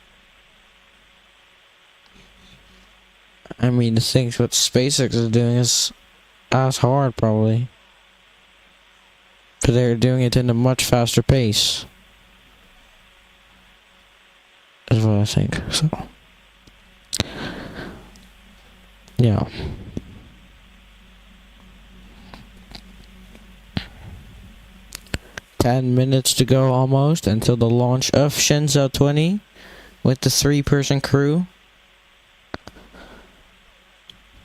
I mean, the things what SpaceX is doing is as hard, probably, but they're doing it in a much faster pace. Is what I think. So. Yeah. Ten minutes to go almost until the launch of Shenzhou 20 with the 3-person crew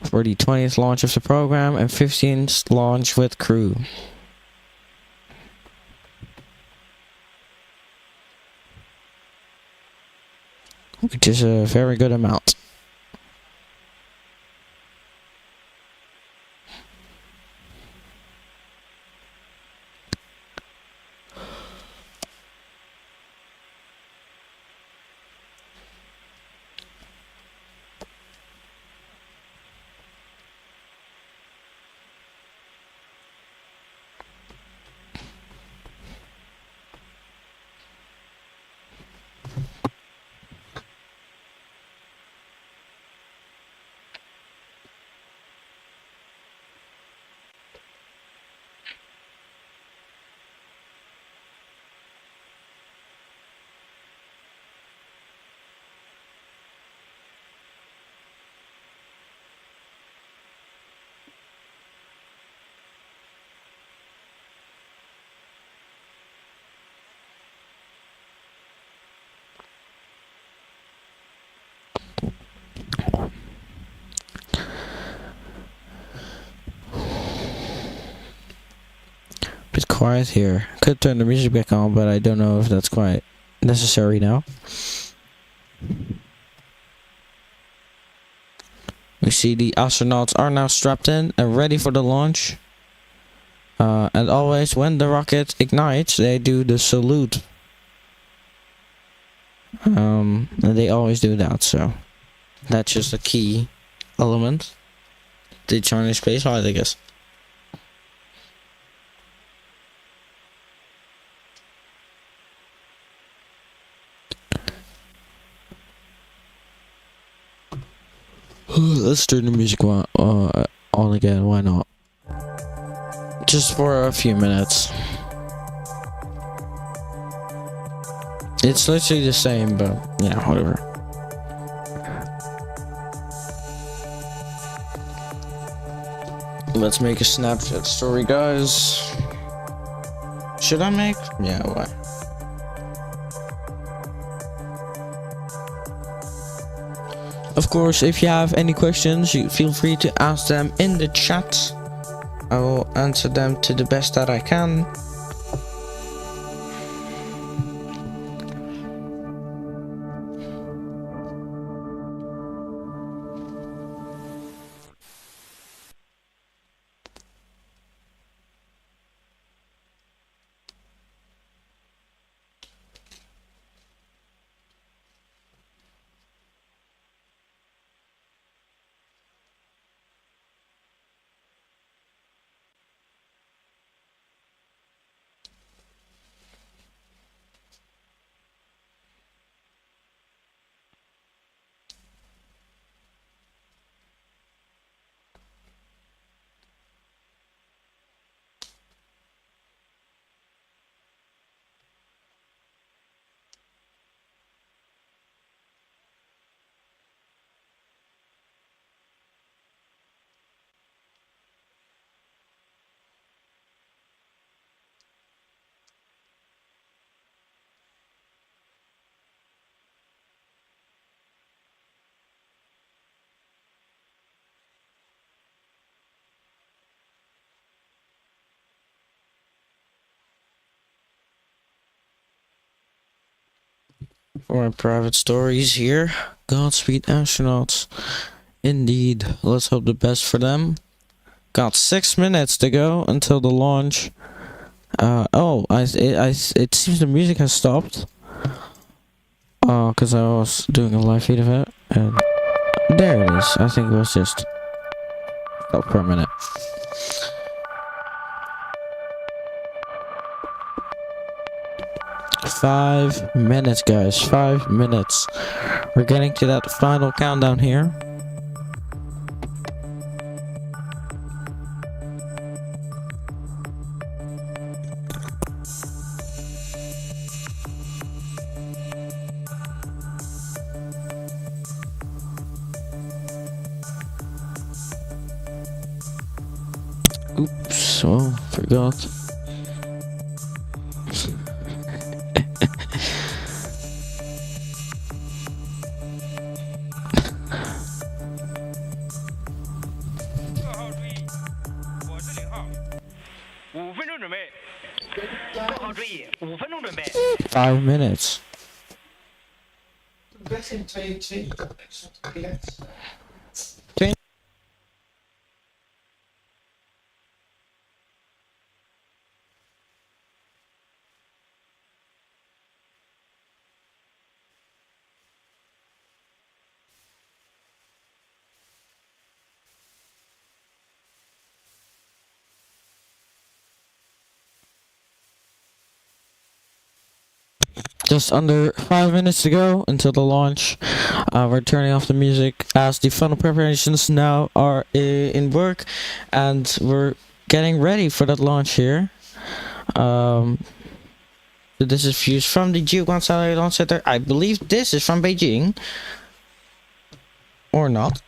for the 20th launch of the program and 15th launch with crew. Which is a very good amount. Bit quiet here. Could turn the music back on, but I don't know if that's quite necessary now. We see the astronauts are now strapped in and ready for the launch. And always when the rocket ignites, they do the salute. And they always do that, so that's just a key element. The Chinese spaceflight, I guess. let's turn the music on again. Why not? Just for a few minutes. It's literally the same, but yeah, whatever. Let's make a Snapchat story, guys. Should I make? Yeah, why? Of course, if you have any questions, you feel free to ask them in the chat. I will answer them to the best that I can. For my private stories here. Godspeed, astronauts. Indeed. Let's hope the best for them. Got 6 minutes to go until the launch. It seems the music has stopped. Because I was doing a live feed of it. And there it is. I think it was just stopped for a minute. Five minutes, guys. 5 minutes. We're getting to that final countdown here. Oops, oh, forgot. Five minutes. Just under 5 minutes to go until the launch. We're turning off the music as the final preparations now are in work, and we're getting ready for that launch here. So this is views from the Jiuquan Satellite Launch Center. I believe this is from Beijing, or not.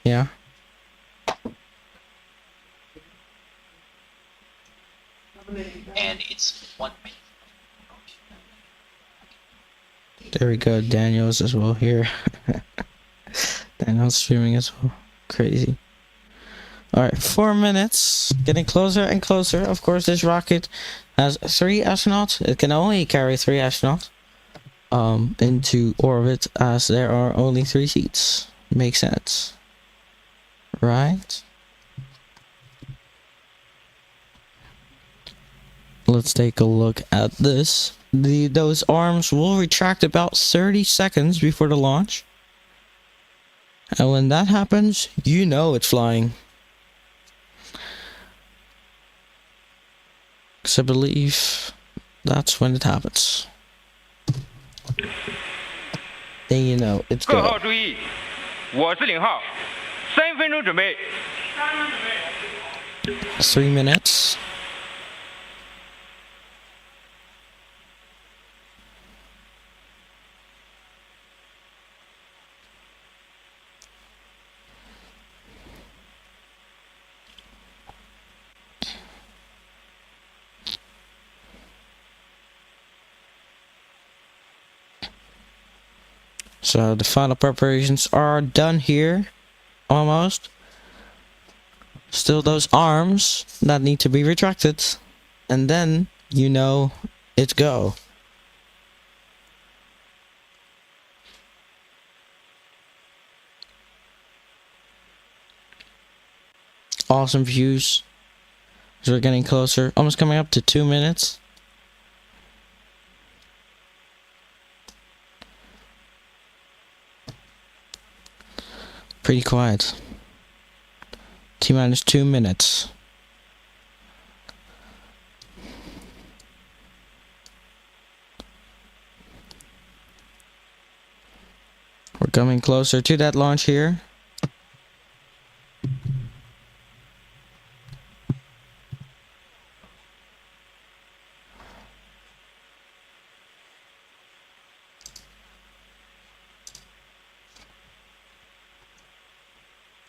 Yeah. And it's 1 minute. There we go. Daniel's as well here. Daniel's streaming as well. Crazy. Alright, 4 minutes. Getting closer and closer. Of course, this rocket has 3 astronauts. It can only carry 3 astronauts into orbit, as there are only 3 seats. Makes sense. Right? Let's take a look at this. Those arms will retract about 30 seconds before the launch. And when that happens, you know it's flying. Because I believe that's when it happens. then you know it's 各 go. 号注意，我是0号，3分钟准备。 3 minutes. So the final preparations are done here, almost. Still those arms that need to be retracted, and then you know it's go. Awesome views. As we're getting closer, almost coming up to 2 minutes. Pretty quiet. T-minus 2 minutes. We're coming closer to that launch here.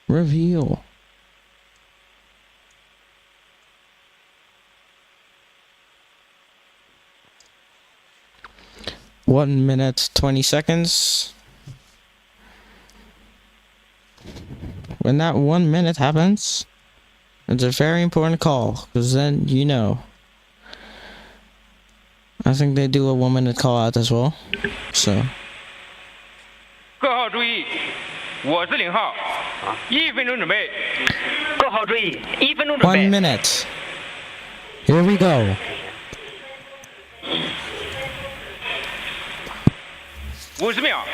Reveal. One minute, 20 seconds. When that 1 minute happens, it's a very important call, because then you know. I think they do a 1 minute call out as well. So. 各号注意，我是0号，1分钟准备。各号注意，1分钟准备。 1 minute. Here we go. 50秒。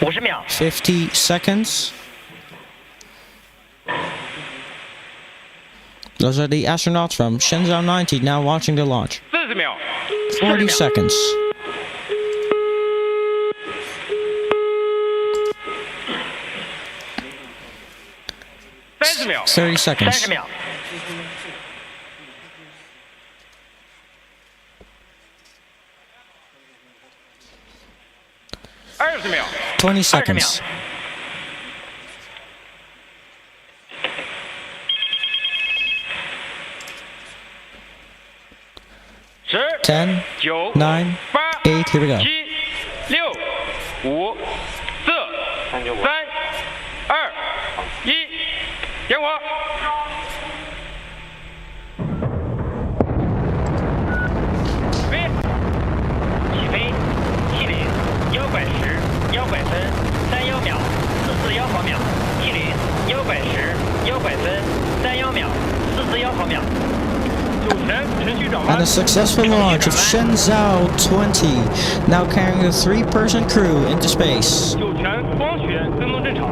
50秒。 50 seconds. Those are the astronauts from Shenzhou 90 now watching the launch. 40秒。 40 seconds. 30秒。 30 seconds. 30秒。 20秒。 20 seconds. 10, 9, 9, 8, here we go. 7, 6, 5, 4, 3, 2, 1，点火。起飞，70，摇摆时，摇摆分，31秒，441毫秒，70，摇摆时，摇摆分，31秒，441毫秒。 And a successful launch of Shenzhou 20, now carrying a 3-person crew into space. 酒泉光学跟踪正常。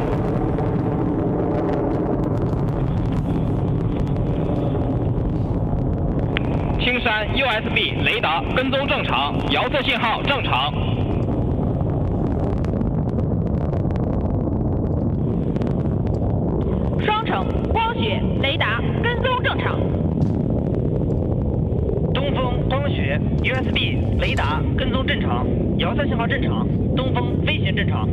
青山 USB 雷达跟踪正常，遥测信号正常。双城光学雷达跟踪正常。 东风光学 USB 雷达跟踪正常，遥测信号正常，东风飞行正常。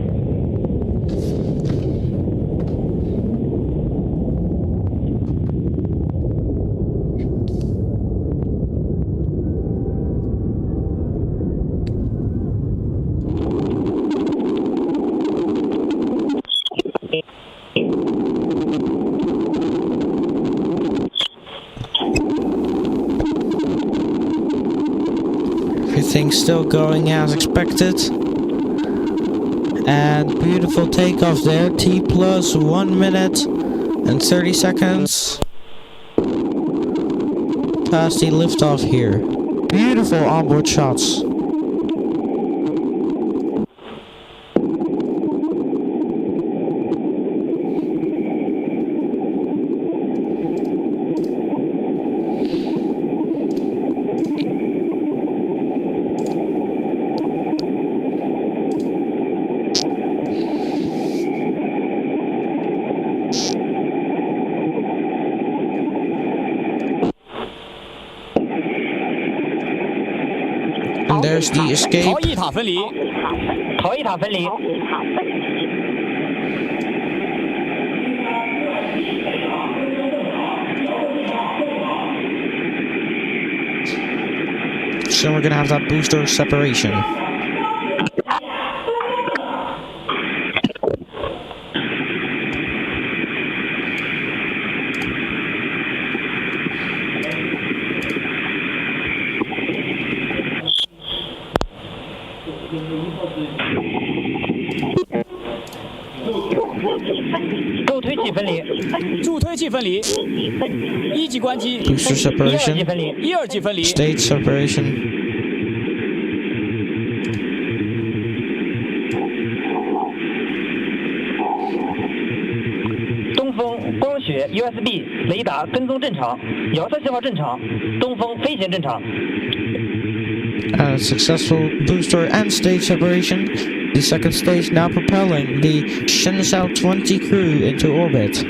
Everything's still going as expected. And beautiful takeoff there. T plus 1 minute and 30 seconds. Past the liftoff here. Beautiful onboard shots. And there's the escape. 逃逸塔分离。逃逸塔分离。 So we're gonna have that booster separation. Booster separation. State separation. 东风光学 USB 雷达跟踪正常，遥测信号正常，东风飞行正常。 Successful booster and stage separation. The second stage now propelling the Shenzhou 20 crew into orbit.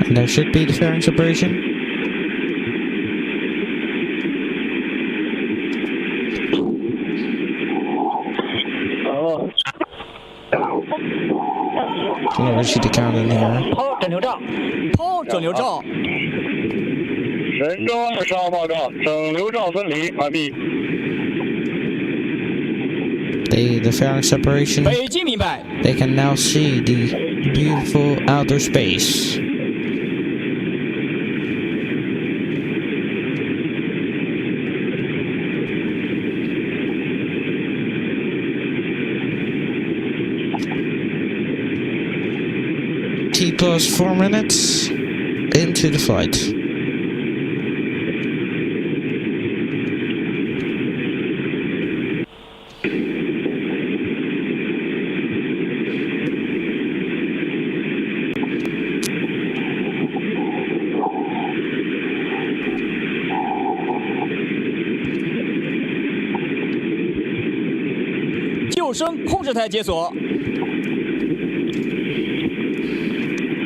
And there should be the fairing separation. Yeah, we should count in here. 抛整流罩，抛整流罩。神舟20号爆炸，整流罩分离完毕。 The fairing separation. 北京明白。 They can now see the beautiful outer space. T plus 4 minutes into the flight.救生控制台解锁。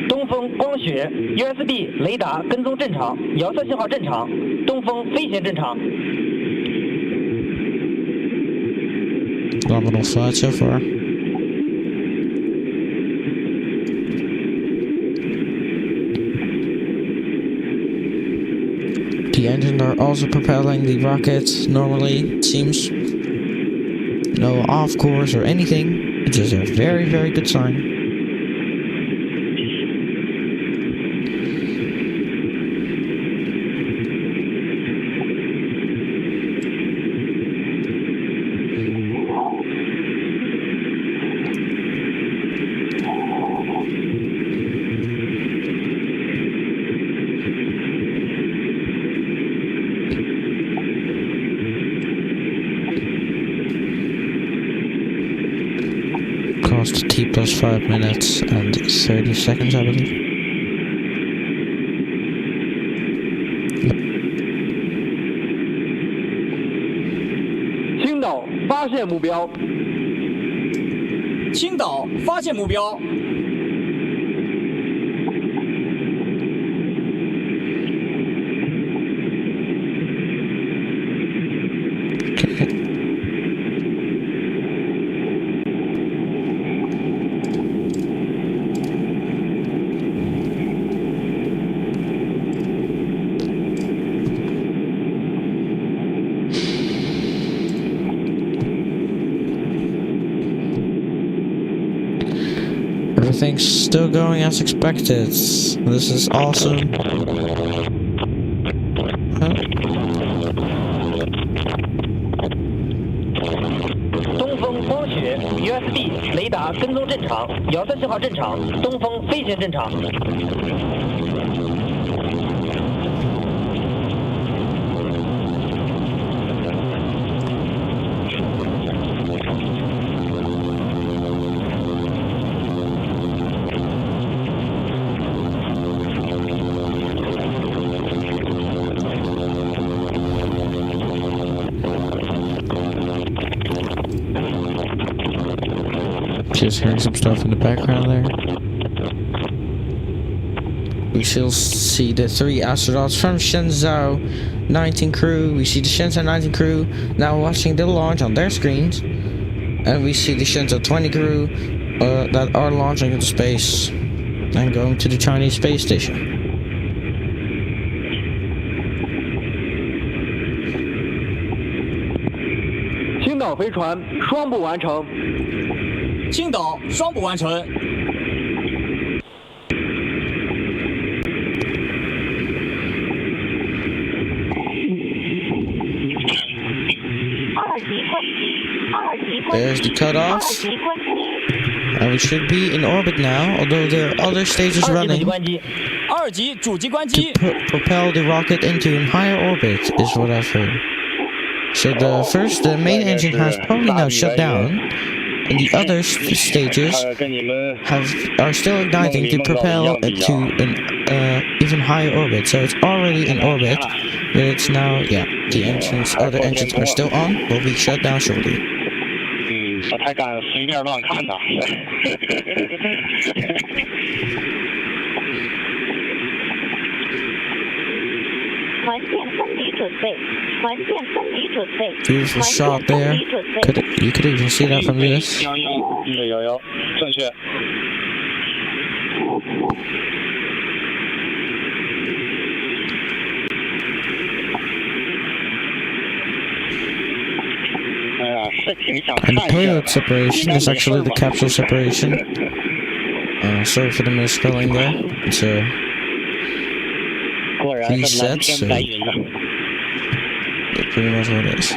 东风光学 USB 雷达跟踪正常，遥测信号正常，东风飞行正常。 Phenomenal flight so far. The engines are also propelling the rockets normally. It seems no off course or anything. It's just a very, very good sign. Cost T plus 5 minutes and 30 seconds, I believe.青岛发现目标。青岛发现目标。 Everything's still going as expected. This is awesome. USB 雷达跟踪正常，遥测信号正常，东风飞行正常。 Just hearing some stuff in the background there. We still see the 3 astronauts from Shenzhou 19 crew. We see the Shenzhou 19 crew now watching the launch on their screens. And we see the Shenzhou 20 crew that are launching into space and going to the Chinese space station. 青岛飞船双步完成。青岛双步完成。There's the cutoff. And we should be in orbit now, although there are other stages running to propel the rocket into a higher orbit, is what I've heard. So the main engine has probably now shut down, and the other stages are still igniting to propel it to an even higher orbit. So it's already in orbit, but it's now, yeah, the other engines are still on, will be shut down shortly. 不太敢随便乱看的。Beautiful shot there. You could even see that from this. 有，正确。And the payload separation is actually the capsule separation. Sorry for the misspelling there. It's reset, so that's pretty much what it is.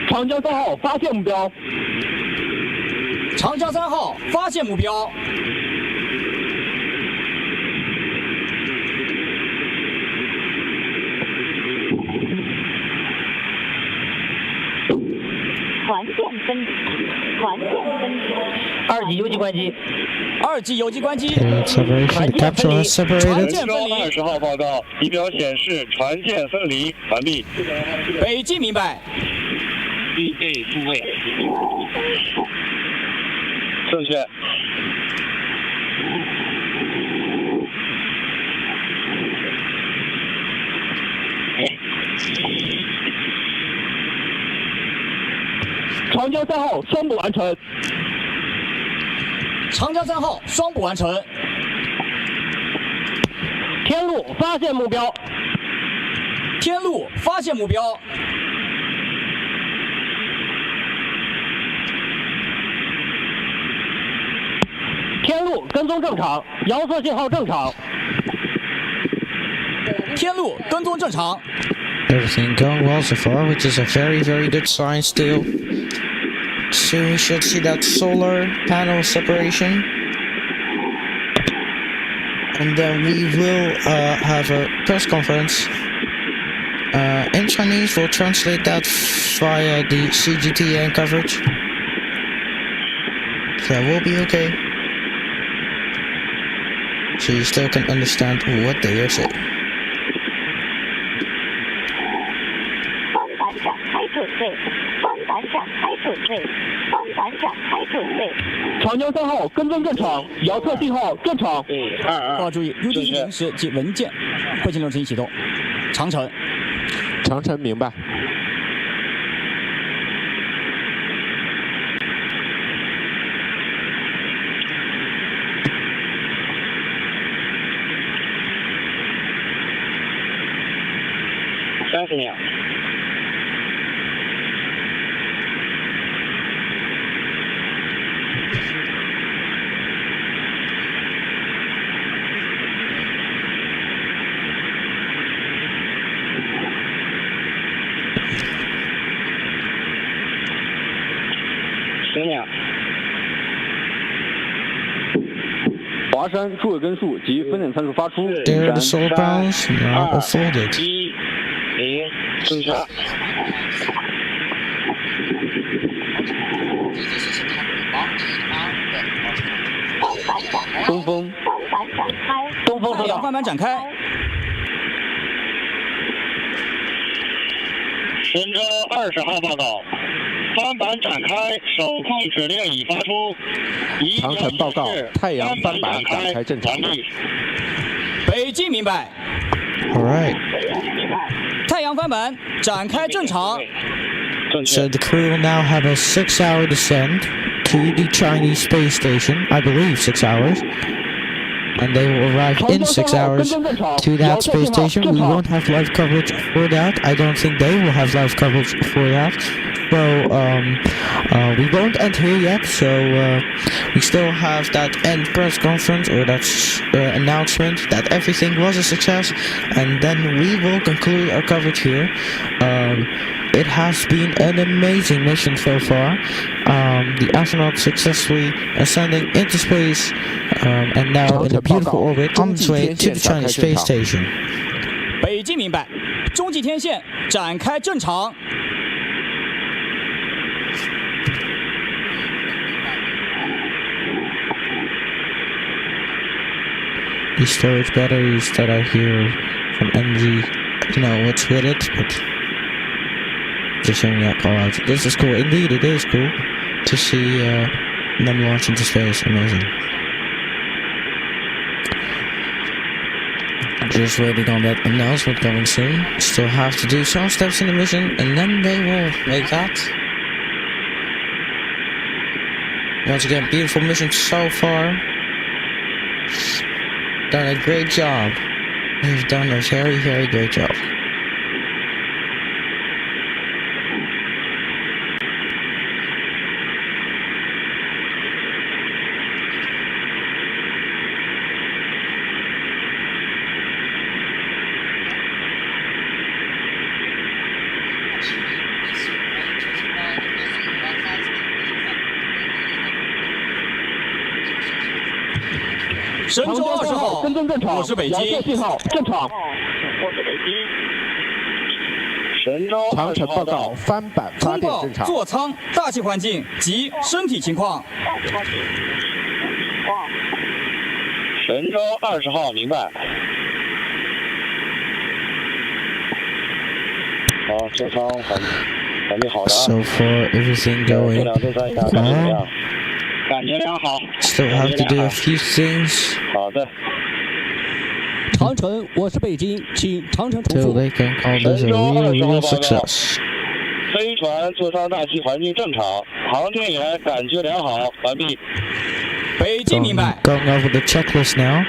长江3号发现目标。长江3号发现目标。二级游击关机。二级游击关机。Separation. The capsule has separated. 20号报告，仪表显示船舰分离完毕。北京明白。预备复位。正确。长江3号双步完成。长江3号双步完成。天路发现目标。天路发现目标。天路跟踪正常，遥测信号正常。天路跟踪正常。 Everything going well so far, which is a very, very good sign still. Soon we should see that solar panel separation. And then we will have a press conference. In Chinese, we'll translate that via the CGTN coverage. So we'll be okay. So you still can understand what they are saying. 长江3号跟踪正常，遥测信号正常。要注意 UDC 零时及文件，会进入执行启动。长城，长城明白。 30秒。10秒。华山诸位根数及分点参数发出。 There the solar panels now are folded. 0，正确。东风太阳帆板展开。神舟20号报告，帆板展开，手控指令已发出。长城报告，太阳帆板展开正常。北京明白。 All right. 太阳帆板展开正常。 So the crew will now have a 6-hour descent to the Chinese space station. I believe 6 hours. And they will arrive in 6 hours to that space station. We won't have live coverage for that. I don't think they will have live coverage for that. So we won't end here yet. So we still have that end press conference or that announcement that everything was a success, and then we will conclude our coverage here. It has been an amazing mission so far. The astronaut successfully ascending into space and now in a beautiful orbit on its way to the Chinese space station. 北京明白，中继天线展开正常。 The storage batteries that are here from NG, you know what's with it, but just showing that call out. This is cool. Indeed, it is cool to see them launch into space. Amazing. Just waiting on that announcement coming soon. Still have to do some steps in the mission, and then they will make that. Once again, beautiful mission so far. Done a great job. They've done a very, very great job.神舟20号，我是北京。信号正常。我是北京。神舟长城报告，帆板发电正常。座舱大气环境及身体情况。神舟20号明白。好，座舱环境好的。 So far, everything going well. 感觉良好。 Still have to do a few things. 好的。长城，我是北京，请长城重 Till 复。 they can call this a real success. 飞船座舱大气环境正常，航天员感觉良好，完毕。北京明白。 Going over the checklist now.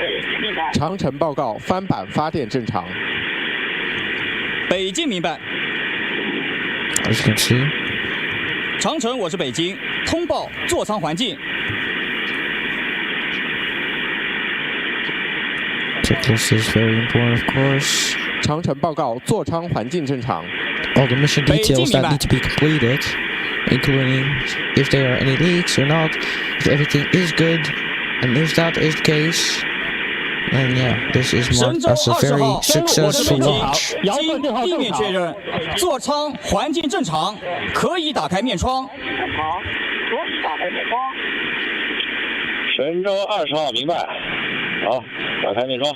长城报告，帆板发电正常。北京明白。 As you can see. 长城，我是北京，通报座舱环境。 Checklist is very important, of course. 长城报告，座舱环境正常。 All the mission details that need to be completed, including if there are any leaks or not, if everything is good, and if that is the case, then yeah, this is marked as a very successful launch. 经地面确认，座舱环境正常，可以打开面窗。神舟20号明白。好，打开面窗。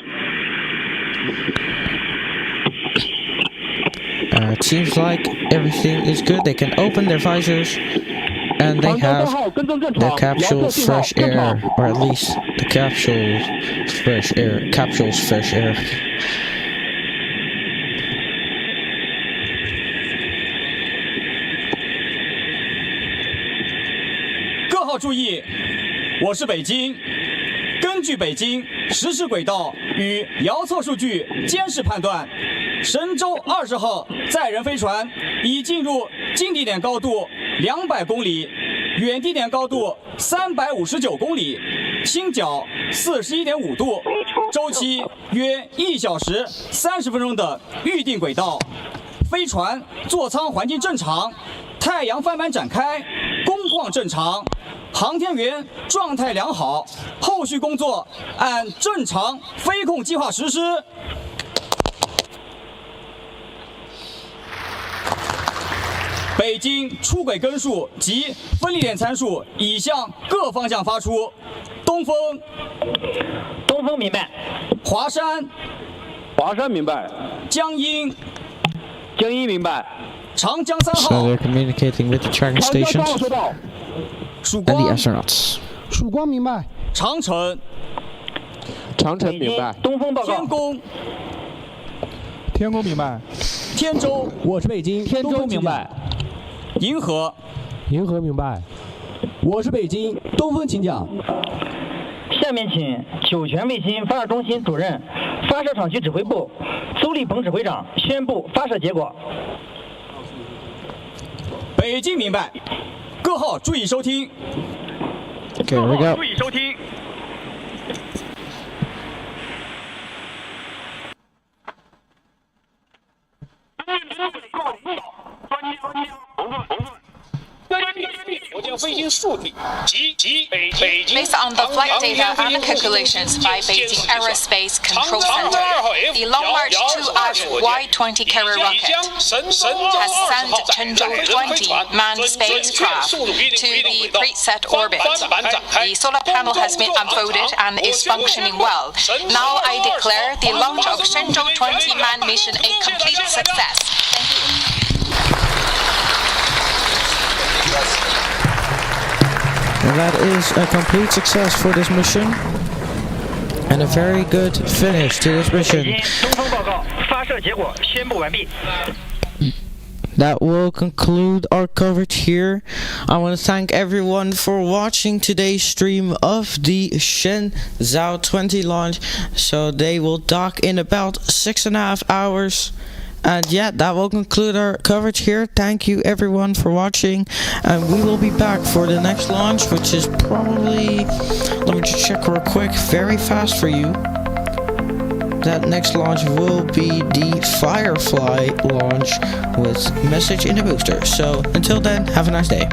Seems like everything is good. They can open their visors, and they have the capsule's fresh air, or at least the capsule's fresh air. Capsule's fresh air. 各号注意，我是北京。根据北京实时轨道与遥测数据监视判断，神舟20号载人飞船已进入近地点高度200公里，远地点高度359公里，倾角41.5度，周期约1小时30分钟的预定轨道。飞船座舱环境正常，太阳帆板展开，工况正常，航天员状态良好，后续工作按正常飞控计划实施。北京出轨根数及分离点参数已向各方向发出。东风，东风明白。华山，华山明白。江阴，江阴明白。长江3号。So they're communicating with the tracking stations and the astronauts. 曙光明白。长城，长城明白。东风报告。天宫，天宫明白。天舟，我是北京，天舟明白。银河，银河明白。我是北京，东风请讲。下面请酒泉卫星发射中心主任、发射场区指挥部邹立鹏指挥长宣布发射结果。北京明白，各号注意收听。Okay, here we go. 注意收听。Based on the flight data and calculations by Beijing Aerospace Control Center, the Long March 2F Y-20 carrier rocket has sent Shenzhou 20 manned spacecraft to the preset orbit. The solar panel has been unfolded and is functioning well. Now I declare the launch of Shenzhou 20 manned mission a complete success. Thank you. And that is a complete success for this mission. And a very good finish to this mission. That will conclude our coverage here. I want to thank everyone for watching today's stream of the Shenzhou 20 launch. So they will dock in about 6.5 hours. And yeah, that will conclude our coverage here. Thank you everyone for watching, and we will be back for the next launch, which is probably, let me just check real quick, very fast for you. That next launch will be the Firefly launch with message in the booster. So until then, have a nice day.